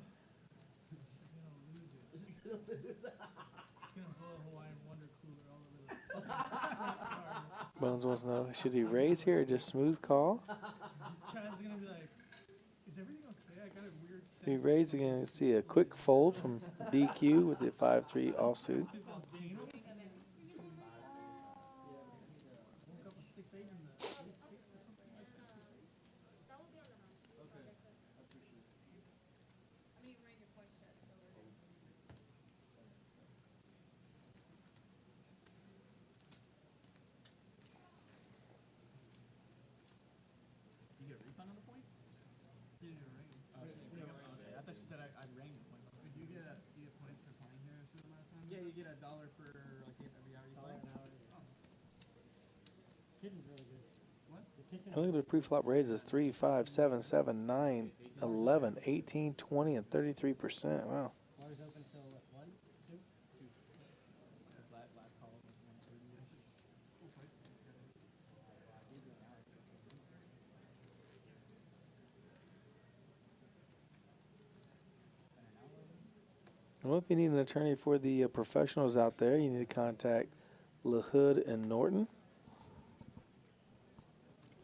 He's gonna lose it. He's gonna blow a Hawaiian Wonder cooler all over the fucking Bones wants to know, should he raise here or just smooth call? Chad's gonna be like, is everything okay? I got a weird If he raises, you're going to see a quick fold from DQ with the 5-3 offsuit. you get $1 for like every hour you play. Kitchen's really good. What? The kitchen. Look at the pre-flop raises: 3, 5, 7, 7, 9, 11, 18, 20, and 33%. Wow. Bars open till what, 1, 2? 2. Last call was 1:30. Well, if you need an attorney for the professionals out there, you need to contact LaHood and Norton.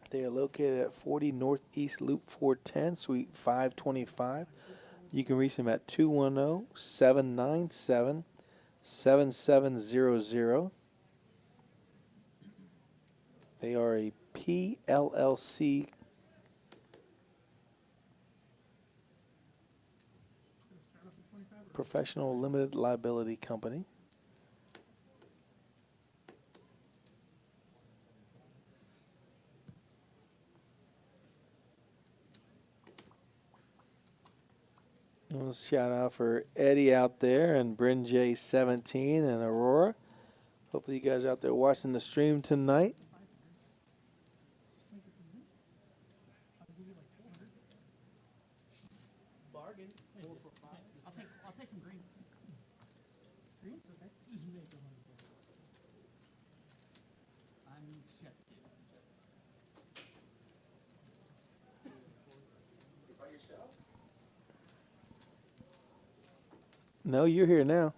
They are located at 40 Northeast Loop 410, Suite 525. You can reach them at 210-797-7700. They are a PLLC professional limited liability company. A shout out for Eddie out there and Bryn J17 and Aurora. Hopefully you guys are out there watching the stream tonight. Bargain. I'll take some greens. Greens? Okay. Just make them. I'm checked. By yourself? No, you're here now.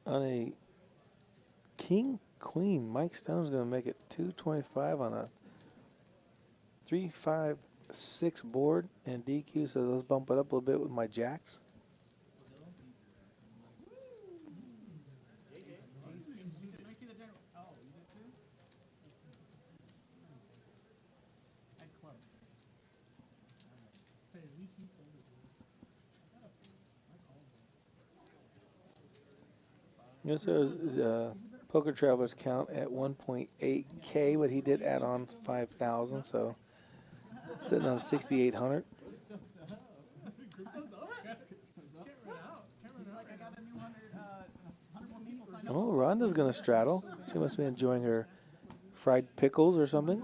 On a King Queen, Mike Stone's going to make it 225 on a 3-5-6 board and DQ, so let's bump it up a little bit with my jacks. Yes, Poker Travelers count at 1.8K, but he did add on 5,000, so sitting on 6,800. Oh, Rhonda's gonna straddle. She must be enjoying her fried pickles or something.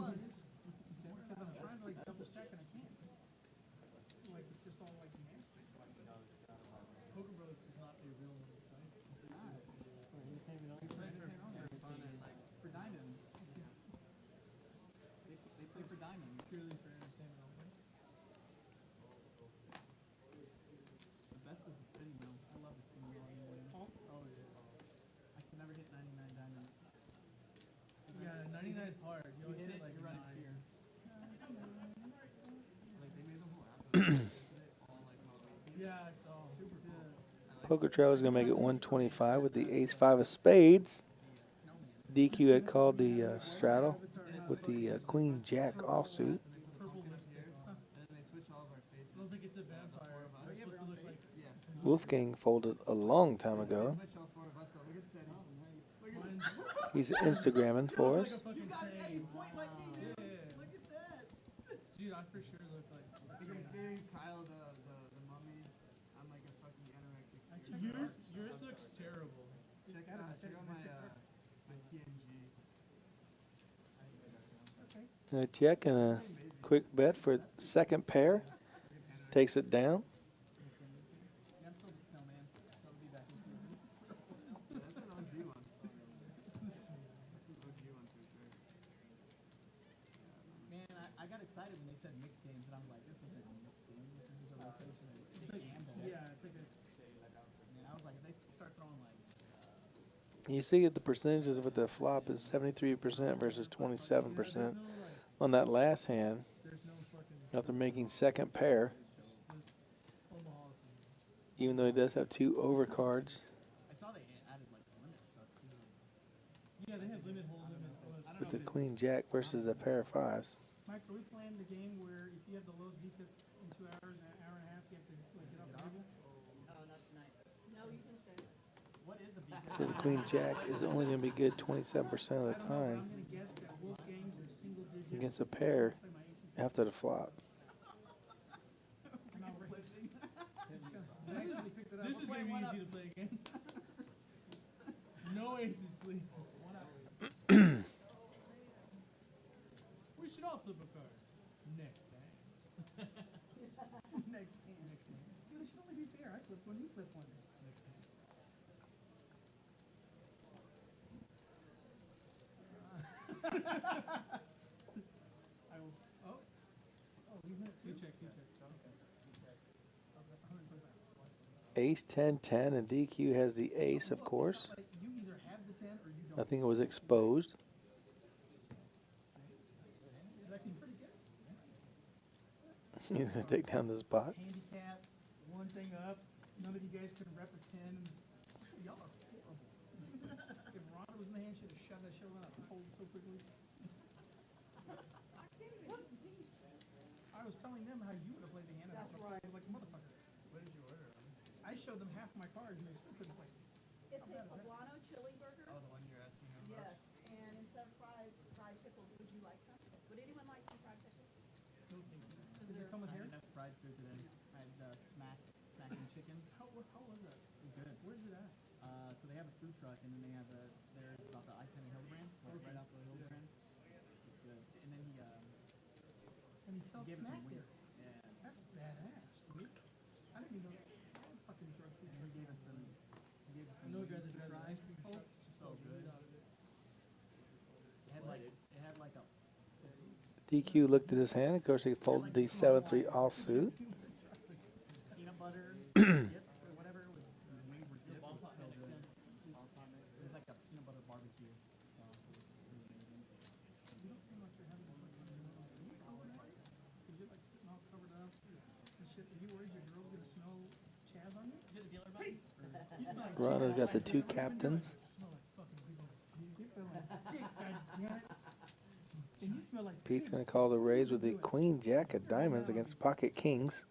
Poker Trail is going to make it 125 with the ace-5 of spades. DQ had called the straddle with the queen-jack offsuit. Wolfgang folded a long time ago. He's Instagramming for us. Dude, I for sure look like Kyle the mummy. I'm like a fucking anorexic. Yours looks terrible. Check out my PNG. A check and a quick bet for second pair. Takes it down. I got excited when they said mixed games, and I was like, this isn't a mixed game. This is just a rotation of gamble. Yeah, it's like a... And I was like, if they start throwing like... You see that the percentages with the flop is 73% versus 27% on that last hand. After making second pair, even though he does have two overcards. I saw they added like limit stuff too. Yeah, they have limit, hold limit. With the queen jack versus the pair of fives. Mike, are we playing the game where if you have the lowest VPIP in 2 hours, an hour and a half, you have to like, get off the table? So the Queen Jack is only going to be good 27% of the time I'm gonna guess that Wolfgang's is single digit. against a pair after the flop. I'm not racing. This is gonna be easy to play against. No aces, please. We should all flip a card. Next time. Next hand. Dude, it should only be fair. I flip one, you flip one. Next hand. I will. Oh, he's not two checks. Okay. Ace 10 10 and DQ has the ace, of course. You either have the 10 or you don't. I think it was exposed. It's actually pretty good. He's going to take down this bot. Handicap, one thing up. None of you guys could rep a 10. Y'all are horrible. If Ronda was in the hand, she'd have shoved that shit out and pulled it so quickly. I was telling them how you would have played the hand. That's right. Like a motherfucker. What did you order? I showed them half my cards and they still couldn't play. It's a poblano chili burger. Oh, the one you're asking about? Yes, and instead of fries, fried pickles. Would you like some? Would anyone like some fried pickles? No, thank you. Does it come with hair? Enough fried food today. I had smacking chicken. How was that? It was good. Where's it at? So they have a food truck, and then they have theirs about the I-10 Hildebrand, right off the Hildebrand. It's good. And then And he sells gave us smack some there. Yeah. That's badass, dude. I didn't even know that. Fucking drug food. And he gave us some. I know you guys are try. Oh, so good. It had like a. DQ looked at his hand. Of course, he folded the 7-3 offsuit. Peanut butter, dip, or whatever. The wings were dipped. It was so good. It was like a peanut butter barbecue sauce. It was really amazing. You don't seem like you're having a good time. Are you covered up? Because you're like sitting all covered up and shit. Are you worried your girl's gonna smell Chaz on you? Is it a dealer button? You smell like Ronda's got the two captains. smell like fucking big old dick. You smell like dick, goddammit. And you smell like Pete's going to call the raise with the Queen Jack of diamonds against pocket kings.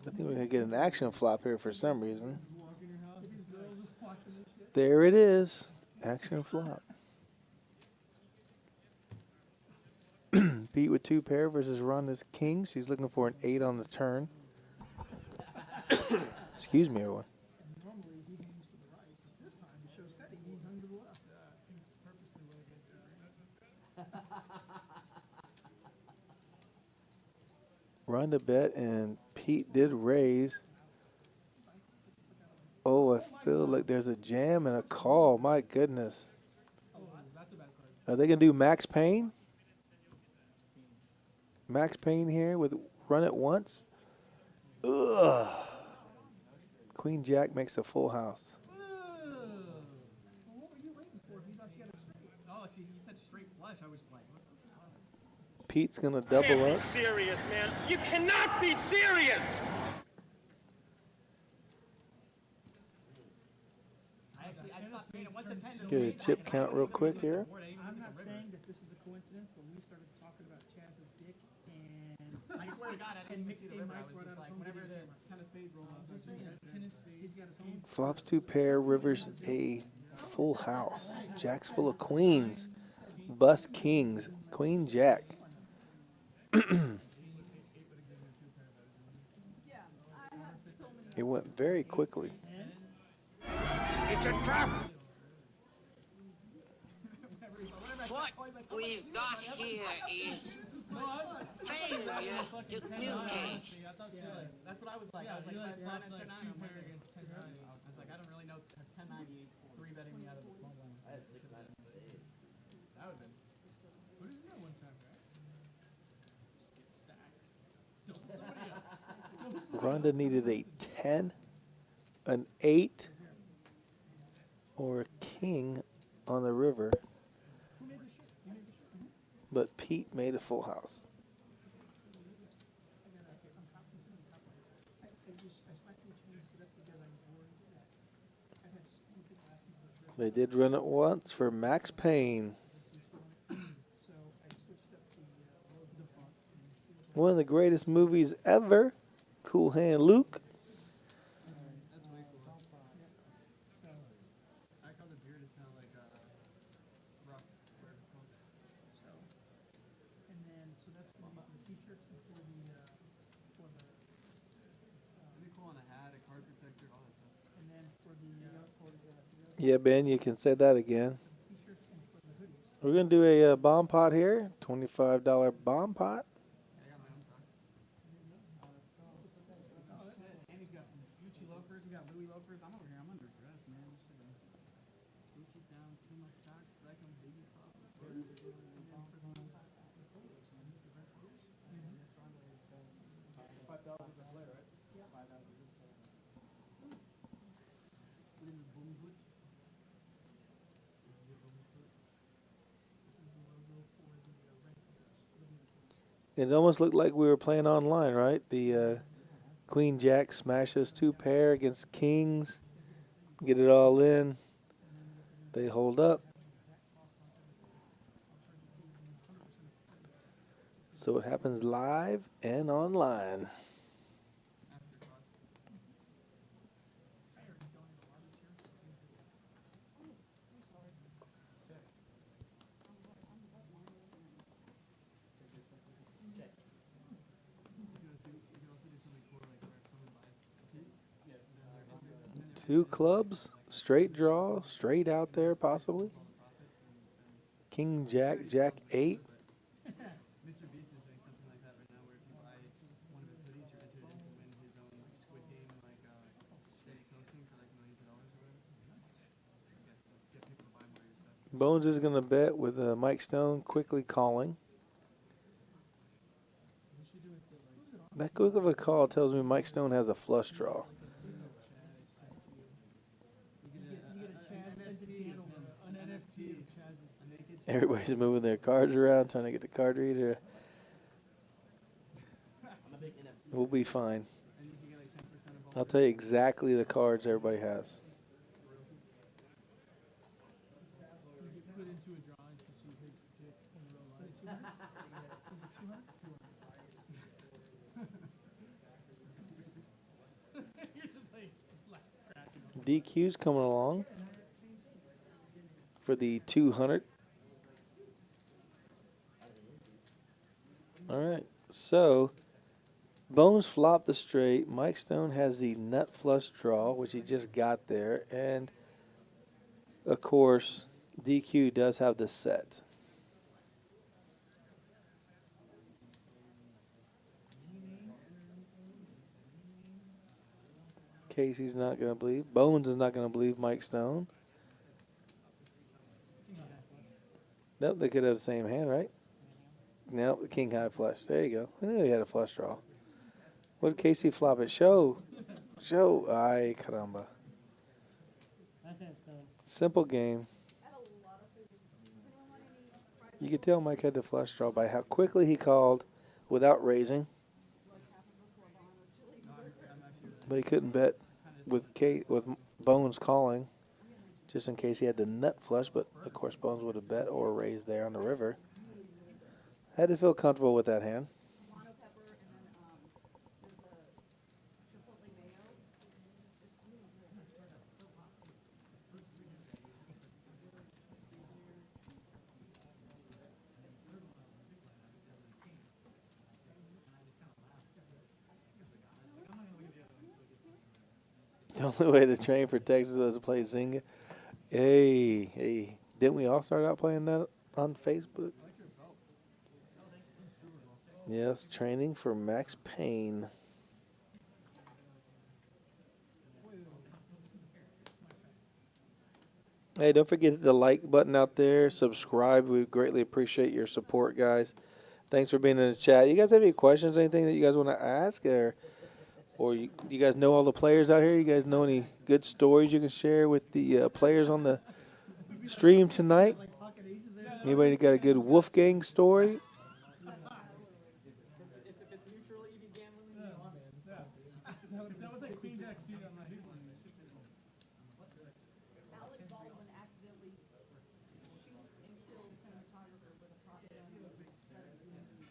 I think we're going to get an action flop here for some reason. There it is. Action flop. Pete with two pair versus Ronda's kings. She's looking for an 8 on the turn. Excuse me, everyone. normally he hangs to the right, but this time to show setting he hung to the left. Purposely went against the Ronda bet and Pete did raise. Oh, I feel like there's a jam and a call. My goodness. Are they going to do Max Payne? Max Payne here with run it once. Ugh. Queen Jack makes a full house. What were you waiting for? If you thought she had a straight. Oh, you said straight flush. I was just like, what the fuck? Pete's going to double Can't up. be serious, man. You cannot be serious. I stopped paying it. Once the 10 Get a chip count real quick here. I'm not saying that this is a coincidence, but we started talking about Chaz's dick and I swear to God, I didn't even see the river. I was brought just out like, his own whenever video the camera. tennis spades roll up, I'm just saying, tennis spade. He's got his own. Flops two pair, rivers a full house. Jack's full of queens. Bust kings. Queen Jack. It went very quickly. It's a trap! What we've got here is failure to communicate. That's what I was like. I was like, flat at 10-9. I was like, I don't really know 10-9. 3-betting me out of the small one. I had 6-9. That would have been. What did you know one time, right? Just get stacked. Don't somebody Ronda needed a 10, an 8, or a king on the river. But Pete made a full house. They did run it once for Max Payne. One of the greatest movies ever. Cool Hand Luke. Yeah, Ben, you can say that again. We're going to do a bomb pot here. $25 bomb pot. And he's got some Gucci loafers. We got Louis loafers. I'm over here. I'm underdressed, man. Just gonna scooch it down to my socks like I'm Biggie Pop. $5,000 a play, right? Yeah. $5,000. Put in the boom boot. This is the boom boot. This is the logo for the It almost looked like we were playing online, right? The Queen Jack smashes 2 pair against Kings. Get it all in. They hold up. So it happens live and online. Two clubs, straight draw, straight out there possibly. King Jack, Jack 8. Mr. Beast is doing something like that right now, where if you buy one of his hoodies, you're entered in to win his own like Squid Game stakes hosting for like millions of dollars or whatever. Get people to buy more of your stuff. Bones is going to bet with Mike Stone quickly calling. That quick of a call tells me Mike Stone has a flush draw. Everybody's moving their cards around, trying to get the card reader. We'll be fine. I'll tell you exactly the cards everybody has. DQ's coming along for the 200. All right, so Bones flopped the straight. Mike Stone has the nut flush draw, which he just got there. And, of course, DQ does have the set. Casey's not going to believe. Bones is not going to believe Mike Stone. Nope, they could have the same hand, right? Nope, the king high flush. There you go. I knew he had a flush draw. What did Casey flop it? Show. Ay, caramba. Simple game. You could tell Mike had the flush draw by how quickly he called without raising. But he couldn't bet with Bones calling, just in case he had the nut flush. But, of course, Bones would have bet or raised there on the river. Had to feel comfortable with that hand. The only way to train for Texas was to play Zynga. Hey. Didn't we all start out playing that on Facebook? Yes, training for Max Payne. Hey, don't forget the like button out there. Subscribe. We greatly appreciate your support, guys. Thanks for being in the chat. You guys have any questions, anything that you guys want to ask? Or you guys know all the players out here? You guys know any good stories you can share with the players on the stream tonight? Anybody got a good Wolfgang story? That was like Queen Jack suit on my big one.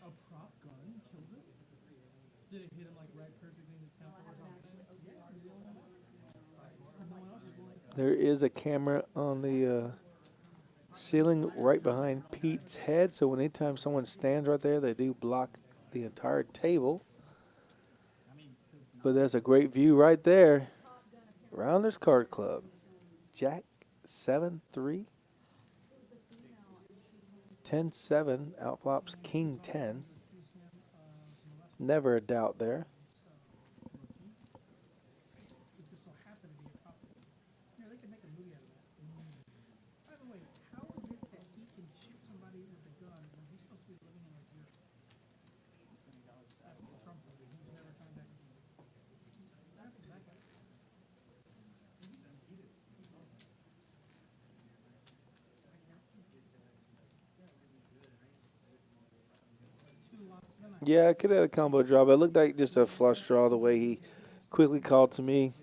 A prop gun killed it? Did it hit him like right perfectly in the temple or something? There is a camera on the ceiling right behind Pete's head, so anytime someone stands right there, they do block the entire table. But there's a great view right there. Rounders Card Club. Jack 7-3. 10-7 outflops King 10. Never a doubt there. Yeah, they could make a movie out of that. By the way, how is it that he can shoot somebody with a gun when he's supposed to be living in like Europe? Trump, he's never coming back. What happened to that guy? Yeah, I could have had a combo draw, but it looked like just a flush draw the way he quickly called to me.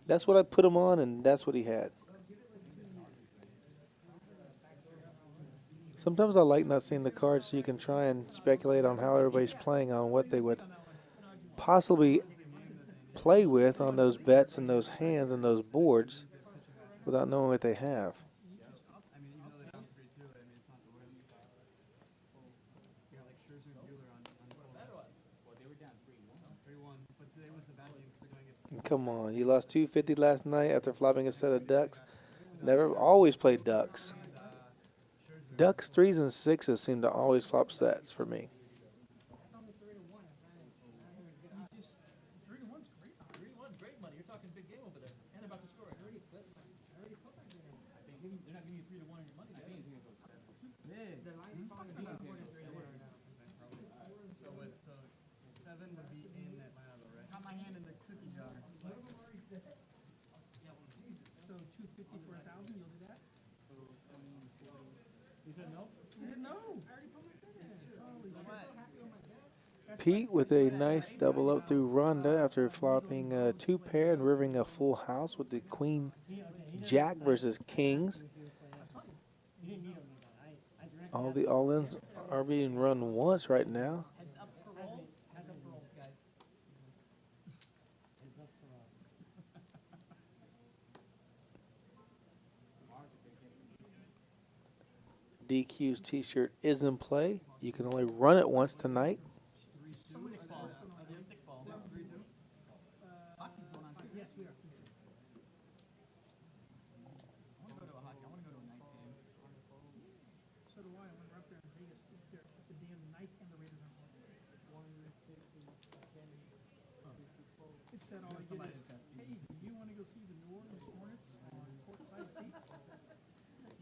That's what I put him on, and that's what he had. Sometimes I like not seeing the cards so you can try and speculate on how everybody's playing on what they would possibly play with on those bets and those hands and those boards without knowing what they have. Come on, you lost 250 last night after flopping a set of ducks. Never, always play ducks. Ducks, 3s, and 6s seem to always flop sets for me. Pete with a nice double up through Rhonda after flopping a 2-pair and rivering a full house with the Queen Jack versus Kings. All the all-ins are being run once right now. DQ's t-shirt is in play. You can only run it once tonight. Hey, do you want to go see the New Orleans Hornets on courtside seats?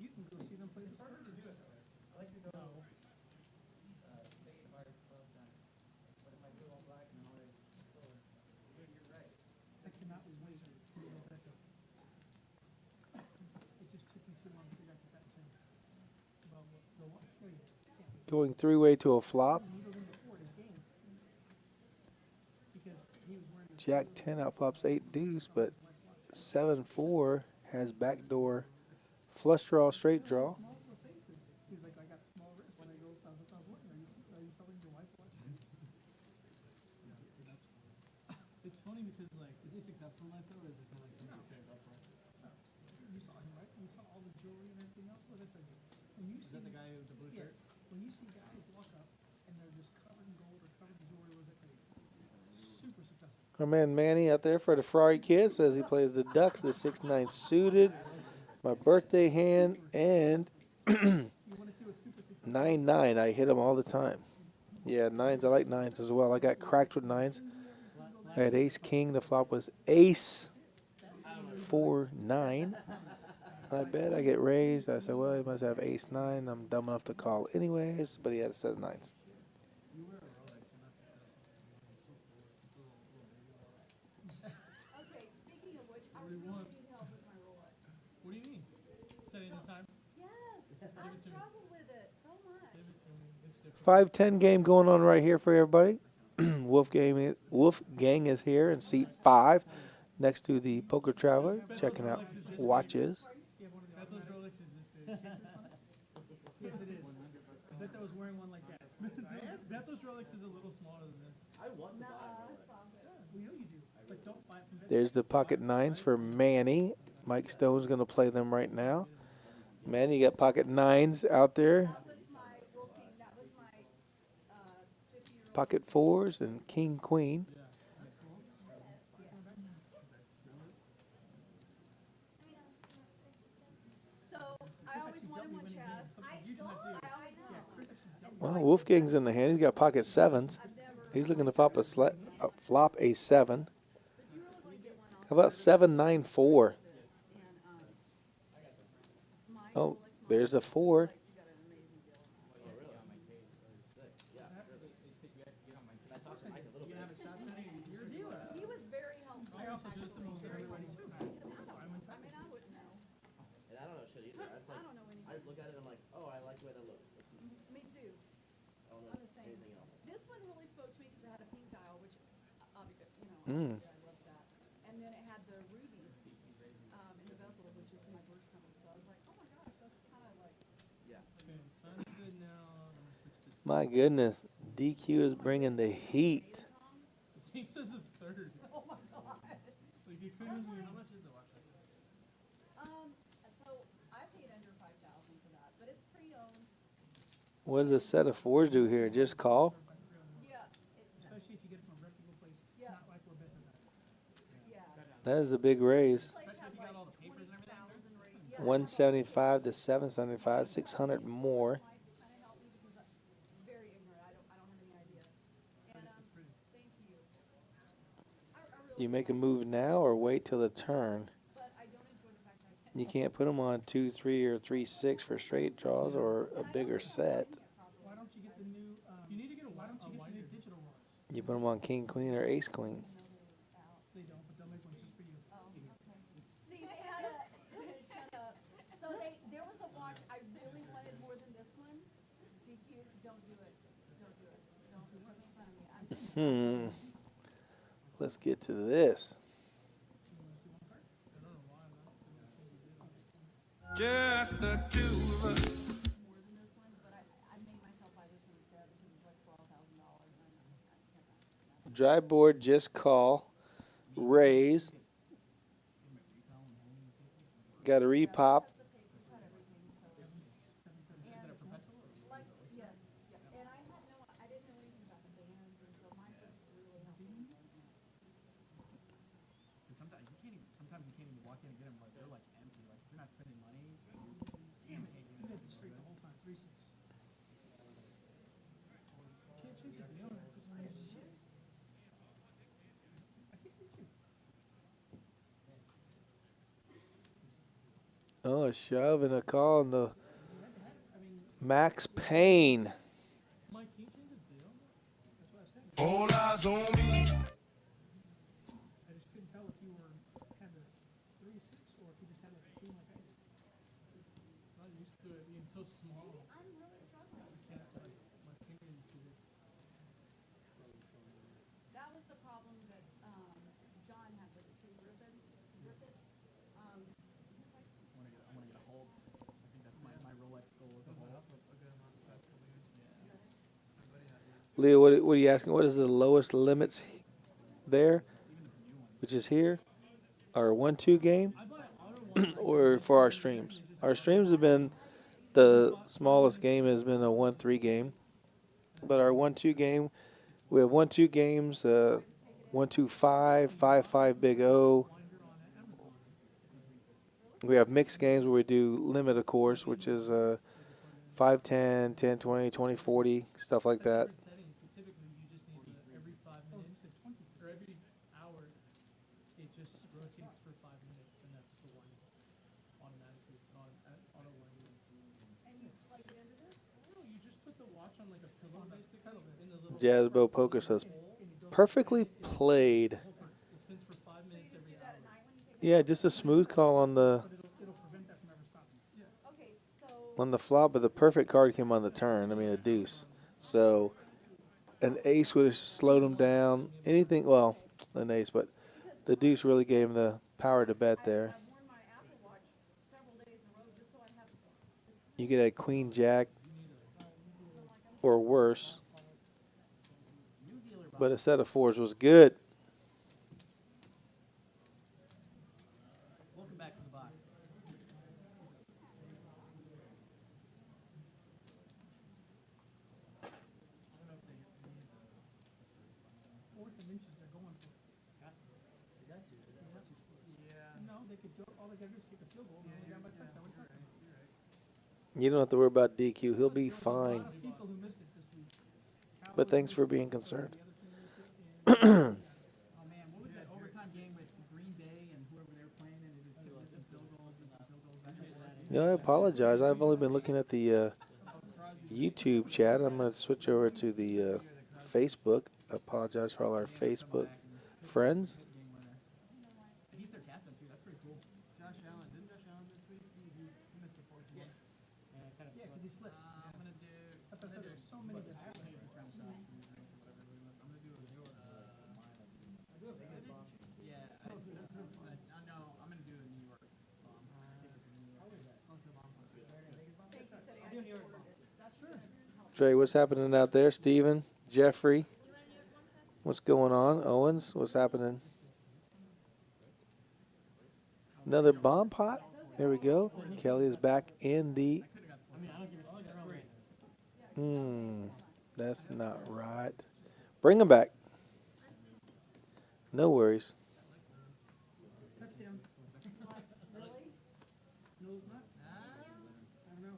You can go see them play the Spurs. I like to go. I cannot wait to go back up. It just took me too long to figure out the facts in. Going three-way to a flop. Jack 10 outflops 8 deuce, but 7-4 has backdoor flush draw, straight draw. He's like, I got small wrists, and I go, I was looking, are you selling your wife watch? It's funny because, like, is he successful in life, though, or is it kind of like something you saved up for? You saw him, right? You saw all the jewelry and everything else. What did I tell you? When you Is see that the guy with the blue shirt? When you see guys walk up and they're just covered in gold or covered in jewelry, what does that tell you? Super successful. Our man Manny out there for the Ferrari kid says he plays the Ducks, the 6-9 suited. My birthday hand, and 9-9. I hit them all the time. Yeah, 9s. I like 9s as well. I got cracked with 9s. I had ace king. The flop was ace 4-9. I bet I get raised. I said, well, he must have ace 9. I'm dumb enough to call anyways, but he had a set of 9s. Okay, speaking of which, I really need help with my Rolex. What do you mean? Setting the time? Yes, I struggle with it so much. Give it to me. It's different. 5-10 game going on right here for everybody. Wolfgang is here in seat 5 next to the Poker Traveler, checking out watches. Bethos Rolex is this big. Yes, it is. I bet I was wearing one like that. Bethos Rolex is a little smaller than this. I want to buy a Rolex. We know you do, but don't buy it from Bethos. There's the pocket 9s for Manny. Mike Stone's going to play them right now. Manny, you got pocket 9s out there. That was my Wolfgang. That was my pocket fours and king, queen. Well, Wolfgang's in the hand. He's got pocket sevens. He's looking to flop a 7. How about 7-9-4? Oh, there's a 4. He was very helpful. I also do some ceremony too. I wouldn't know. And I don't know shit either. I don't know anything. I just look at it and I'm like, oh, I like the way that looks. Me too. I don't know anything else. This one really spoke to me because it had a pink dial, which, obviously, I love that. And then it had the rubies in the bezel, which is my birthstone. So I was like, oh my gosh, that's kind of like. Yeah. Okay, time's good now. My goodness, DQ is bringing the heat. Jake says a third. Oh my god. Like you couldn't even, how much is the watch like this? So I paid under 5,000 for that, but it's pre-owned. What does a set of 4s do here? Just call? Yeah. Especially if you get it from a reputable place. It's not like we're betting that. Yeah. That is a big raise. Especially if you got all the papers and everything. 175 to 775, 600 more. Very ignorant. I don't have any idea. And thank you. Do you make a move now or wait till the turn? You can't put them on 2-3 or 3-6 for straight draws or a bigger set. Why don't you get the new? You need to get why don't you get the new digital ones? You put them on king, queen, or ace, queen. They don't, but they'll make one just for you. See, they had a shut up. So there was a watch I really wanted more than this one. DQ, don't do it. Don't do it. Don't make fun of me. Let's get to this. Just the two of us. More than this one, but I made myself buy this one instead because it was like $12,000. Dry board, just call. Raise. Got a repop. Sometimes you can't even walk in and get them. Like they're like empty. Like if you're not spending money, damn it, you got the straight the whole time. 3-6. Can't change the deal for some reason. I can't beat you. Oh, a shove and a call on the Max Payne. Mike, can you change the deal? That's what I said. All eyes on me. I just couldn't tell if you had the 3-6 or if you just had like a queen like I did. I'm not used to it being so small. I'm really struggling. I can't like my fingers do this. That was the problem that John had with it too. Rip it. I want to get a hold. I think that's my Rolex goal is a hold. A good amount of past couple years. Yeah. Leo, what are you asking? What is the lowest limits there, which is here? Our 1-2 game, or for our streams? Our streams have been, the smallest game has been a 1-3 game, but our 1-2 game, we have 1-2 games, 1-2-5, 5-5 Big O. We have mixed games where we do limit, of course, which is 5-10, 10-20, 20-40, stuff like that. Typically, you just need every 5 minutes, or every hour, it just rotates for 5 minutes, and that's the one automatically auto one. And you plug it into this? No, you just put the watch on like a pillow, basically, in the little. Jazzbo Poker says, perfectly played. It spins for 5 minutes every hour. Yeah, just a smooth call on the It'll prevent that from ever stopping. Yeah. Okay, so on the flop, but the perfect card came on the turn. I mean, a deuce. So an ace would have slowed him down. Anything, well, an ace, but the deuce really gave him the power to bet there. I've worn my Apple Watch several days in a row just so I have. You get a queen jack or worse, but a set of 4s was good. Welcome back to the box. all they gotta do is kick a field goal. And they're down by touchdown. You don't have to worry about DQ. He'll be fine. A lot of people who missed it this week. But thanks for being concerned. Oh man, what was that overtime game with Green Bay and whoever they were playing, and it just killed some field goals and some field goals. Yeah, I apologize. I've only been looking at the YouTube chat. I'm going to switch over to the Facebook. I apologize for all our Facebook friends. He's their captain too. That's pretty cool. Josh Allen, didn't Josh Allen this week? He missed the fourth one. Yeah, because he slipped. I'm gonna do. There's so many that I hate this kind of shots. I'm gonna do a zero. I do a big bomb. Yeah, I know. I'm gonna do a New York bomb. How is that? Close to bomb. I'll do a New York bomb. That's true. Trey, what's happening out there? Steven, Jeffrey, what's going on? Owens, what's happening? Another bomb pot. There we go. Kelly is back in the. That's not right. Bring him back. No worries. Touchdown. Really? No, it's not. I don't know.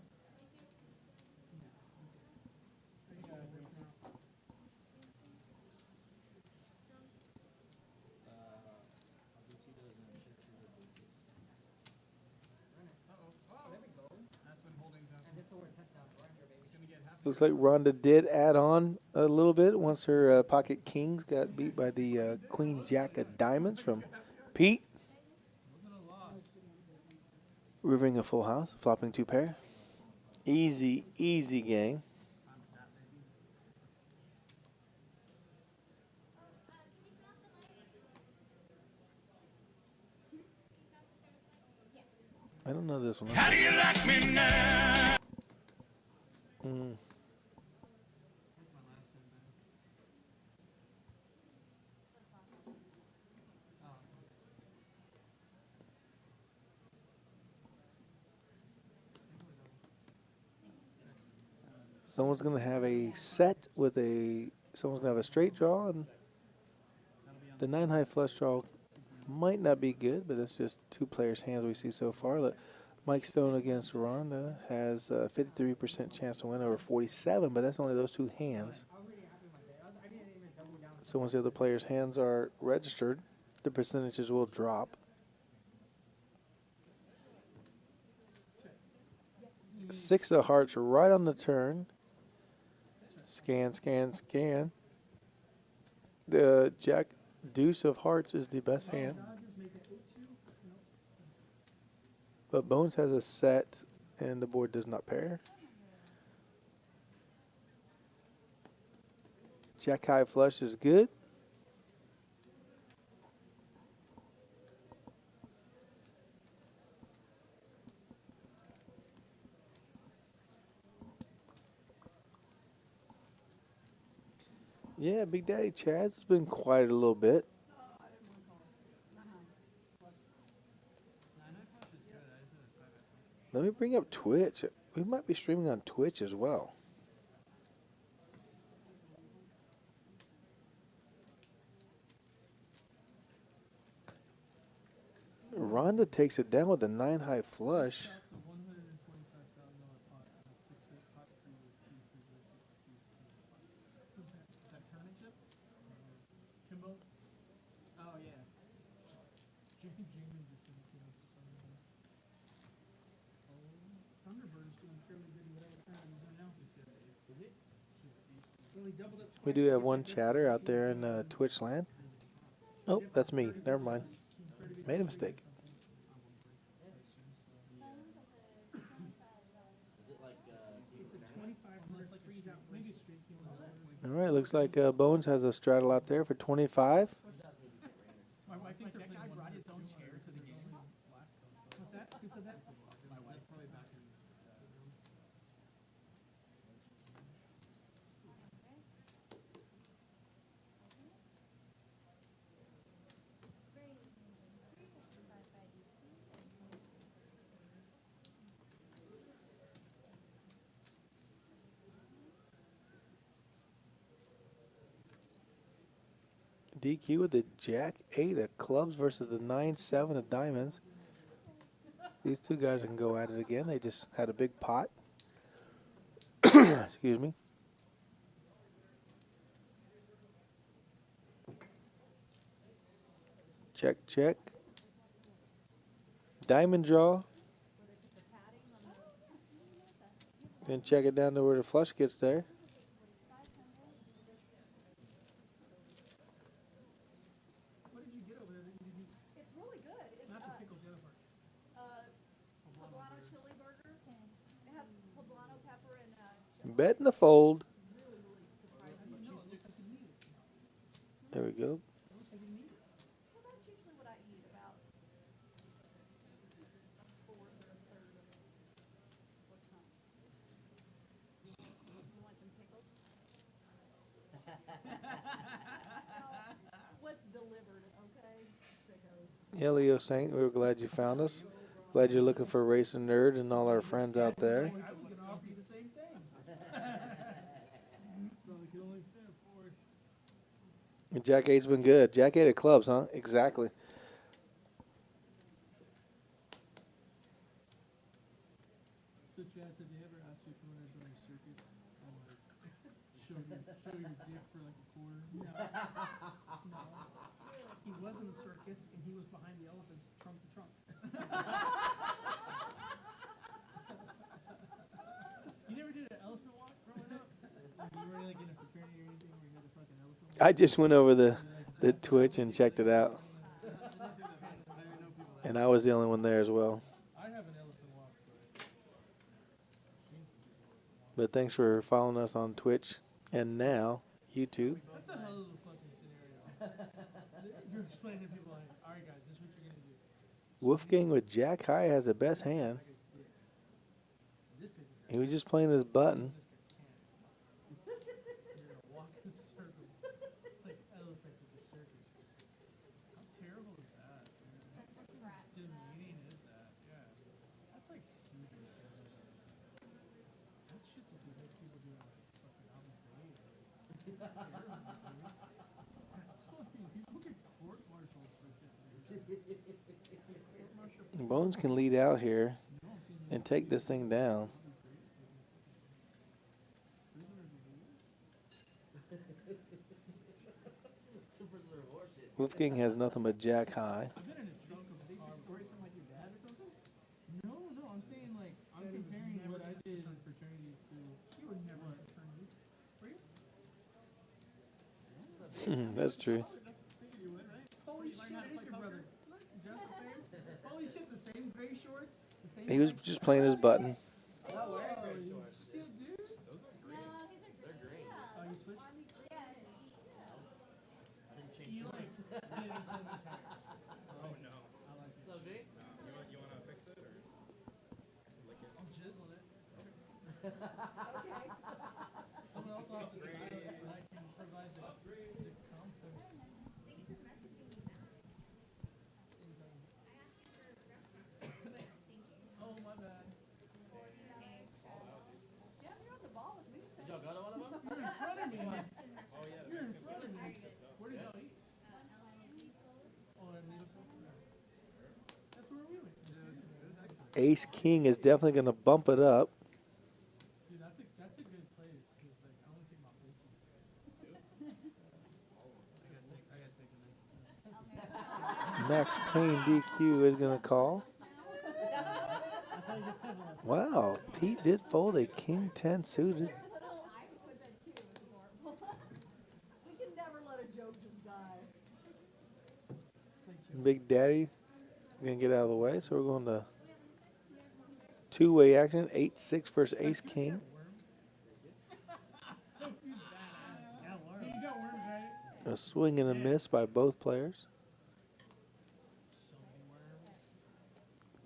Looks like Rhonda did add on a little bit once her pocket kings got beat by the Queen Jack of Diamonds from Pete. Rivering a full house, flopping 2 pair. Easy, easy game. I don't know this one. How do you like me now? Someone's going to have a set with a. Someone's going to have a straight draw, and the 9-high flush draw might not be good, but it's just 2 players' hands we see so far. Look, Mike Stone against Rhonda has a 53% chance to win over 47, but that's only those 2 hands. So once the other players' hands are registered, the percentages will drop. 6 of hearts right on the turn. Scan, scan, scan. The Jack Deuce of Hearts is the best hand. But Bones has a set, and the board does not pair. Jack High Flush is good. Yeah, Big Daddy Chad's been quiet a little bit. Let me bring up Twitch. We might be streaming on Twitch as well. Rhonda takes it down with a 9-high flush. Oh, yeah. Thunderbird's doing fairly good in whatever tournament he's in now. Is it? Well, he doubled up. We do have one chatter out there in Twitch land. Oh, that's me. Never mind. Made a mistake. All right, looks like Bones has a straddle out there for 25. I think that guy brought his own chair to the game. What's that? Who said that? My wife. Probably back in. DQ with the Jack 8 of clubs versus the 9-7 of diamonds. These two guys can go at it again. They just had a big pot. Excuse me. Check, check. Diamond draw. And check it down to where the flush gets there. What did you get over there? It's really good. It's Not the pickles, the other part. poblano chili burger. It has poblano pepper and Bet in the fold. There we go. well, that's usually what I eat about a fourth or a third of what comes. You want some pickles? What's delivered, okay? Sickos. Yeah, Leo Saint, we were glad you found us. Glad you're looking for Racing Nerd and all our friends out there. I was going to offer you the same thing. So we could only fit a fourth. Jack 8's been good. Jack 8 at clubs, huh? Exactly. So Chad said, they ever asked you if you wanted to join a circus and like show your dick for like a quarter? No. No. He was in the circus and he was behind the elephants, trunk to trunk. You never did an elephant walk growing up? Like you were like in a fraternity or anything where you had a fucking elephant walk? I just went over the Twitch and checked it out. And I was the only one there as well. I have an elephant walk, but But thanks for following us on Twitch and now YouTube. that's a hell of a fucking scenario. You're explaining to people like, all right guys, this is what you're gonna do. Wolfgang with Jack High has the best hand. He was just playing his button. You're gonna walk in a circle like elephants at the circus. How terrible is that? Demeaning is that? Yeah. That's like super terrible. That shit's what they make people do like fucking out in the bay. It's terrible, dude. That's fucking, people get court-martialed for shit. Court-martial. Bones can lead out here and take this thing down. Wolfgang has nothing but Jack High. I've been in a trunk of stories from like your dad or something? No, I'm saying like, I'm comparing what I did in fraternities to, you were never in fraternity. Were you? That's true. You would, right? Holy shit, it's your brother. Look, just the same. Holy shit, the same gray shorts, the same. He was just playing his button. Oh, you still do? Those are green. They're green. Oh, you switched? I didn't change shorts. Oh no. I like it. So big? You wanna fix it or lick it? I'll jizzle it. Okay. Someone else will have to slide it and I can provide the compost. Oh my bad. Yeah, you're on the ball with me. Did y'all go to one of them? You're in front of me. Oh yeah. You're in front of me. Where did y'all eat? Oh, in Needlesville? That's where we went. Ace King is definitely going to bump it up. Dude, that's a good place because like I only take my boots. I gotta take a nice. Max Payne DQ is going to call. Wow, Pete did fold a King 10 suited. We can never let a joke just die. Big Daddy going to get out of the way, so we're going to two-way action, 8-6 versus Ace King. A swing and a miss by both players.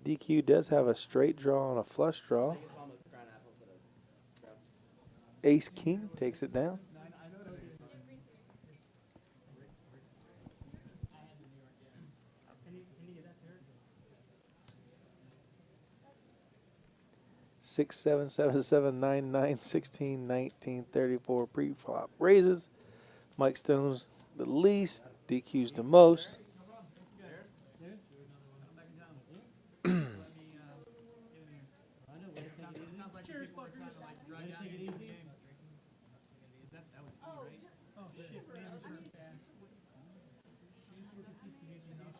DQ does have a straight draw and a flush draw. Ace King takes it down. 6, 7, 7, 7, 9, 9, 16, 19, 34 pre-flop raises. Mike Stone's the least, DQ's the most.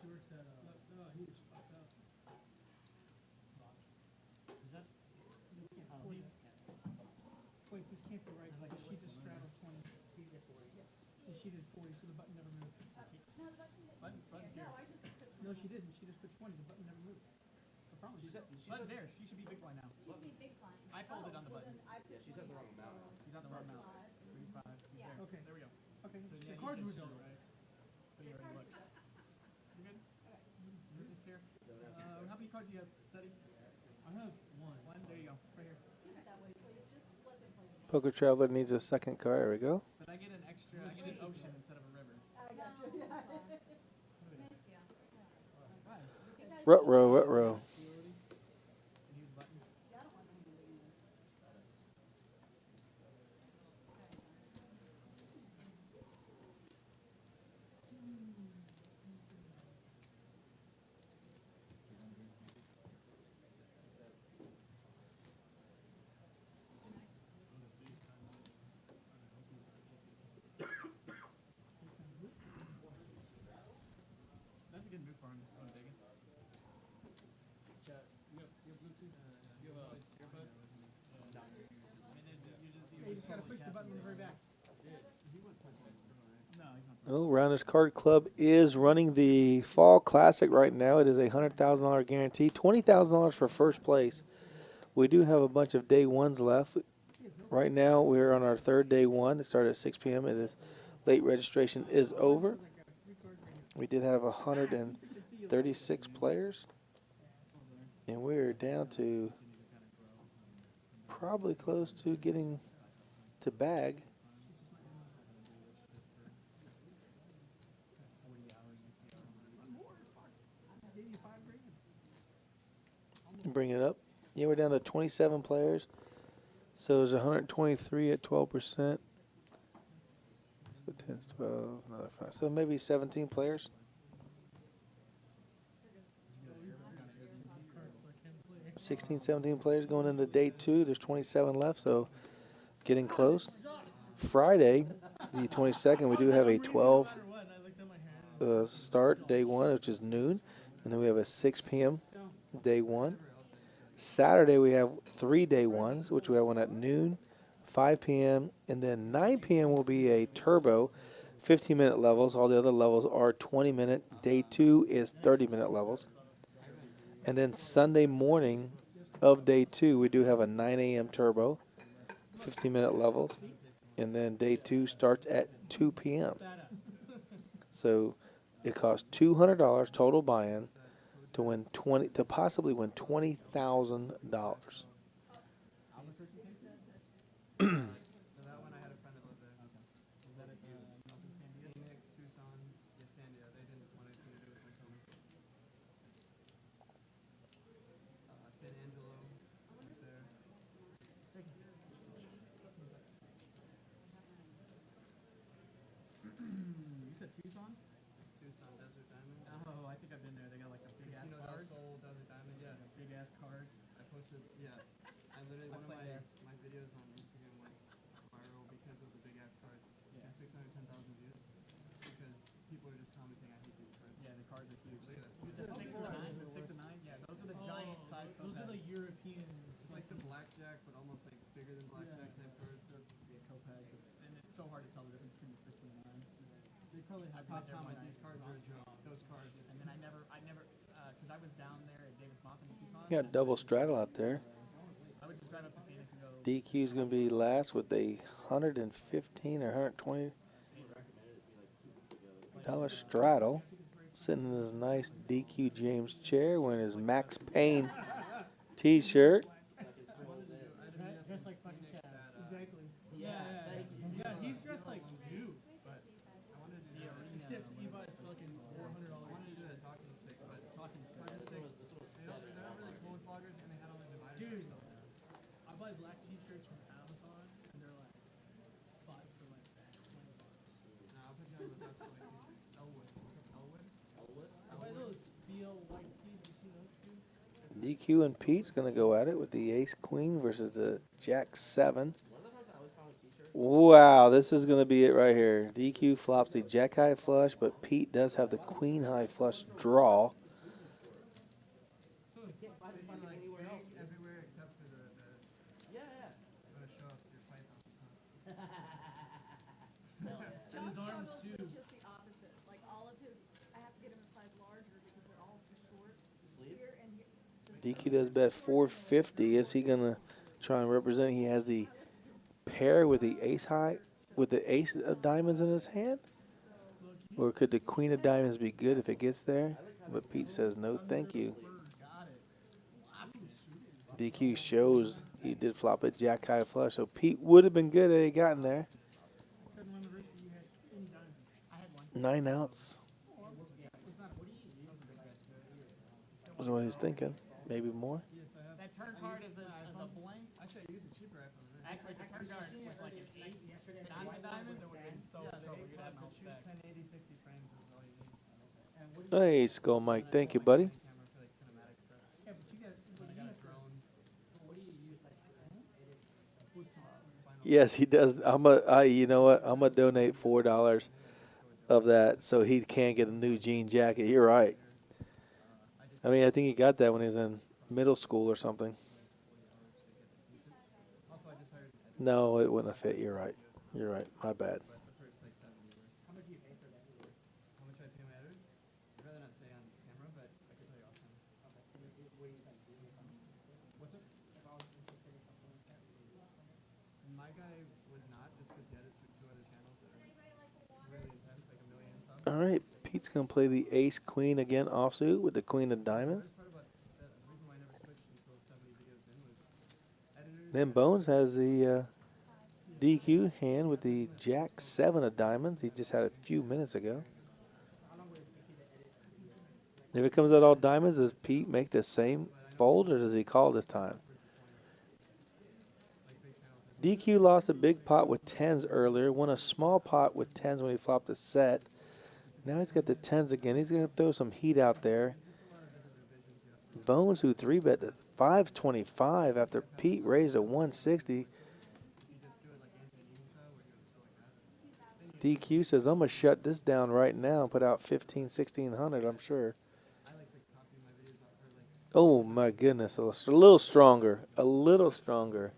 She works at, no, he just fucked up. Is that? You can't afford that. Wait, this can't be right, like, she just straddles 20. She did 40. And she did 40, so the button never moved. Button's here. No, she didn't. She just put 20. The button never moved. The problem is, button's there. She should be big blind now. I folded on the button. Yeah, she's at the wrong amount. She's on the wrong amount. 35. Yeah. Okay, there we go. Okay, so the cards moved over, right? But you already looked. You good? You're just here. How many cards do you have, Seti? I have one. One? There you go. Right here. Poker Traveler needs a second card. There we go. But I get an extra, I get an ocean instead of a river. I got you. Rut row. That's a good move for him going to Vegas. Chat, you have Bluetooth? You have earbud? No. You just gotta push the button in the very back. No, he's not. Oh, Rounders Card Club is running the Fall Classic right now. It is a $100,000 guarantee, $20,000 for first place. We do have a bunch of day ones left. Right now, we're on our third day one. It started at 6 p.m. It is late registration is over. We did have 136 players, and we're down to probably close to getting to bag. Bring it up. Yeah, we're down to 27 players. So there's 123 at 12%. So 10, 12, another 5. So maybe 17 players. 16, 17 players going into day two. There's 27 left, so getting close. Friday, the 22nd, we do have a 12 start, day one, which is noon. And then we have a 6 p.m. day one. Saturday, we have 3 day ones, which we have one at noon, 5 p.m., and then 9 p.m. will be a turbo, 15-minute levels. All the other levels are 20-minute. Day two is 30-minute levels. And then Sunday morning of day two, we do have a 9 a.m. turbo, 15-minute levels. And then day two starts at 2 p.m. So it costs $200 total buy-in to win possibly win $20,000. You said Tucson? Tucson Desert Diamond. Oh, I think I've been there. They got like the big ass cards. Desert Diamond, yeah. Big ass cards. I posted, yeah. I literally, one of my videos on Instagram went viral because of the big ass cards. Yeah. 610,000 views. Because people are just commenting, I hate these cards. Yeah, the cards are huge. Look at that. The 6 and 9, yeah. Those are the giant size. Those are the European. It's like the blackjack, but almost like bigger than blackjack type cards. Yeah, Copags. And it's so hard to tell the difference between the 6 and the 9. They probably have these cards are a joke. Those cards. And then I never, because I was down there at Davis Moffin in Tucson. You got double straddle out there. I would just drive up to Phoenix and go. DQ is going to be last with a $115 or $120 straddle. Sitting in his nice DQ James chair wearing his Max Payne t-shirt. Dressed like fucking Chaz. Exactly. Yeah, he's dressed like you, but I wanted to do except he buys fucking $400. I wanted to do a talking stick, but talking stick. They're not really cool vloggers, and they had all the dividers. Dude, I buy black t-shirts from Amazon, and they're like $5 for like $20. Nah, I'll put you on the best for like t-shirts. Elwood. I buy those BL white tees. You see those too? DQ and Pete's going to go at it with the Ace Queen versus the Jack 7. Wow, this is going to be it right here. DQ flops the jack high flush, but Pete does have the queen high flush draw. Everywhere except for the Yeah. I'm gonna show off your pythons, huh? John's his arms struggles too. is just the opposite. Like all of his, I have to get him a size larger because they're all too short here and here. DQ does bet 450. Is he going to try and represent? He has the pair with the ace high, with the ace of diamonds in his hand? Or could the queen of diamonds be good if it gets there? But Pete says no, thank you. DQ shows he did flop a jack high flush, so Pete would have been good had he gotten there. 9 outs. Was what he was thinking. Maybe more. That turn card is a blank. Actually, I used a cheaper iPhone than that. Actually, the turn card was like an ace. Not the diamond. It would have been so trouble. You'd have no choose stack. 1080 60 frames is all you need. Hey, Skull Mike. Thank you, buddy. Yeah, but you got a drone. What do you use? Yes, he does. You know what? I'm gonna donate $4 of that so he can get a new jean jacket. You're right. I mean, I think he got that when he was in middle school or something. No, it wouldn't have fit. You're right. You're right. My bad. How much do you pay for that? How much I pay my editor? I'd rather not say on camera, but I can tell you off camera. What's up? My guy would not, just because he edits for 2 other channels that are really intense, like 1 million subs. All right, Pete's gonna play the ace queen again offsuit with the queen of diamonds. Then Bones has the DQ hand with the jack 7 of diamonds. He just had a few minutes ago. If it comes out all diamonds, does Pete make the same fold or does he call this time? DQ lost a big pot with 10s earlier, won a small pot with 10s when he flopped a set. Now he's got the 10s again. He's going to throw some heat out there. Bones, who 3-bet to 525 after Pete raised a 160. DQ says, I'm going to shut this down right now and put out 1600, I'm sure. Oh, my goodness. A little stronger. A little stronger.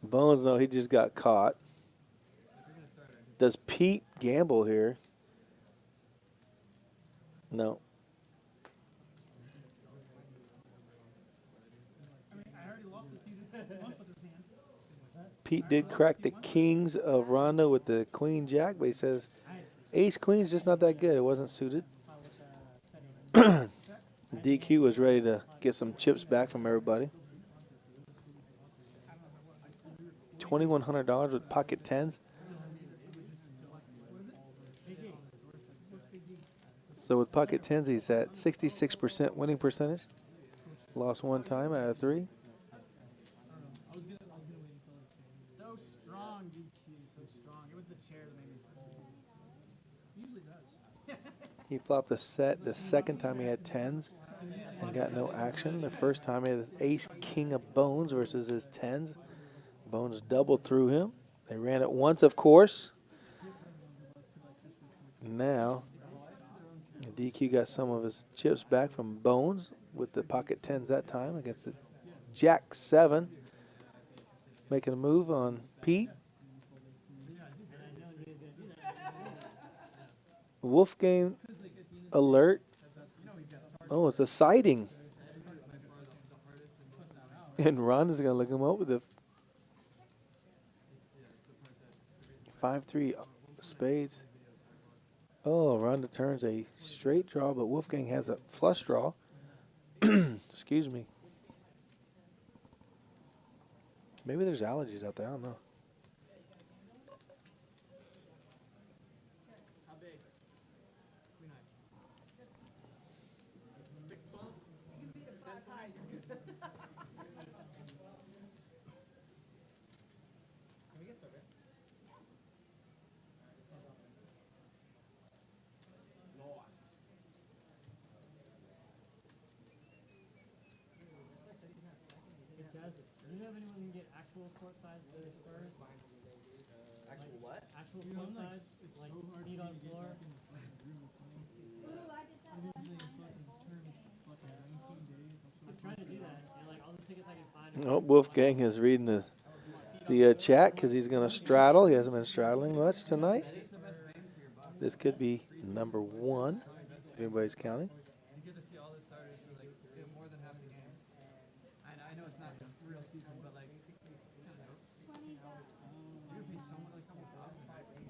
Bones, no, he just got caught. Does Pete gamble here? No. Pete did crack the kings of Rondo with the queen jack, but he says ace queen's just not that good. It wasn't suited. DQ was ready to get some chips back from everybody. $2,100 with pocket 10s. So with pocket 10s, he's at 66% winning percentage. Lost 1 time out of 3. So strong, DQ, so strong. It was the chair that made me fold. Usually does. He flopped a set the second time he had 10s and got no action. The first time he had his ace king of bones versus his 10s. Bones doubled through him. They ran it once, of course. Now, DQ got some of his chips back from Bones with the pocket 10s that time against the jack 7. Making a move on Pete. Wolfgang alert. Oh, it's a sighting. And Ron is going to look him up with a 5-3 spades. Oh, Ronda turns a straight draw, but Wolfgang has a flush draw. Excuse me. Maybe there's allergies out there. I don't know. How big? Queen eye. 6 ball? You can beat a 5 high. Can we get service? It says, do you know if anyone can get actual actual court size for the Spurs. Actual what? Actual court size, like feet on floor. I'm trying to do that, and like all the tickets I can find. Oh, Wolfgang is reading the chat because he's going to straddle. He hasn't been straddling much tonight. This could be number 1, if anybody's counting. You get to see all the starters for like more than half the game. I know it's not the real season, but like, you're gonna pay someone like a couple thousand. I don't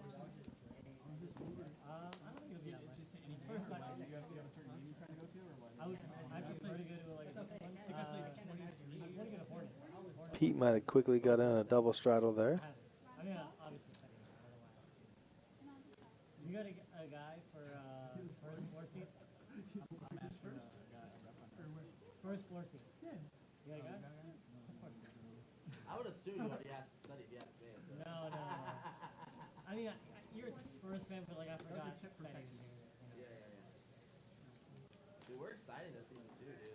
think it'll be that much. Just to any first time, you have a certain game you're trying to go to, or what? I prefer to go to like a Hornets. Pete might have quickly got in a double straddle there. I mean, obviously second. You got a guy for first floor seats? I'm asking a guy. First floor seats. Yeah. You got a guy? I would assume you already asked Sonny if you asked me. So. No. I mean, you're a Spurs fan, but like I forgot. Yeah. Dude, we're exciting this season too, dude.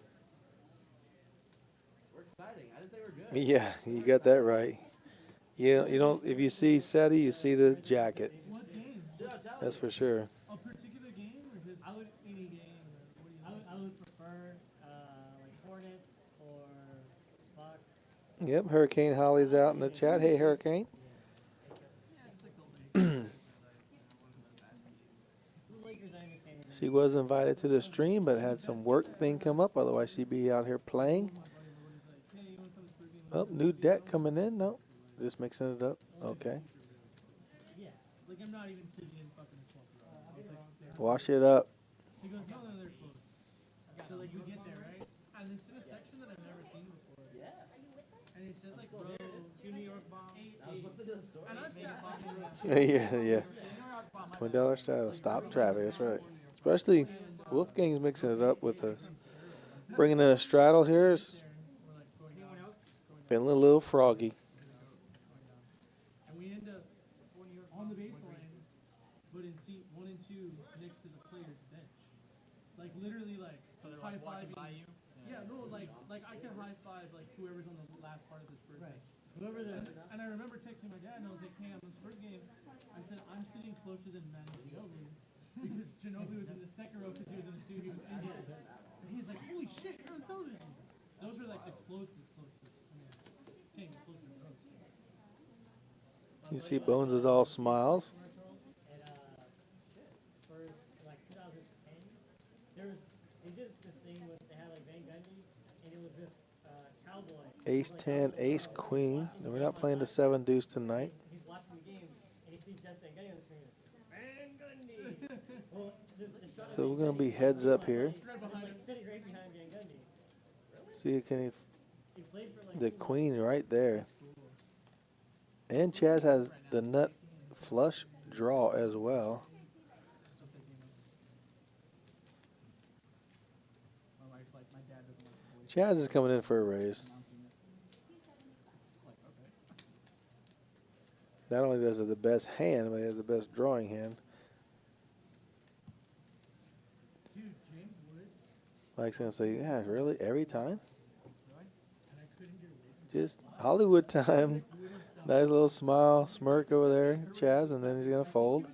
We're exciting. I didn't say we're good. Yeah, you got that right. You don't. If you see Seti, you see the jacket. That's for sure. A particular game, or just I would any game. I would prefer like Hornets or Bucks. Yep, Hurricane Holly's out in the chat. Hey, Hurricane. She was invited to the stream, but had some work thing come up. Otherwise, she'd be out here playing. Oh, new deck coming in. No, just mixing it up. Okay. Yeah, like I'm not even sitting in fucking 12. Wash it up. He goes, no, they're close. So like you get there, right? And it's in a section that I've never seen before. Yeah. And it says like, bro, 2 New York bombs. I was listening to the story. And I've sat Yeah. $20 straddle. Stop traffic. That's right. Especially Wolfgang's mixing it up with us. Bringing in a straddle here is feeling a little froggy. And we end up on the baseline, but in seat 1 and 2 next to the player's bench. Like literally, like high five by you. Yeah, no, like I can high five like whoever's on the last part of the Spurs bench. Whoever and I remember texting my dad, and I was like, "Hey, I'm on the Spurs game." I said, "I'm sitting closer than Ginobili because Ginobili was in the second row because he was in the studio, he was injured." And he's like, "Holy shit, you're on television!" Those are like the closest. I mean, can't get closer than those. You see Bones is all smiles. And Spurs, like 2010, they did this thing with, they had like Van Gundy, and it was this cowboy. Ace 10, ace queen. And we're not playing the 7 deuce tonight. He's watching the game, and he sees just Van Gundy on the screen. Van Gundy! Well, So we're going to be heads up here. he's like sitting right behind Van Gundy. See, can he He played for like the queen right there. And Chaz has the nut flush draw as well. Chaz is coming in for a raise. Not only does it the best hand, but he has the best drawing hand. Mike's going to say, yeah, really? Every time? Just Hollywood time. Nice little smile, smirk over there, Chaz, and then he's going to fold.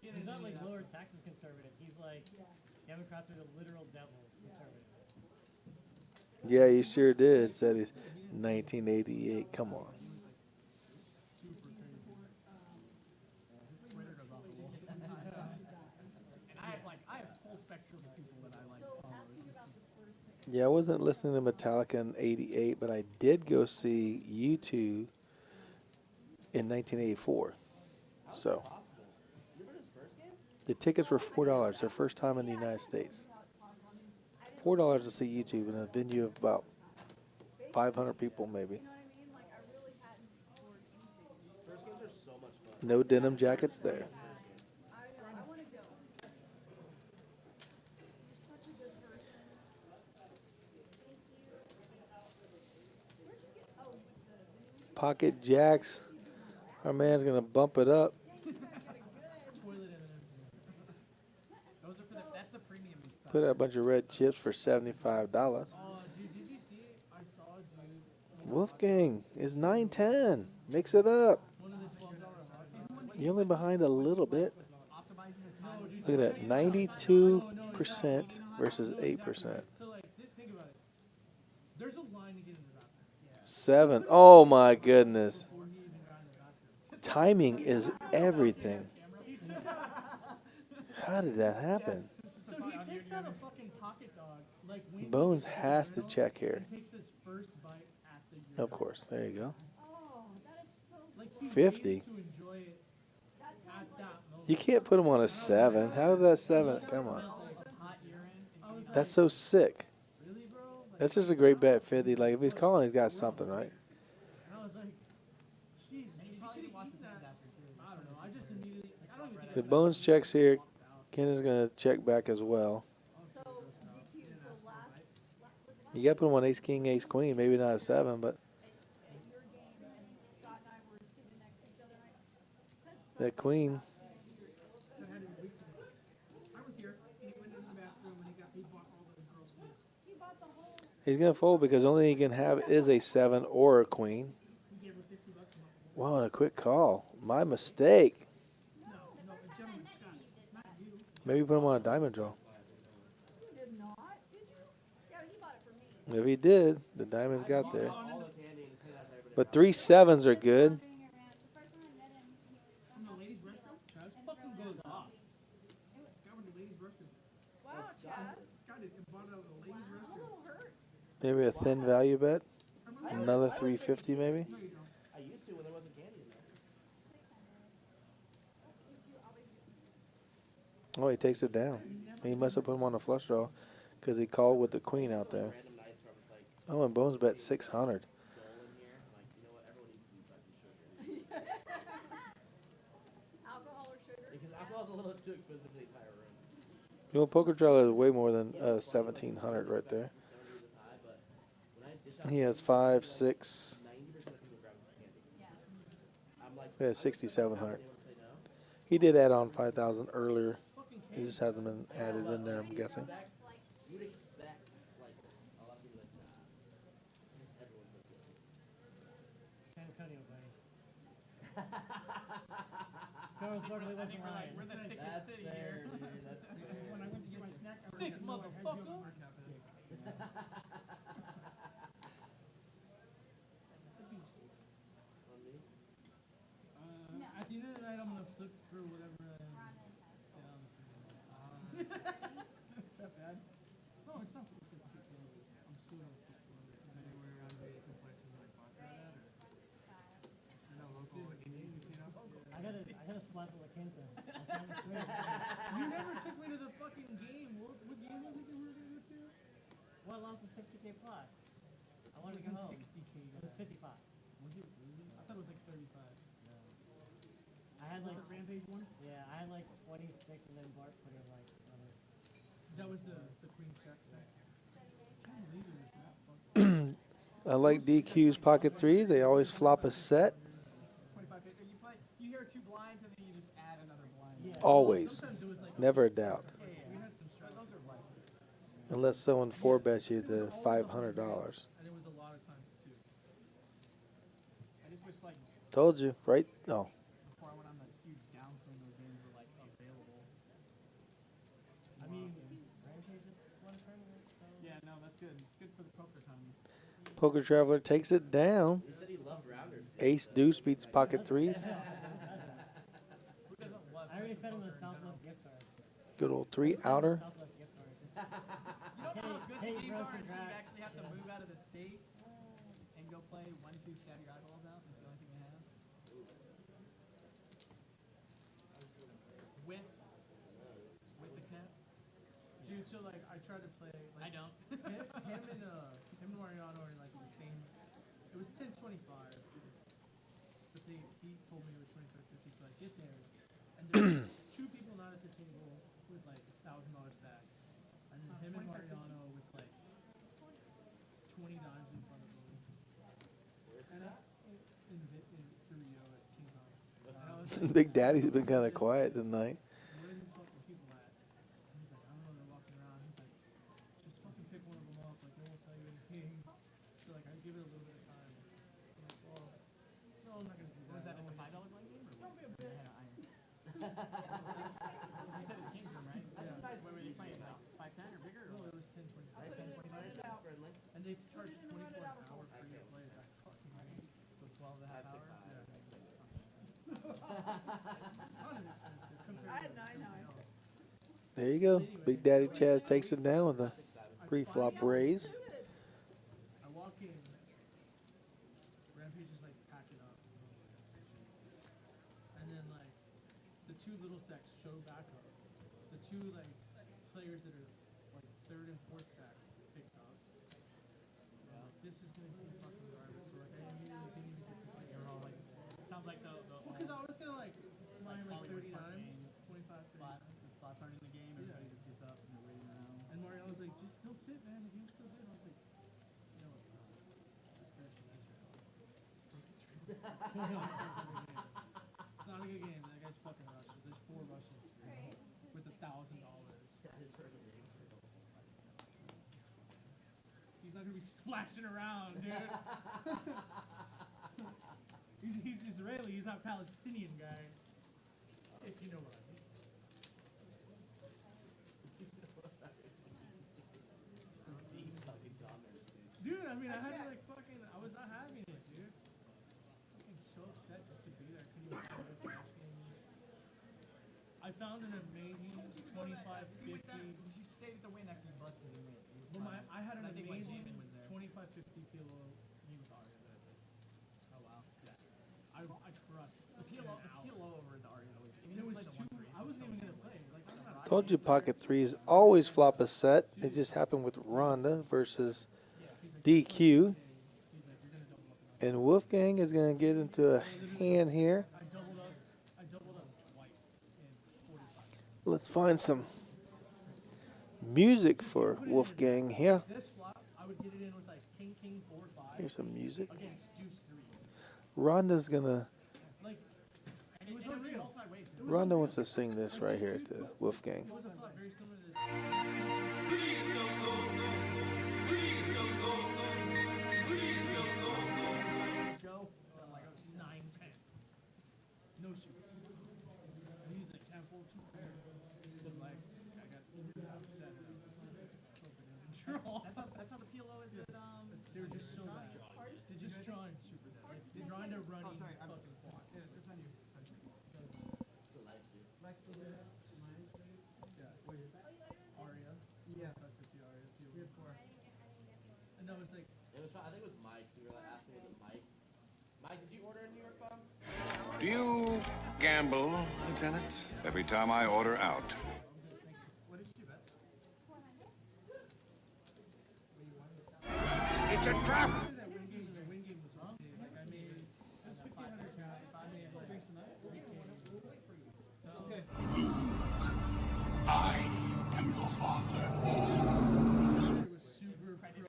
He's not like lower taxes conservative. He's like Democrats are the literal devils conservative. Yeah, he sure did. Said he's 1988. Come on. I have full spectrum of people that I like follow. Yeah, I wasn't listening to Metallica in '88, but I did go see U2 in 1984. So the tickets were $4. Their first time in the United States. $4 to see U2 in a venue of about 500 people, maybe. No denim jackets there. Pocket jacks. Our man's gonna bump it up. Toilet M&Ms. Those are for the, that's the premium side. Put out a bunch of red chips for $75. Oh, dude, did you see? I saw a dude. Wolfgang is 9.10. Mix it up. One of the $12 hot. You're only behind a little bit. Look at that, 92% versus 8%. So like, think about it. There's a line to get in the bathroom. 7. Oh my goodness. Timing is everything. How did that happen? So he takes out a fucking pocket dog. Like Bones has to check here. and takes his first bite at the urinal. Of course. There you go. Oh, that is so Like he 50. waits to enjoy it at that moment. You can't put him on a 7. How did that 7? Come on. That's so sick. That's just a great bet, 50. Like, if he's calling, he's got something, right? And I was like, Jesus, he probably washed his hands after too. I don't know. I just immediately, I don't even think The Bones checks here. Ken is going to check back as well. You got to put him on ace, king, ace, queen. Maybe not a 7, but that queen. I was here. He went in the bathroom and he bought all the girls' food. He's going to fold because the only thing he can have is a 7 or a queen. He gave her $50 a month. Wow, and a quick call. My mistake. No, a gentleman, Scott, not you. Maybe put him on a diamond draw. You did not, did you? Yeah, he bought it for me. If he did, the diamonds got there. But 3 7s are good. From the ladies' restroom? Chaz fucking goes off. Scott went to the ladies' restroom. Wow, Chaz. Scott bought it out of the ladies' I'm a restroom. little hurt. Maybe a thin value bet. Another 350 maybe. No, you don't. I used to when there wasn't candy in there. Oh, he takes it down. He must have put him on a flush draw because he called with the queen out there. Oh, and Bones bet 600. Alcohol or sugar? Because alcohol's a little too expensive for the entire room. You know, poker draw is way more than 1700 right there. He has 5, 6. He has 6,700. He did add on 5,000 earlier. He just hasn't been added in there, I'm guessing. You would expect, like, a lot of people like, everyone's this good. San Antonio, buddy. Charles Barkley wasn't lying. We're the thickest city here. Dude, that's fair. When I went to get my snack, I was thick motherfucker. At the end of the night, I'm gonna flip through whatever I down. Is that bad? No, it's not. I'm still gonna flip through anywhere around the different places like Baccarat or local Indian casino. I gotta spot the La Quinta. You never took me to the fucking game. What game was it that we were gonna go to? Well, I lost a 60K pot. I wanted to go home. 60K. It was 55. Was it really? I thought it was like 35. No. I had like Rampage one. Yeah, I had like 26, and then Bart put in like another. That was the Queen Jack stack. I can't believe it was that fucking. I like DQ's pocket threes. They always flop a set. 25. You hear 2 blinds, and then you just add another blind. Yeah. Always. Sometimes it was like. Never a doubt. Yeah. We had some strats. Those are like. Unless someone 4-bets you to $500. And it was a lot of times too. I just wish like. Told you, right? No. Before I went on the huge downswing, those games were like available. I mean, Rampage is one tournament, so. Yeah, no, that's good. It's good for the poker time. Poker Traveler takes it down. He said he loved rounders. Ace deuce beats pocket threes. Who doesn't love? I already sent him a Southwest gift card. Good old 3 outer. Southwest gift card. You know how good the games are until you actually have to move out of the state and go play 1-2 stab your eyeballs out. That's the only thing they have. With the cat. Dude, so like I tried to play. Like, I don't. him and Mariano are like the same. It was 10-25, but he told me it was 25-50, so I get there, and there's 2 people not at the table with like $1,000 stacks, and then him and Mariano with like 20 dimes in front of them. And Big Daddy's been kind of quiet tonight. Where are these fucking people at? And he's like, I don't know, they're walking around. He's like, just fucking pick one of them up. Like, they won't tell you anything. So, like, I give it a little bit of time. I'm like, well, no, I'm not going to do that. Was that like a $5 blind game? Or don't be a bitch. You said it came from, right? Yeah. What were they playing? Like 5-10 or bigger? No, it was 10, 25. 10, 25? And they charge 24 an hour for you to play that fucking game. So 12 and a half hours? Yeah. Kind of expensive compared to everything else. There you go. Big Daddy Chaz takes it down with a pre-flop raise. I walk in. Rampage is like packing up. And then like the two little stacks show back up. The two like players that are like third and fourth stacks picked up. Yeah. This is gonna be fucking garbage. So like I immediately didn't even get to play. You're all like, sounds like the Because I was gonna like line like Hollywood 30 Park times, games, 25 spots. The spots aren't in the game. Everybody just gets up and they're waiting around. And Mario was like, just still sit, man. The game's still good. I was like, no, it's not. This guy's from Israel. It's not a good game. That guy's fucking Russian. There's 4 Russians here with $1,000. He's not gonna be splashing around, dude. he's Israeli. He's not Palestinian guy. If you know what I mean. Dude, I mean, I had to like fucking. I was not having it, dude. Fucking so upset just to be there. Couldn't even play the cash game. I found an amazing 25-50. You stayed at the win after you busted and win. Well, I had an I think my amazing Jamin was there. 25-50 kilo. He was Aria that day. Oh wow. Yeah. I crushed. The PLO over the Aria always. I mean, There was the 2. I wasn't even gonna play. Like, I'm not. Told you pocket threes always flop a set. It just happened with Rhonda versus DQ. And Wolfgang is going to get into a hand here. I doubled up twice in 45. Let's find some music for Wolfgang here. This flop, I would get it in with like king, 4, 5. Here's some music. Against deuce 3. Rhonda's going to... Like, it was unreal. Rhonda wants to sing this right here to Wolfgang. It was a flop very similar to this. Go. Like a 9, 10. No suits. And he's like 10, 4, 2. Like, I got 3 times set. That's how the PLO is at They were just so bad. They're just drawing super dead. Like, they're drawing a running fucking quad. Yeah, that's on you. Yeah, wait. Aria. Yeah. 550 Aria. We had 4. And that was like. It was. I think it was Mike. So you were like asking me, was it Mike? Mike, did you order a New York bomb? Do you gamble, Lieutenant? Every time I order out. What did you bet? It's a trap! That win game was wrong. Like, I made. It was 1,500 cash. I made like 3K. Okay. I am your father. It was super pro nitty.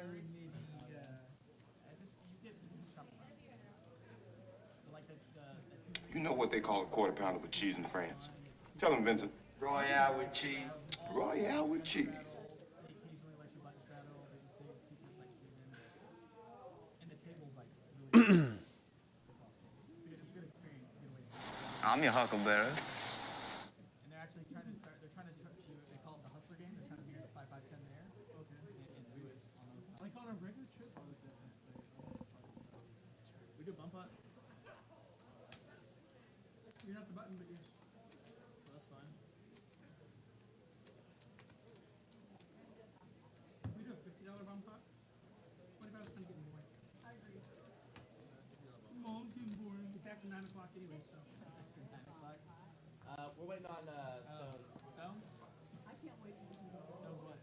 You know what they call a quarter pounder with cheese in France. Tell him, Vincent. Royale with cheese. Royale with cheese. I'm your huckleberry. And they're actually trying to start. They're trying to. They call it the hustler game. They're trying to do the 5-5-10 there. Okay. And do it on those. Like on a regular trip, I was definitely We do bump up. You're not the button, but you're. So that's fine. We do a $50 bump pot. 25 is getting boring. I agree. Mom's getting boring. It's after 9 o'clock anyway, so. It's after 9 o'clock. We're waiting on Stones. Stones? I can't wait to listen to Stones what?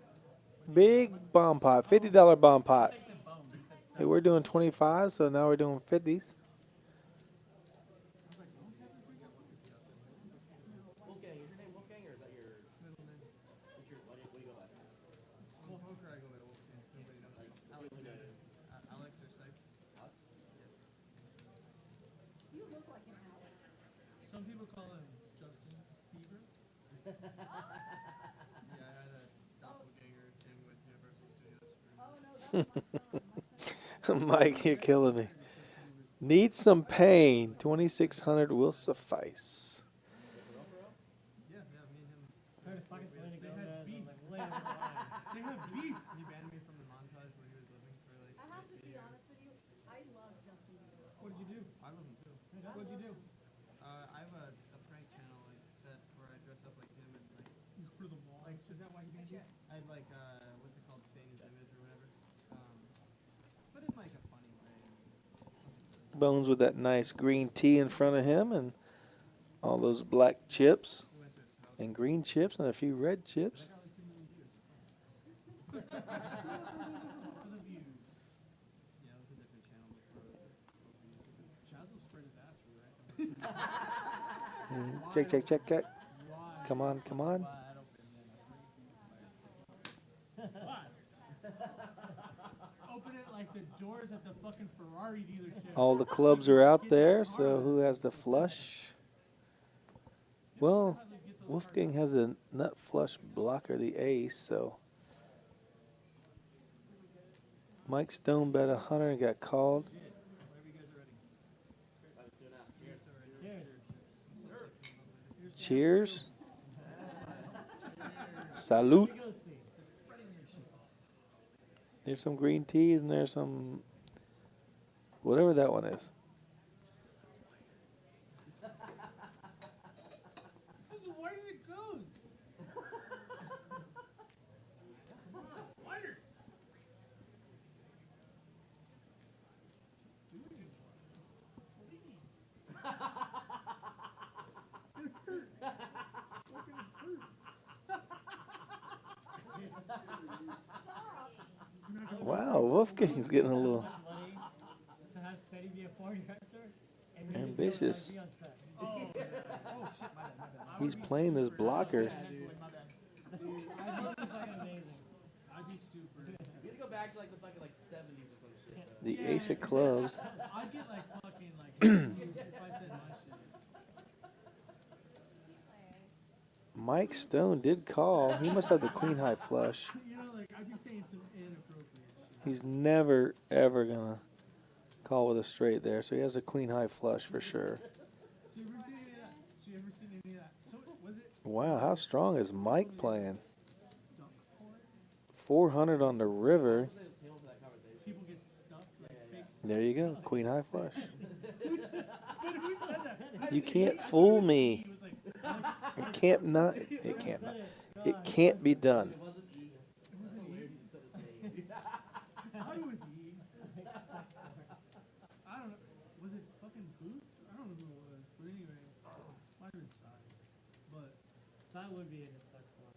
Big bomb pot. $50 bomb pot. Hey, we're doing 25, so now we're doing 50s. Wolfgang, is your name Wolfgang or is that your middle name. what's your what do you go by? Wolfgang, I go by Wolfgang. So nobody knows. Alex or Sype. Alex? You look like an Alex. So Some people call him Justin Bieber. Yeah, I had a doppelganger thing with Universal Studios. Mike, you're killing me. Need some pain. 2,600 will suffice. Yeah, me and him. They had beef. They have beef. He banned me from the montage where he was living for like. I have to be honest with you. I love Justin Bieber. What did you do? I love him too. What did you do? I have a prank channel like that where I dress up like him and like go to the mall. Like, is that why he banned you? I had like what's it called, stain his image or whatever. But in like a funny way. Bones with that nice green tea in front of him and all those black chips and green chips and a few red chips. For the views. Yeah, it was a different channel before. Chaz will spread his ass for that. Check. Come on. Open it like the doors at the fucking Ferrari dealership. All the clubs are out there, so who has the flush? Well, Wolfgang has a nut flush blocker, the ace, so Mike Stone bet 100 and got called. Cheers. Salute. There's some green teas and there's some whatever that one is. This is where it goes. Lighter. Wow, Wolfgang's getting a little To have Steady be a foreign director and ambitious. be on track. Oh, shit, my bad. He's playing this blocker. Dude, I'd be amazing. I'd be super. You had to go back to like the fucking like 70s or some shit. The ace of clubs. I'd get like fucking like if I said my shit. Mike Stone did call. He must have the queen high flush. You know, like I'd be saying some inappropriate shit. He's never ever gonna call with a straight there, so he has a queen high flush for sure. So you ever seen any of that? So was it? Wow, how strong is Mike playing? 400 on the river. People get stuck like fake. There you go, queen high flush. But who said that? You can't fool me. It can't not. It can't not. It can't be done. How was he? I don't know. Was it fucking Boots? I don't know who it was. But anyway, might have been Sai. But Sai would be in a stuck spot.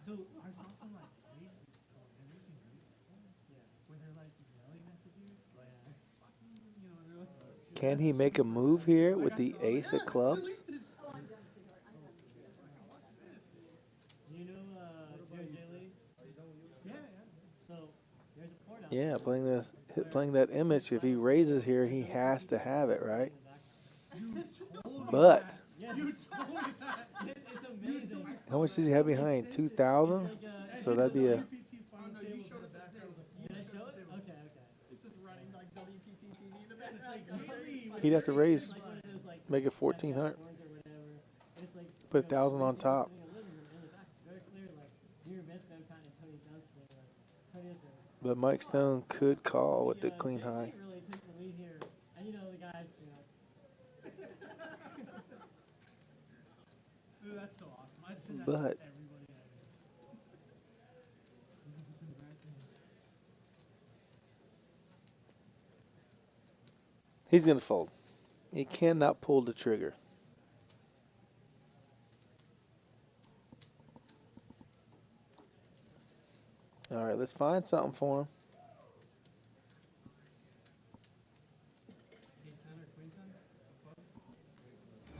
So I saw some like racist porn. Have you seen racist porn? Yeah. Where they're like yelling at the dudes. Like, fucking, you know, they're like. Can he make a move here with the ace of clubs? Do you know J.J. Lee? Yeah. So there's a porn out Yeah, playing that image. If he raises here, he has to have it, right? But You told me that. It's amazing. how much does he have behind? 2,000. So that'd be a. Did I show it? Okay. It's just running like WPT TV in the background. He'd have to raise, make it 1,400. Put 1,000 on top. But Mike Stone could call with the queen high. That's so awesome. I'd say that But to everybody. he's going to fold. He cannot pull the trigger. All right, let's find something for him.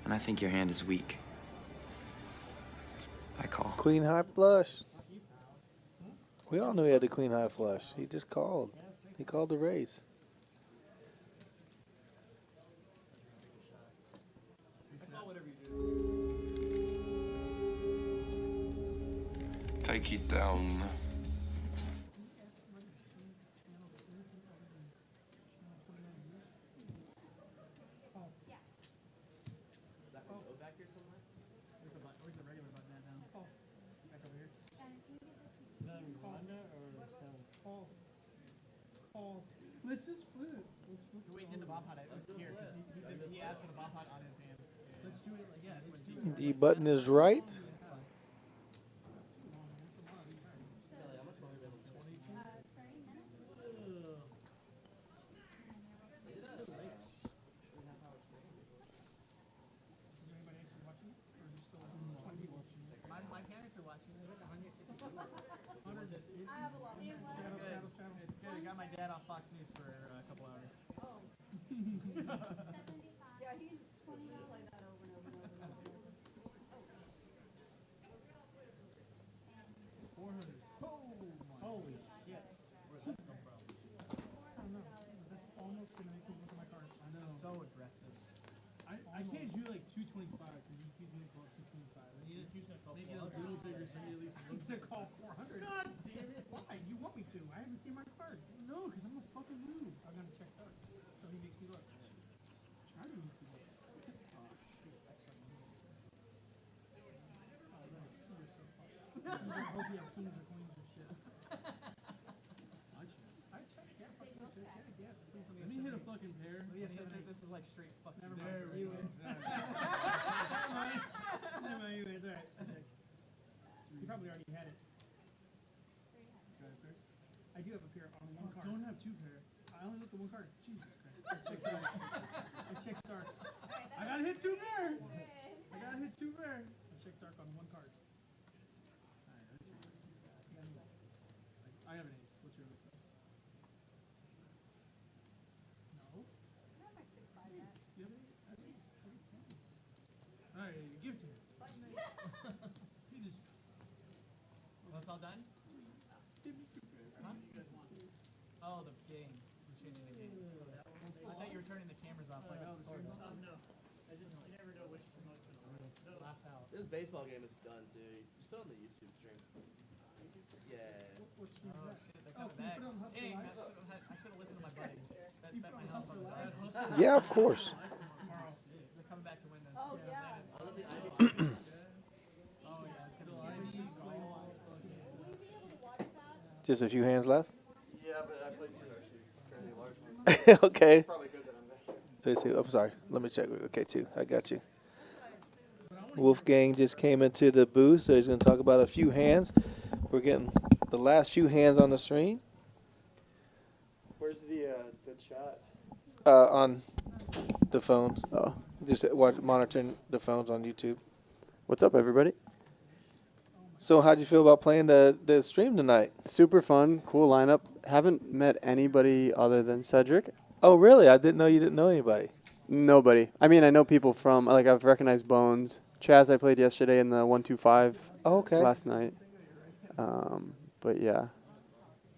And I think your hand is weak. I call. Queen high flush. We all knew he had the queen high flush. He just called. He called the raise. Take it down. Let's just flip it. Let's flip it. Wait, did the bomb pot? It was here because he asked for the bomb pot on his hand. Let's do it. Yeah, let's do it. The button is right. My parents are watching. It's good. I got my dad off Fox News for a couple hours. Oh. Yeah, he just play that over and over and over and over. 400. Holy shit. Where'd that come from? I don't know. That's almost gonna make me look at my cards. I know. So aggressive. I can't do like 225 because you keep me to call 225. I need to make it a little bigger so he at least looks to call 400. God damn it. Why? You want me to. I haven't seen my cards. No, because I'm a fucking noob. I'm gonna check dark. So he makes me look. Try to make me look. Oh shit. Extra money. Oh, that is so fucked. I hope you have kings or queens or shit. I check. Yeah, fucking check. Yeah. Let me hit a fucking pair. This is like straight fucking. Never mind. There, you win. Never mind. You win. It's alright. I checked. You probably already had it. I do have a pair on one card. Don't have two pair. I only looked at one card. Jesus Christ. I checked dark. I checked dark. I gotta hit two pair. I gotta hit two pair. I checked dark on one card. I have an ace. What's your other card? No. Ace. You have an ace? I have an ace. I have 10. Alright, give it to me. You just. Well, it's all done? Huh? Oh, the game. You're changing the game. I thought you were turning the cameras off like no. I never know which remote's going to last out. This baseball game is done too. Just put it on the YouTube stream. Yeah. What stream is that? Shit, they're coming back. Dang, I should have listened to my buddies. Bet my house on that. Yeah, of course. Tomorrow. They're coming back to win this. Oh, yeah. Just a few hands left? Yeah, but I played two actually fairly large ones. Okay. It's probably good that I'm back here. Let's see. I'm sorry. Let me check. Okay, two. I got you. Wolfgang just came into the booth, so he's going to talk about a few hands. We're getting the last few hands on the screen. Where's the chat? On the phones. Oh. Just monitoring the phones on YouTube. What's up, everybody? So how'd you feel about playing the stream tonight? Super fun, cool lineup. Haven't met anybody other than Cedric. Oh, really? I didn't know you didn't know anybody. Nobody. I mean, I know people from, like, I've recognized Bones. Chaz, I played yesterday in the 125 last night. But, yeah.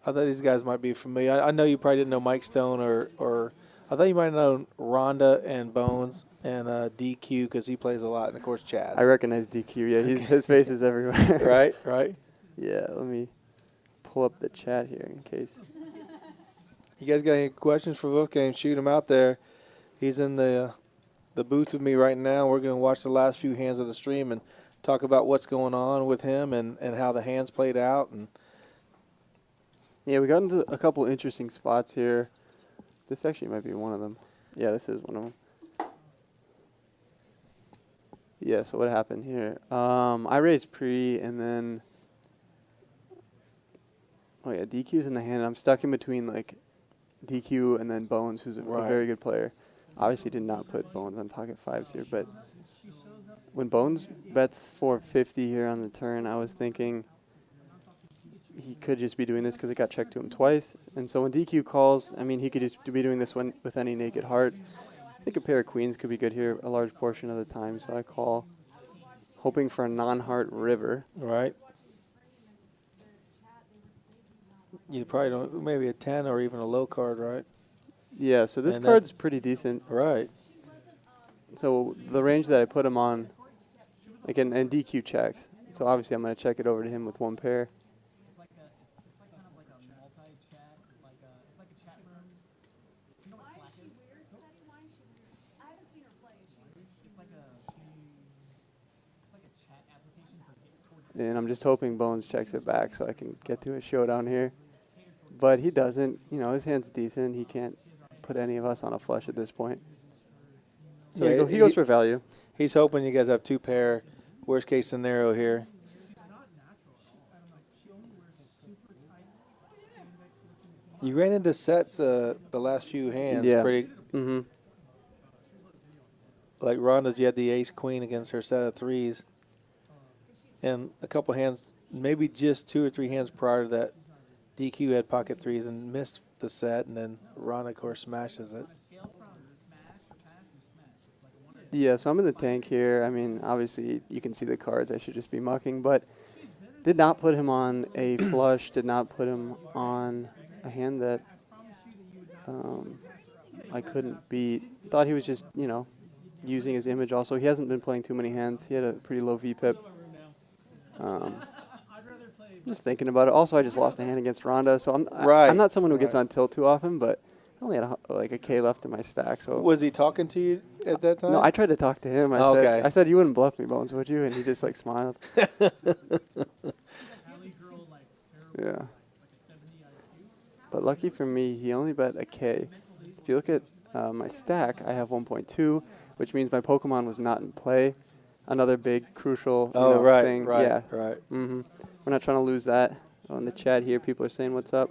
I thought these guys might be familiar. I know you probably didn't know Mike Stone or I thought you might have known Rhonda and Bones and DQ because he plays a lot, and, of course, Chaz. I recognize DQ. Yeah, his face is everywhere. Right. Yeah, let me pull up the chat here in case. You guys got any questions for Wolfgang? Shoot him out there. He's in the booth with me right now. We're going to watch the last few hands of the stream and talk about what's going on with him and how the hands played out. And yeah, we got into a couple interesting spots here. This actually might be one of them. Yeah, this is one of them. Yeah, so what happened here? I raised pre, and then oh yeah, DQ's in the hand. I'm stuck in between like DQ and then Bones, who's a very good player. Obviously did not put Bones on pocket fives here, but when Bones bets 450 here on the turn, I was thinking he could just be doing this because it got checked to him twice. And so when DQ calls, I mean, he could just be doing this one with any naked heart. I think a pair of queens could be good here a large portion of the time, so I call, hoping for a non-heart river. Right. You probably don't, maybe a 10 or even a low card, right? Yeah, so this card's pretty decent. Right. So the range that I put him on, again, and DQ checks. So obviously I'm going to check it over to him with one pair. It's like kind of like a multi-chat, it's like a chat room. You know what Slack is? I haven't seen her play. It's like a chat application for towards. And I'm just hoping Bones checks it back so I can get to a showdown here. But he doesn't. You know, his hand's decent. He can't put any of us on a flush at this point. So Yeah, he goes for value. He's hoping you guys have two pair. Worst case scenario here. You ran into sets the last few hands. Yeah. Pretty. Like Rhonda's, you had the ace queen against her set of threes. And a couple hands, maybe just 2 or 3 hands prior to that, DQ had pocket threes and missed the set, and then Rhonda, of course, smashes it. Yeah, so I'm in the tank here. I mean, obviously you can see the cards. I should just be mucking, but did not put him on a flush. Did not put him on a hand that I couldn't beat. Thought he was just, you know, using his image. Also, he hasn't been playing too many hands. He had a pretty low VPIP. Just thinking about it. Also, I just lost a hand against Rhonda, so I'm not someone who gets on tilt too often, but I only had like a K left in my stack. So was he talking to you at that time? No, I tried to talk to him. I said you wouldn't bluff me, Bones, would you? And he just like smiled. Yeah. But lucky for me, he only bet a K. If you look at my stack, I have 1.2, which means my Pokemon was not in play. Another big crucial thing. Yeah. Right. We're not trying to lose that. On the chat here, people are saying what's up.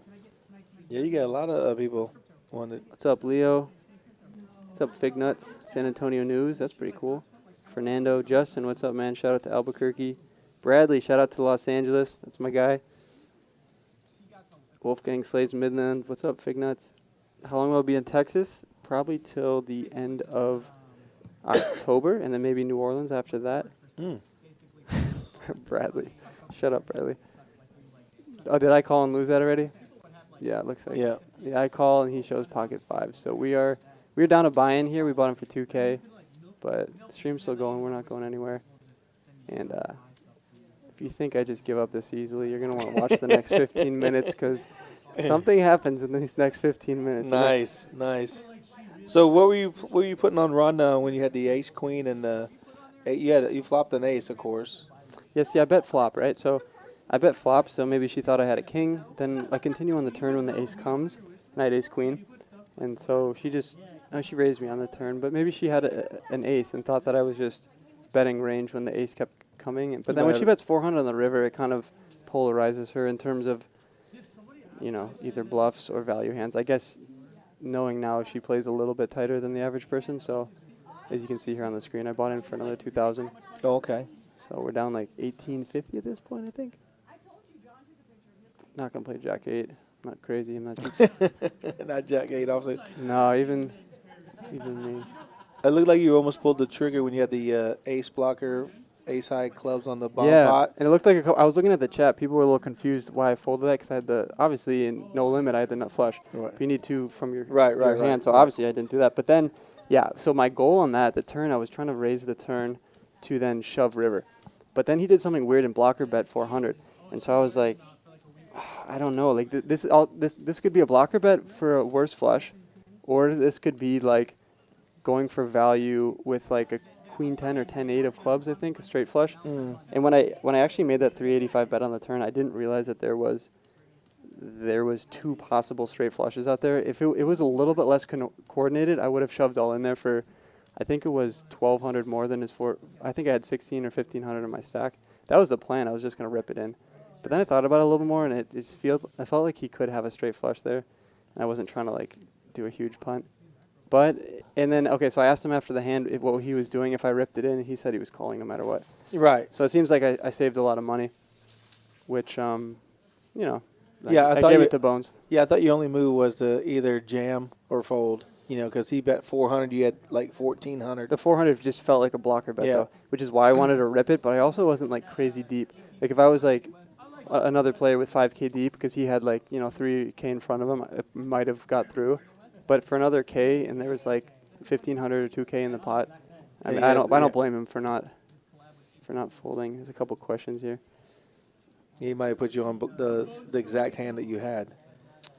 Yeah, you got a lot of people wanted. What's up, Leo? What's up, Fig Nuts? San Antonio News. That's pretty cool. Fernando, Justin, what's up, man? Shout out to Albuquerque. Bradley, shout out to Los Angeles. That's my guy. Wolfgang Slays Midland. What's up, Fig Nuts? How long will I be in Texas? Probably till the end of October, and then maybe New Orleans after that. Bradley. Shut up, Bradley. Oh, did I call and lose that already? Yeah, it looks like. Yeah. Yeah, I call and he shows pocket 5. So we're down a buy-in here. We bought him for 2K, but the stream's still going. We're not going anywhere. And if you think I just give up this easily, you're gonna want to watch the next 15 minutes because something happens in these next 15 minutes. Nice, nice. So what were you putting on Rhonda when you had the ace queen and you flopped an ace, of course. Yeah, see, I bet flop, right? So I bet flop, so maybe she thought I had a king. Then I continue on the turn when the ace comes, and I had ace queen. And so she she raised me on the turn, but maybe she had an ace and thought that I was just betting range when the ace kept coming. But then when she bets 400 on the river, it kind of polarizes her in terms of, you know, either bluffs or value hands. I guess knowing now she plays a little bit tighter than the average person, so as you can see here on the screen, I bought in for another 2,000. Oh, okay. So we're down like 1850 at this point, I think. Not gonna play Jack 8. I'm not crazy. I'm not. Not Jack 8, obviously. No, even me. It looked like you almost pulled the trigger when you had the ace blocker, ace high clubs on the bottom Yeah, pot. and it looked like I was looking at the chat. People were a little confused why I folded that because I had obviously in no limit I had the nut flush. Right. But you need 2 from your your hand, so obviously I didn't do that. But then, yeah, so my goal on that, the turn, I was trying to raise the turn to then shove river. But then he did something weird and blocker bet 400. And so I was like, I don't know. Like this could be a blocker bet for a worse flush, or this could be like going for value with like a queen 10 or 10-8 of clubs, I think, a straight flush. And when I actually made that 385 bet on the turn, I didn't realize that there was 2 possible straight flushes out there. If it was a little bit less coordinated, I would have shoved all in there for, I think it was 1,200 more than his 4. I think I had 1,600 or 1,500 in my stack. That was the plan. I was just going to rip it in. But then I thought about it a little bit more, and I felt like he could have a straight flush there, and I wasn't trying to like do a huge punt. And then so I asked him after the hand what he was doing if I ripped it in, and he said he was calling no matter what. Right. So it seems like I saved a lot of money, which you know, yeah, I gave it to Bones. Yeah, I thought your only move was to either jam or fold. You know, because he bet 400, you had like 1,400. The 400 just felt like a blocker bet though, which is why I wanted to rip it. But I also wasn't like crazy deep. Like if I was like another player with 5K deep, because he had like 3K in front of him, it might have got through. But for another K, and there was like 1,500 or 2K in the pot, I don't blame him for not for not folding. There's a couple questions here. He might put you on the exact hand that you had.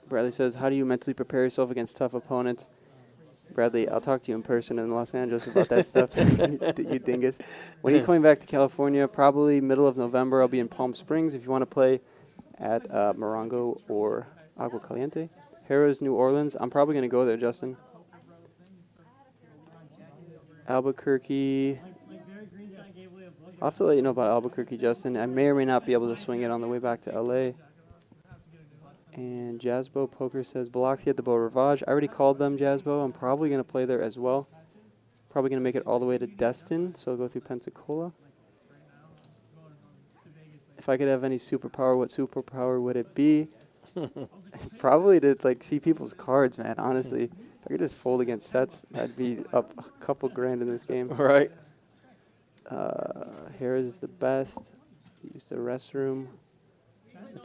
Bradley says, how do you mentally prepare yourself against tough opponents? Bradley, I'll talk to you in person in Los Angeles about that stuff, you dingus. When are you coming back to California? Probably middle of November. I'll be in Palm Springs if you want to play at Morongo or Agua Caliente. Harrah's, New Orleans. I'm probably going to go there, Justin. Albuquerque. I'll have to let you know about Albuquerque, Justin. I may or may not be able to swing it on the way back to LA. And Jazzbo Poker says, Biloxi at the Beau Rivage. I already called them, Jazzbo. I'm probably going to play there as well. Probably going to make it all the way to Destin, so I'll go through Pensacola. If I could have any superpower, what superpower would it be? Probably to see people's cards, man, honestly. If I could just fold against sets, I'd be up a couple grand in this game. Right. Harris is the best. Use the restroom.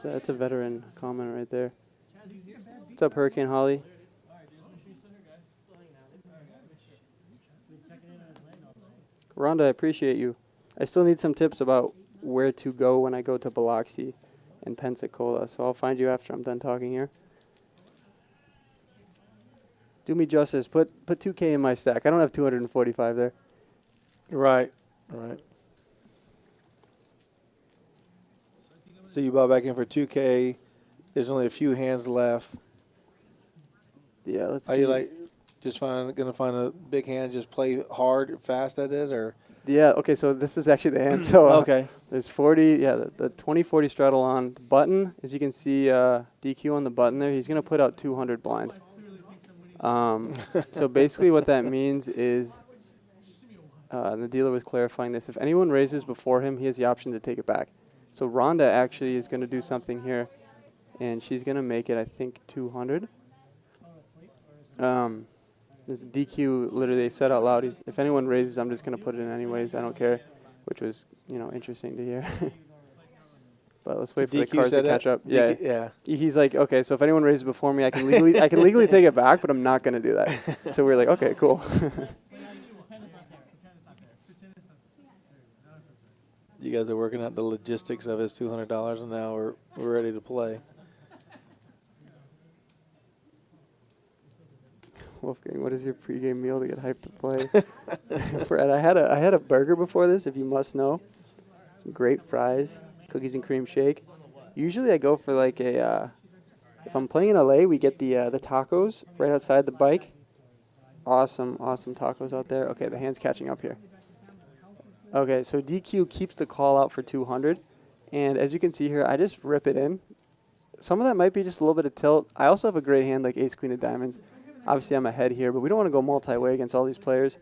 That's a veteran comment right there. What's up, Hurricane Holly? Rhonda, I appreciate you. I still need some tips about where to go when I go to Biloxi and Pensacola, so I'll find you after I'm done talking here. Do me justice. Put 2K in my stack. I don't have 245 there. Right. Right. So you bought back in for 2K. There's only a few hands left. Yeah, let's see. Are you just gonna find a big hand, just play hard, fast at it, or? Yeah. Okay. So this is actually the hand. So okay. There's 40. Yeah, the 20-40 straddle on the button. As you can see, DQ on the button there. He's gonna put out 200 blind. So basically, what that means is, and the dealer was clarifying this. If anyone raises before him, he has the option to take it back. So Rhonda actually is going to do something here, and she's going to make it, I think, 200. This DQ, literally, they said out loud, if anyone raises, I'm just going to put it in anyways. I don't care, which was, interesting to hear. But let's wait for the cards to catch up. Yeah. He's like, okay, so if anyone raises before me, I can legally take it back, but I'm not going to do that. So we're like, okay, cool. You guys are working out the logistics of his $200, and now we're ready to play. Wolfgang, what is your pregame meal to get hyped to play? Brad, I had a burger before this, if you must know. Some great fries, cookies and cream shake. Usually I go for if I'm playing in LA, we get the tacos right outside the bike. Awesome tacos out there. Okay, the hand's catching up here. Okay, so DQ keeps the call out for 200, and as you can see here, I just rip it in. Some of that might be just a little bit of tilt. I also have a great hand like ace, queen of diamonds. Obviously, I'm ahead here, but we don't want to go multi-way against all these players.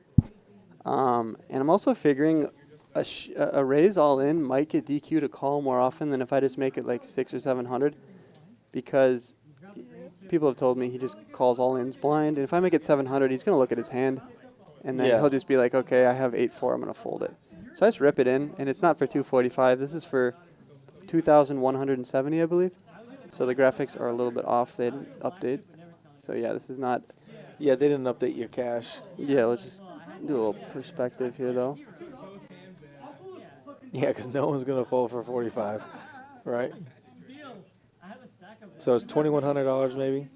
And I'm also figuring a raise all in might get DQ to call more often than if I just make it like 600 or 700, because people have told me he just calls all ins blind, and if I make it 700, he's going to look at his hand, and then he'll just be like, okay, I have 8-4, I'm going to fold it. So I just rip it in, and it's not for 245. This is for 2,170, I believe. So the graphics are a little bit off. They didn't update. So, yeah, this is not. Yeah, they didn't update your cash. Yeah, let's just do a little perspective here, though. Yeah, because no one's going to fold for 45, right? So it's $2,100 maybe?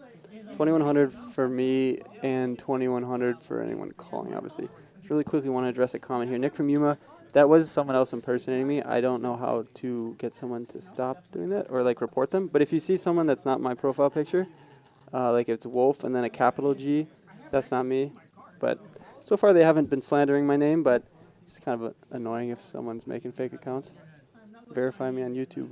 $2,100 for me and $2,100 for anyone calling, obviously. Just really quickly want to address a comment here. Nick from Yuma, that was someone else impersonating me. I don't know how to get someone to stop doing that or report them. But if you see someone that's not my profile picture, like if it's Wolf and then a capital G, that's not me. But so far they haven't been slandering my name, but it's kind of annoying if someone's making fake accounts. Verify me on YouTube.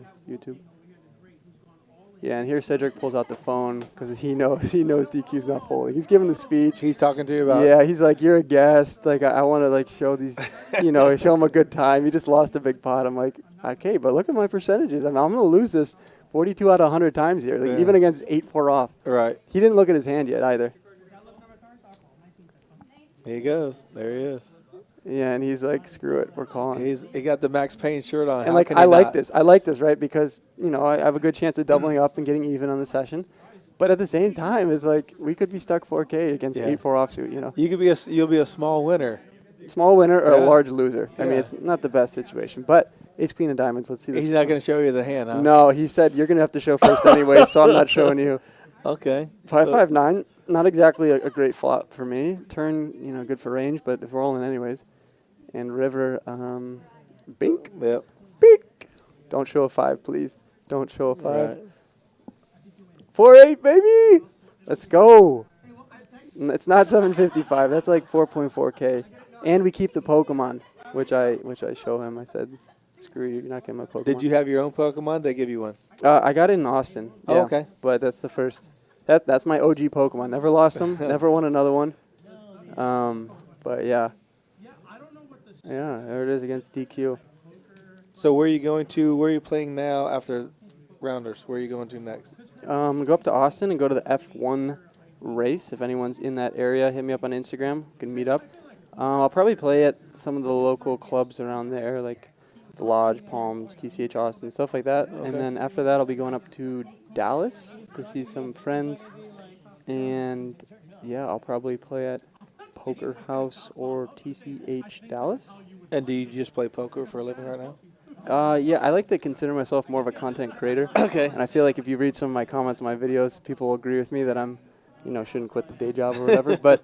Yeah, and here Cedric pulls out the phone because he knows DQ's not folding. He's giving the speech. He's talking to you about. Yeah, he's like, you're a guest. I want to show these, show him a good time. He just lost a big pot. I'm like, okay, but look at my percentages. I'm going to lose this 42 out of 100 times here, even against 8-4 off. Right. He didn't look at his hand yet either. Here he goes. There he is. Yeah, and he's like, screw it, we're calling. He got the Max Payne shirt on. And I like this. I like this, right? Because, I have a good chance of doubling up and getting even on the session. But at the same time, it's like we could be stuck 4K against 8-4 offsuit, You could be you'll be a small winner. small winner or a Yeah. large loser. I mean, Yeah. it's not the best situation, but ace queen of diamonds. Let's see this. He's not going to show you the hand, huh? No, he said you're going to have to show first anyway, so I'm not showing you. Okay. 5-5-9, not exactly a great flop for me. Turn, good for range, but if we're all in anyways. And river, bink. Yep. Bink. Don't show a 5, please. Don't show a 5. Right. 4-8, baby. Let's go. It's not 755. That's like 4.4K. And we keep the Pokemon, which I show him. I said, screw you, you're not getting my Pokemon. Did you have your own Pokemon? They give you one. I got it in Austin. Oh, yeah, okay. But that's the first. That's my OG Pokemon. Never lost them. Never won another one. But yeah. Yeah, there it is against DQ. So where are you going to? Where are you playing now after Rounders? Where are you going to next? Go up to Austin and go to the F1 race. If anyone's in that area, hit me up on Instagram. We can meet up. I'll probably play at some of the local clubs around there, like the Lodge, Palms, TCH Austin, stuff like that. Okay. And then after that, I'll be going up to Dallas to see some friends. And yeah, I'll probably play at Poker House or TCH Dallas. And do you just play poker for a living right now? Yeah, I like to consider myself more of a content creator. Okay. And I feel like if you read some of my comments on my videos, people will agree with me that I'm, shouldn't quit the day job or whatever. But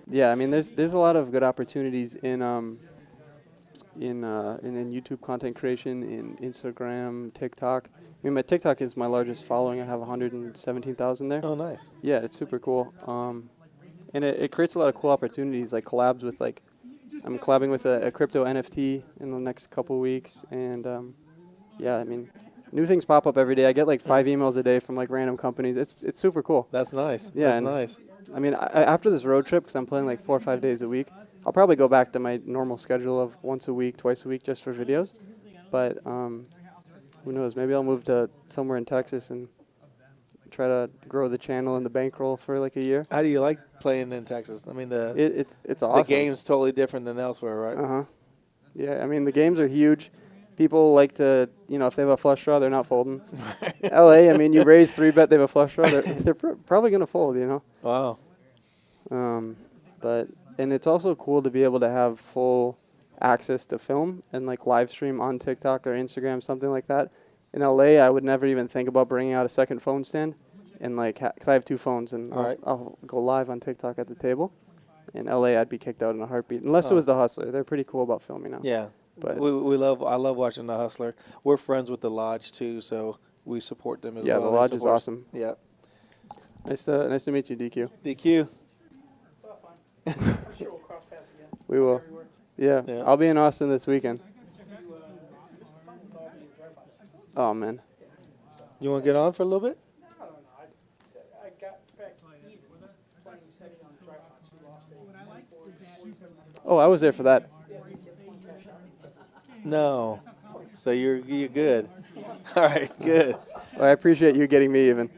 yeah, I mean, there's a lot of good opportunities in YouTube content creation, in Instagram, TikTok. I mean, my TikTok is my largest following. I have 117,000 there. Oh, nice. Yeah, it's super cool. And it creates a lot of cool opportunities, like collabs with I'm collabing with a crypto NFT in the next couple weeks, and yeah, I mean, new things pop up every day. I get like 5 emails a day from like random companies. It's super cool. That's nice. Yeah, That's and nice. I mean, after this road trip, because I'm playing like 4 or 5 days a week, I'll probably go back to my normal schedule of once a week, twice a week, just for videos. But who knows? Maybe I'll move to somewhere in Texas and try to grow the channel and the bankroll for like a year. How do you like playing in Texas? I mean, it's awesome. The game's totally different than elsewhere, right? Yeah, I mean, the games are huge. People like to, if they have a flush draw, they're not folding. LA, I mean, you raise 3-bet, they have a flush draw, they're probably going to fold, Wow. And it's also cool to be able to have full access to film and like live stream on TikTok or Instagram, something like that. In LA, I would never even think about bringing out a second phone stand, and because I have 2 phones, and I'll go live on TikTok at the table. In LA, I'd be kicked out in a heartbeat, unless it was The Hustler. They're pretty cool about filming now. Yeah, but I love watching The Hustler. We're friends with the Lodge too, so we support them as well. Yeah, the Lodge is awesome. Yeah. Nice to meet you, DQ. DQ. I'm sure we'll cross paths again. We will. Yeah, I'll be in Austin this weekend. Oh man. You want to get on for a little bit? No. I got back even playing setting on the tripods. We lost it. Oh, I was there for that. No. So you're good. All right, good. Well, I appreciate you getting me even.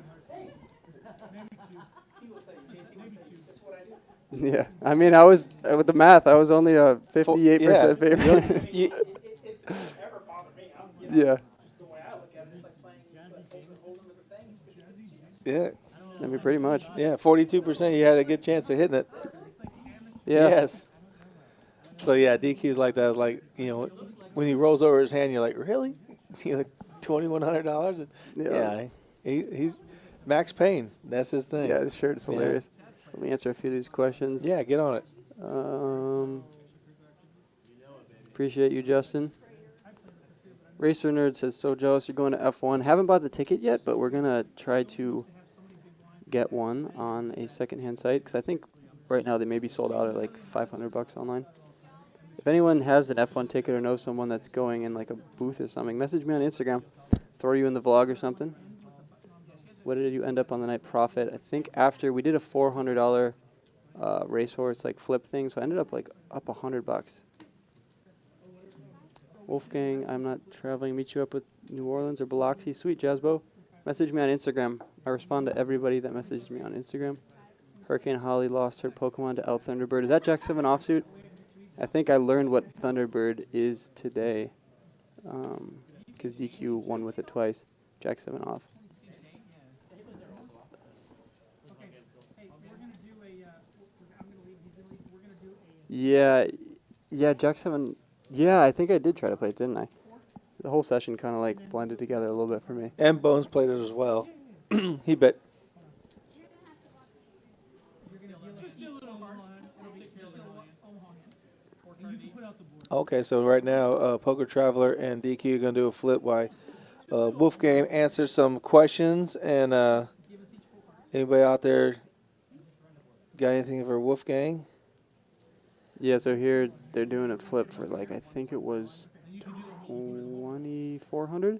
Yeah, I mean, I was with the math. I was only a 58% favorite. Yeah. Yeah. I mean, pretty much. Yeah, 42%. You had a good chance of hitting it. Yeah. Yes. So yeah, DQ's like that. It's like, when he rolls over his hand, you're like, really? He's like $2,100. Yeah. He's Max Payne. That's his thing. Yeah, his shirt is hilarious. Let me answer a few of these questions. Yeah, get on it. Appreciate you, Justin. Racer Nerd says, so jealous you're going to F1. Haven't bought the ticket yet, but we're going to try to get one on a secondhand site, because I think right now they may be sold out at like $500 online. If anyone has an F1 ticket or knows someone that's going in like a booth or something, message me on Instagram. Throw you in the vlog or something. What did you end up on the night profit? I think after we did a $400 racehorse like flip thing, so I ended up like up $100. Wolfgang, I'm not traveling. Meet you up with New Orleans or Biloxi. Sweet, Jazzbo. Message me on Instagram. I respond to everybody that messages me on Instagram. Hurricane Holly lost her Pokemon to L Thunderbird. Is that Jack 7 offsuit? I think I learned what Thunderbird is today, because DQ won with it twice. Jack 7 off. Yeah, Yeah, Jack 7. Yeah, I think I did try to play it, didn't I? The whole session kind of like blended together a little bit for me. And Bones played it as well. He bet. Okay, so right now, Poker Traveler and DQ are going to do a flip while Wolfgang answers some questions. And anybody out there got anything for Wolfgang? Yeah, so here they're doing a flip for like, I think it was 2,400.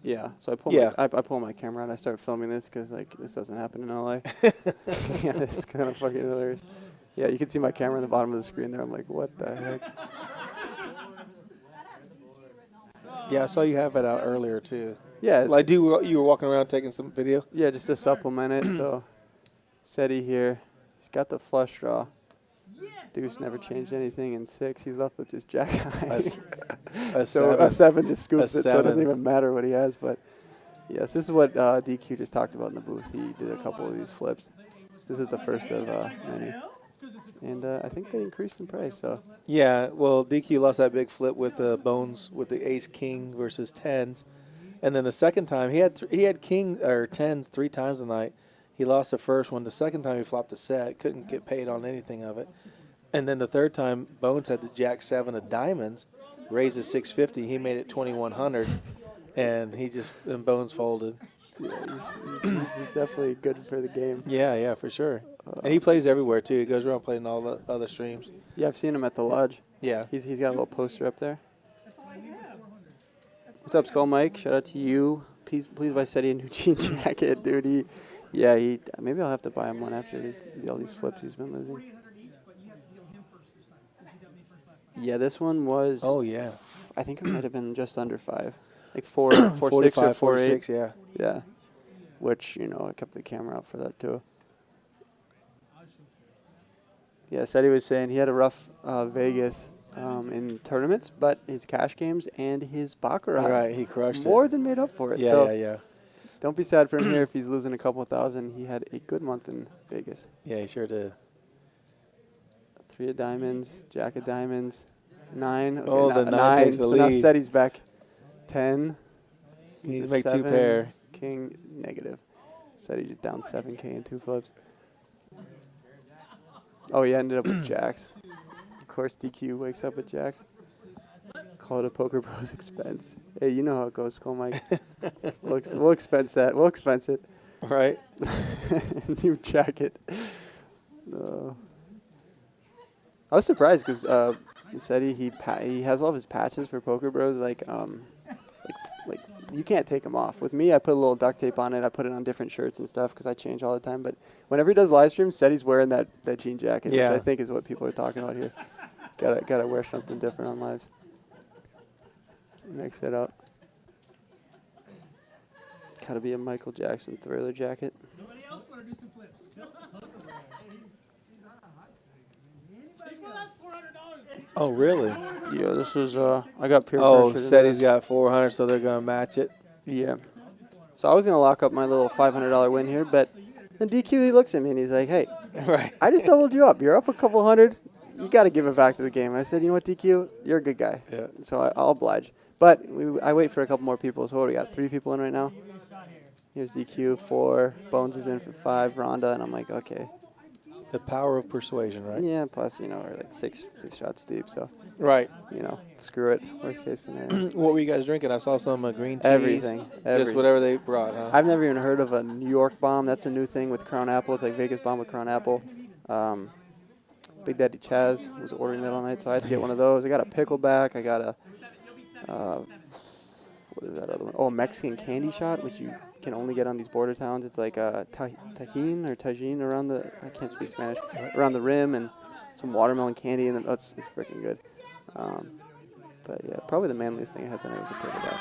Yeah, so I pull my camera out. I start filming this because like this doesn't happen in LA. Yeah, it's kind of fucking hilarious. Yeah, you can see my camera in the bottom of the screen there. I'm like, what the heck? Yeah, I saw you have it out earlier too. Yeah, like you were walking around taking some video. Yeah, just to supplement it. So, SETI here, he's got the flush draw. Deuce never changed anything in 6. He's left with just jack high. So a 7 just scoops it, so it doesn't even matter what he has. But yes, this is what DQ just talked about in the booth. He did a couple of these flips. This is the first of many. And I think they increased in price. So yeah, well, DQ lost that big flip with Bones with the ace king versus tens, and then the second time he had king or tens 3 times a night. He lost the first one. The second time he flopped a set, couldn't get paid on anything of it, and then the third time Bones had the jack 7 of diamonds, raised to 650. He made it 2,100, and Bones folded. Yeah, he's definitely good for the game. Yeah, for sure. And he plays everywhere too. He goes around playing all the other streams. Yeah, I've seen him at the lodge. Yeah. He's got a little poster up there. What's up, Skull Mike? Shout out to you. Please buy SETI a new jean jacket, dude. Maybe I'll have to buy him one after all these flips he's been losing. Yeah, this one was. Oh yeah. I think it might have been just under 5, like 4.6 or 4.8. Yeah. Yeah. Which I kept the camera out for that too. Yeah, SETI was saying he had a rough Vegas in tournaments, but his cash games and his baccarat, right, he crushed more than made up for it. Yeah, so yeah. Don't be sad for him here if he's losing a couple thousand. He had a good month in Vegas. Yeah, he sure did. 3 of diamonds, jack of diamonds, 9. Okay, oh, the 9 takes the so lead. now SETI's back 10. He needs to make 2 pair. King negative. SETI just down 7K in 2 flips. Oh, he ended up with jacks. Of course, DQ wakes up with jacks. Call it a Poker Bros expense. Hey, you know how it goes, Skull Mike. We'll expense that. We'll expense it. Right. New jacket. I was surprised because SETI he has all of his patches for Poker Bros. Like you can't take them off. With me, I put a little duct tape on it. I put it on different shirts and stuff because I change all the time. But whenever he does live streams, SETI's wearing that jean jacket, which I think is what people are talking about here. Gotta wear something different on lives. Mix it up. Gotta be a Michael Jackson Thriller jacket. Nobody else want to do some flips? Oh, really? Yeah, this is, I got peer pressure. Oh, SETI's got 400, so they're going to match it. Yeah. So I was going to lock up my little $500 win here, but then DQ, he looks at me and he's like, hey, right. I just doubled you up. You're up a couple hundred. You got to give it back to the game. And I said, you know what, DQ? You're a good guy. Yeah. So I'll oblige. But I wait for a couple more people. So what do we got? 3 people in right now? Here's DQ, 4. Bones is in for 5. Rhonda, and I'm like, okay. The power of persuasion, right? Yeah, plus, we're like six shots deep, so. Right. Screw it. Worst case scenario. What were you guys drinking? I saw some green teas. Everything. Just whatever they brought, huh? I've never even heard of a New York bomb. That's a new thing with Crown Apple. It's like Vegas bomb with Crown Apple. Big Daddy Chaz was ordering that all night, so I had to get one of those. I got a pickleback. I got a, what is that other one? Oh, a Mexican candy shot, which you can only get on these border towns. It's like tajin around the, I can't speak Spanish, around the rim, and some watermelon candy, and it's freaking good. But yeah, probably the manliest thing I had tonight was a pickleback.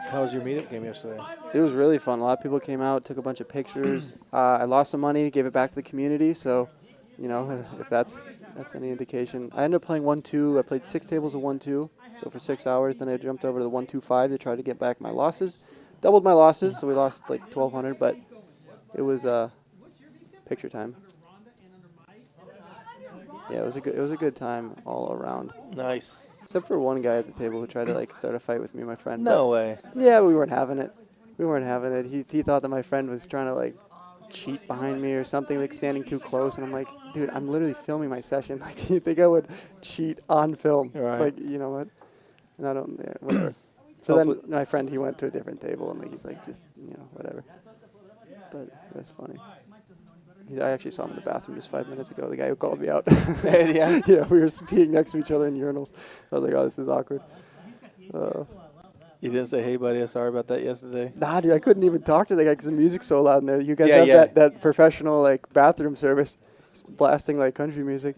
How was your meetup game yesterday? It was really fun. A lot of people came out, took a bunch of pictures. I lost some money, gave it back to the community, so, if that's any indication. I ended up playing 1-2. I played 6 tables of 1-2, so for 6 hours. Then I jumped over to the 1-2-5 to try to get back my losses. Doubled my losses, so we lost like 1,200, but it was picture time. Yeah, it was a good time all around. Nice. Except for one guy at the table who tried to like start a fight with me and my friend. No but way. Yeah, we weren't having it. We weren't having it. He thought that my friend was trying to like cheat behind me or something, like standing too close, and I'm like, dude, I'm literally filming my session. Like, you think I would cheat on film? Right. Like, you know what? And I don't. Yeah, whatever. So then my friend, he went to a different table, and like he's like, just whatever. But that's funny. I actually saw him in the bathroom just 5 minutes ago. The guy who called me out. Yeah. Yeah, we were peeing next to each other in urinals. I was like, oh, this is awkward. You didn't say, hey, buddy, I'm sorry about that yesterday? Nah, dude, I couldn't even talk to the guy because the music's so loud in there. You guys Yeah, have yeah. that professional like bathroom service, blasting like country music.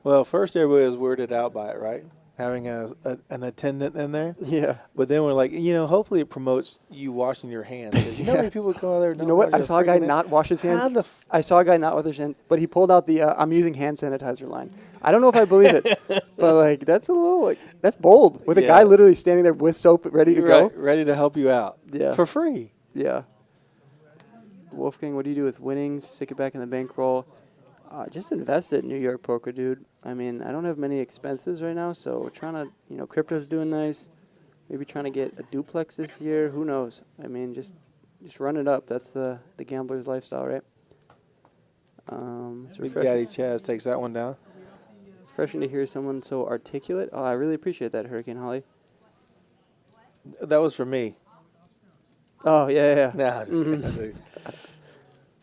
Well, first everybody was weirded out by it, right? Having an attendant in there. Yeah. But then we're like, hopefully it promotes you washing your hands. 'Cause you know how many people go out there and You know what? I saw a guy not wash his hands. I saw a guy not wash his hands, but he pulled out the I'm using hand sanitizer line. I don't know if I believe it, but like that's a little like that's bold with a guy literally standing there with soap ready to go. Ready to help you out. Yeah. For free. Yeah. Wolfgang, what do you do with winnings? Stick it back in the bankroll. Just invest it in New York poker, dude. I mean, I don't have many expenses right now, so we're trying to, crypto's doing nice. Maybe trying to get a duplex this year. Who knows? I mean, just run it up. That's the gambler's lifestyle, right? It's Big refreshing. Daddy Chaz takes that one down. It's refreshing to hear someone so articulate. Oh, I really appreciate that, Hurricane Holly. That was for me. Oh, yeah. Nah, Mhm.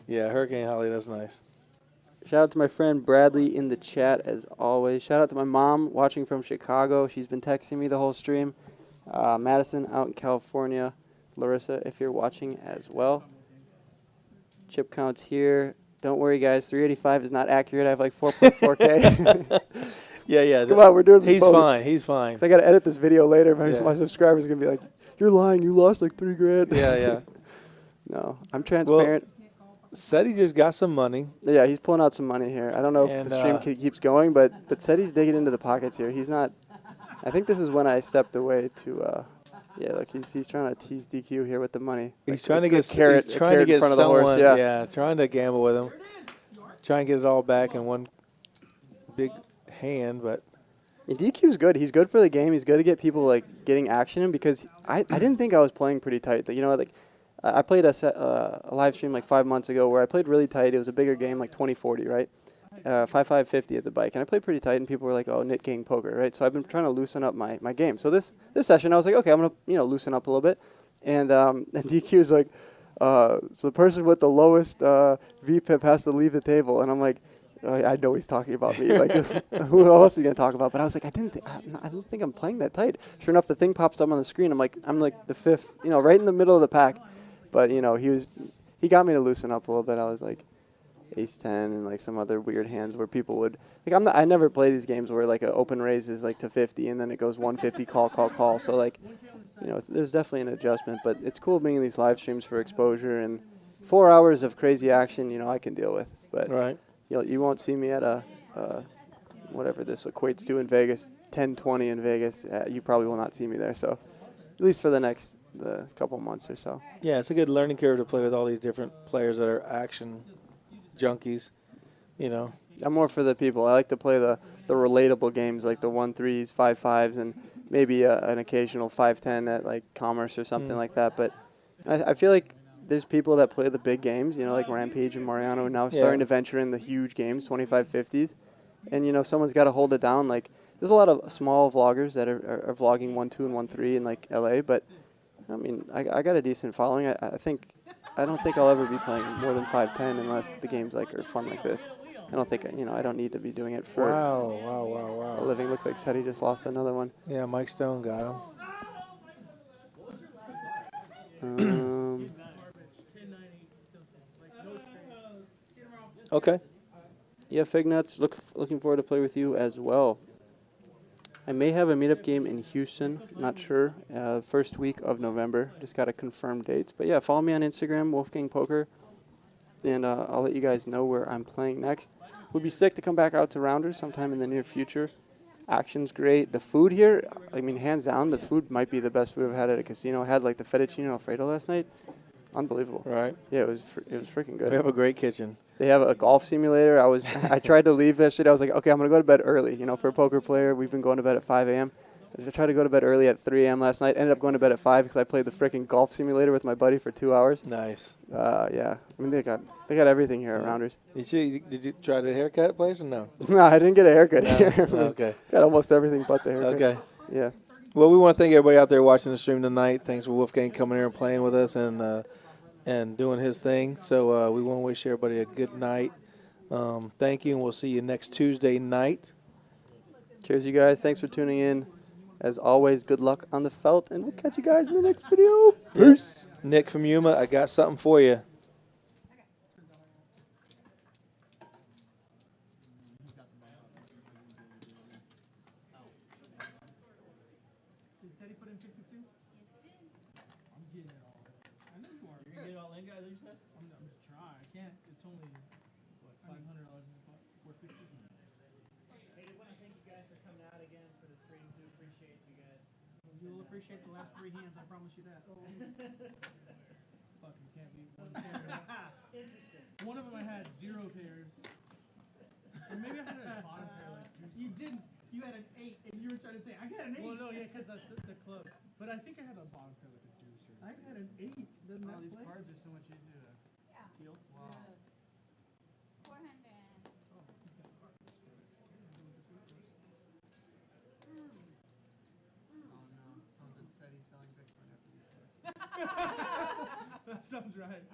Yeah, Hurricane Holly, that's nice. Shout out to my friend Bradley in the chat, as always. Shout out to my mom watching from Chicago. She's been texting me the whole stream. Madison out in California. Larissa, if you're watching as well. Chip counts here. Don't worry, guys. 385 is not accurate. I have like 4.4K. Yeah. Come on, we're doing He's post. fine. He's fine. So I got to edit this video later. My Yeah. subscribers are going to be like, you're lying. You lost like $3,000. Yeah. No, I'm transparent. Said he just got some money. Yeah, he's pulling out some money here. I don't know if the stream keeps going, but said he's digging into the pockets here. He's not. I think this is when I stepped away to. Yeah, look, he's trying to tease DQ here with the money. He's trying to get carrot. He's trying to get in front of the horse. someone. Yeah. Trying to gamble with him. Try and get it all back in one big hand, but. And DQ's good. He's good for the game. He's good to get people like getting action in because I didn't think I was playing pretty tight. I played a live stream like 5 months ago where I played really tight. It was a bigger game, like 20-40, right? 5-5-50 at the bike. And I played pretty tight, and people were like, oh, Knit Gang Poker, right? So I've been trying to loosen up my game. So this session, I was like, okay, I'm going to loosen up a little bit. And DQ is like, so the person with the lowest VPIP has to leave the table. And I'm like, I know he's talking about me. Like, who else is he going to talk about? But I was like, I don't think I'm playing that tight. Sure enough, the thing pops up on the screen. I'm like the fifth, right in the middle of the pack. But, he got me to loosen up a little bit. I was like ace-10 and like some other weird hands where people would, like I never play these games where like an open raise is like to 50 and then it goes 150 call. So like, there's definitely an adjustment, but it's cool being in these live streams for exposure and 4 hours of crazy action, I can deal with. But right. You won't see me at a, whatever this equates to in Vegas, 10-20 in Vegas. You probably will not see me there. So at least for the couple months or so. Yeah, it's a good learning curve to play with all these different players that are action junkies, I'm more for the people. I like to play the relatable games like the 1-3s, 5-5s, and maybe an occasional 5-10 at like Commerce or something like that. But I feel like there's people that play the big games, like Rampage and Mariano, now starting to venture in the huge games, 25-50s. And, someone's got to hold it down. Like, there's a lot of small vloggers that are vlogging 1-2 and 1-3 in like LA, but I mean, I got a decent following. I don't think I'll ever be playing more than 5-10 unless the games like are fun like this. I don't think I don't need to be doing it for Wow. a living. Looks like Seti just lost another one. Yeah, Mike Stone got him. Okay. Yeah, Fig Nuts, looking forward to play with you as well. I may have a meetup game in Houston, not sure. First week of November, just got to confirm dates. But yeah, follow me on Instagram, Wolfgang Poker, and I'll let you guys know where I'm playing next. Would be sick to come back out to Rounders sometime in the near future. Action's great. The food here, I mean, hands down, the food might be the best food I've had at a casino. I had like the fettuccine Alfredo last night. unbelievable. Right. Yeah, it was freaking good. They have a great kitchen. They have a golf simulator. I tried to leave that shit. I was like, okay, I'm gonna go to bed early. You know, for a poker player, we've been going to bed at 5 a.m. I tried to go to bed early at 3 a.m. last night. Ended up going to bed at 5 because I played the freaking golf simulator with my buddy for 2 hours. Nice. Yeah. I mean, they got everything here at Rounders. Did you try the haircut place or no? No, I didn't get a haircut here. Okay. Got almost everything but the haircut. Okay. Yeah. Well, we want to thank everybody out there watching the stream tonight. Thanks for Wolfgang coming here and playing with us and doing his thing. So we want to wish everybody a good night. Thank you, and we'll see you next Tuesday night. Cheers, you guys. Thanks for tuning in. As always, good luck on the felt, and we'll catch you guys in the next video. Peace. Nick from Yuma, I got something for you. Said he put in 52? I'm getting it all. I know you are. You're gonna get it all in, guys, you said? I'm just trying. I can't. It's only, what, $500 in the pot? $450? Hey, I want to thank you guys for coming out again for the stream. Do appreciate you guys. You'll appreciate the last 3 hands, I promise you that. Fucking can't beat one pair. Interesting. One of them I had 0 pairs. Or maybe I had a bottom pair like you didn't. You had an 8, and you were trying to say, I got an 8. Well, no, yeah, because that's the club. But I think I had a bottom pair like a deuce or I had an 8. Doesn't that these cards are so much easier to peel. Wow. Yes. 400. Oh, he's got cards. Oh, no. Someone said he's selling Bitcoin after these cards. That sounds right.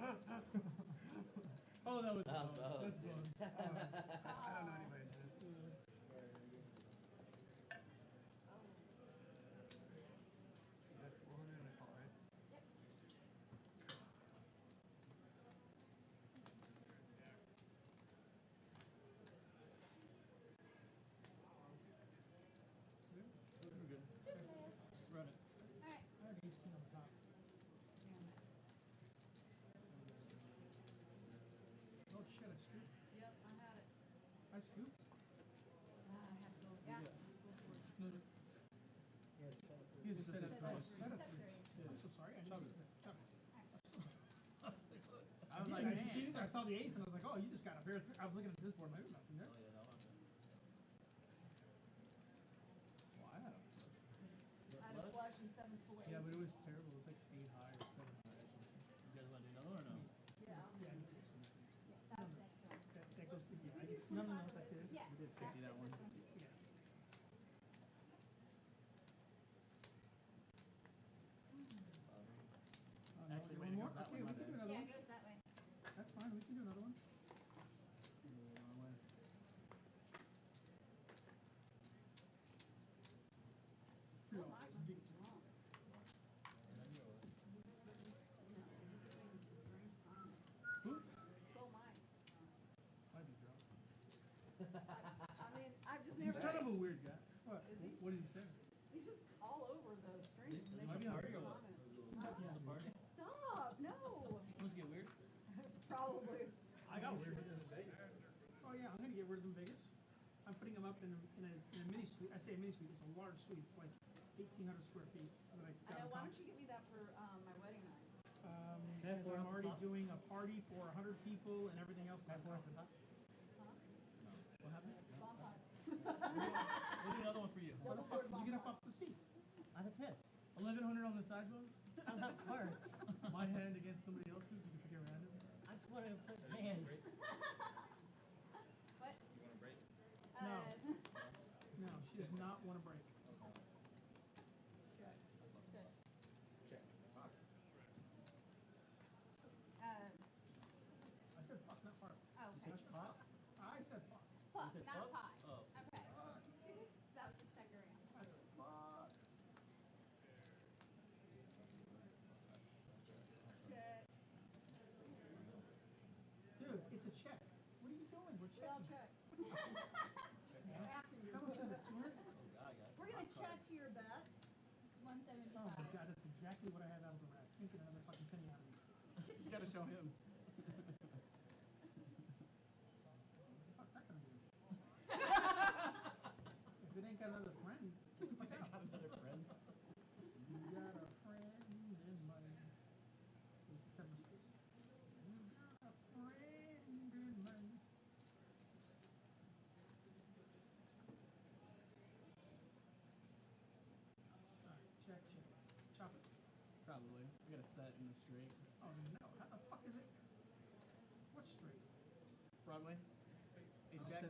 Oh, that was That's fun. I don't know anybody that did it. Run it. Alright. I had ace king on top. Oh shit, I scooped. Yep, I had it. I scooped? I have to go. Yeah. No, no. He just said it twice. Set it three. I'm so sorry. I didn't see that. I was like, man. I saw the ace and I was like, oh, you just got a pair of three. I was looking at this board, maybe nothing there. Well, I had a flush and 7 full ace. Yeah, but it was terrible. It was like 8 high or 7 high or something. You guys want to do another one or no? Yeah. Yeah. That's extra. That goes to, yeah, I get, no, that's his. Yeah. We did 50 that one. Yeah. Actually, one more? Okay, we can do another Yeah, one. it goes that way. That's fine, we can do another one. He's kind of a weird guy. What? What did he say? He's just all over the stream. Might be on video. Stop! No! Let's get weird. Probably. I got weird with him in Vegas. Oh yeah, I'm gonna get rid of him in Vegas. I'm putting him up in a mini suite. I say a mini suite. It's a large suite. It's like 1,800 square feet. I know. Why don't you get me that for my wedding night? Because I'm already doing a party for 100 people and everything else. What happened? We'll do another one for you. How the fuck did you get up off the seat? I had a piss. 1,100 on the side bones? I'm not cards. My hand against somebody else's, you can pick your hand. I just want to put hand. What? You want to break? No. No, she does not want to break. Check. Check. I said fuck, not fart. Oh, okay. Pot? I said fuck. Fuck, You said not fuck? pot. Oh. Okay. So that was the checker answer. I said fuck. Check. Dude, it's a check. What are you doing? We're checking. I'll check. How much is it? 200? We're gonna check to your bet. 175. Oh my god, that's exactly what I have out of the rack. Ain't gonna have a fucking penny out of me. You gotta show him. What the fuck's that gonna do? If it ain't got another friend, what the fuck got another friend? You got a friend in my. This is 7 spades. Probably. We got a set in the straight. Oh no! How the fuck is it? What straight? Broadway. Ace Jack.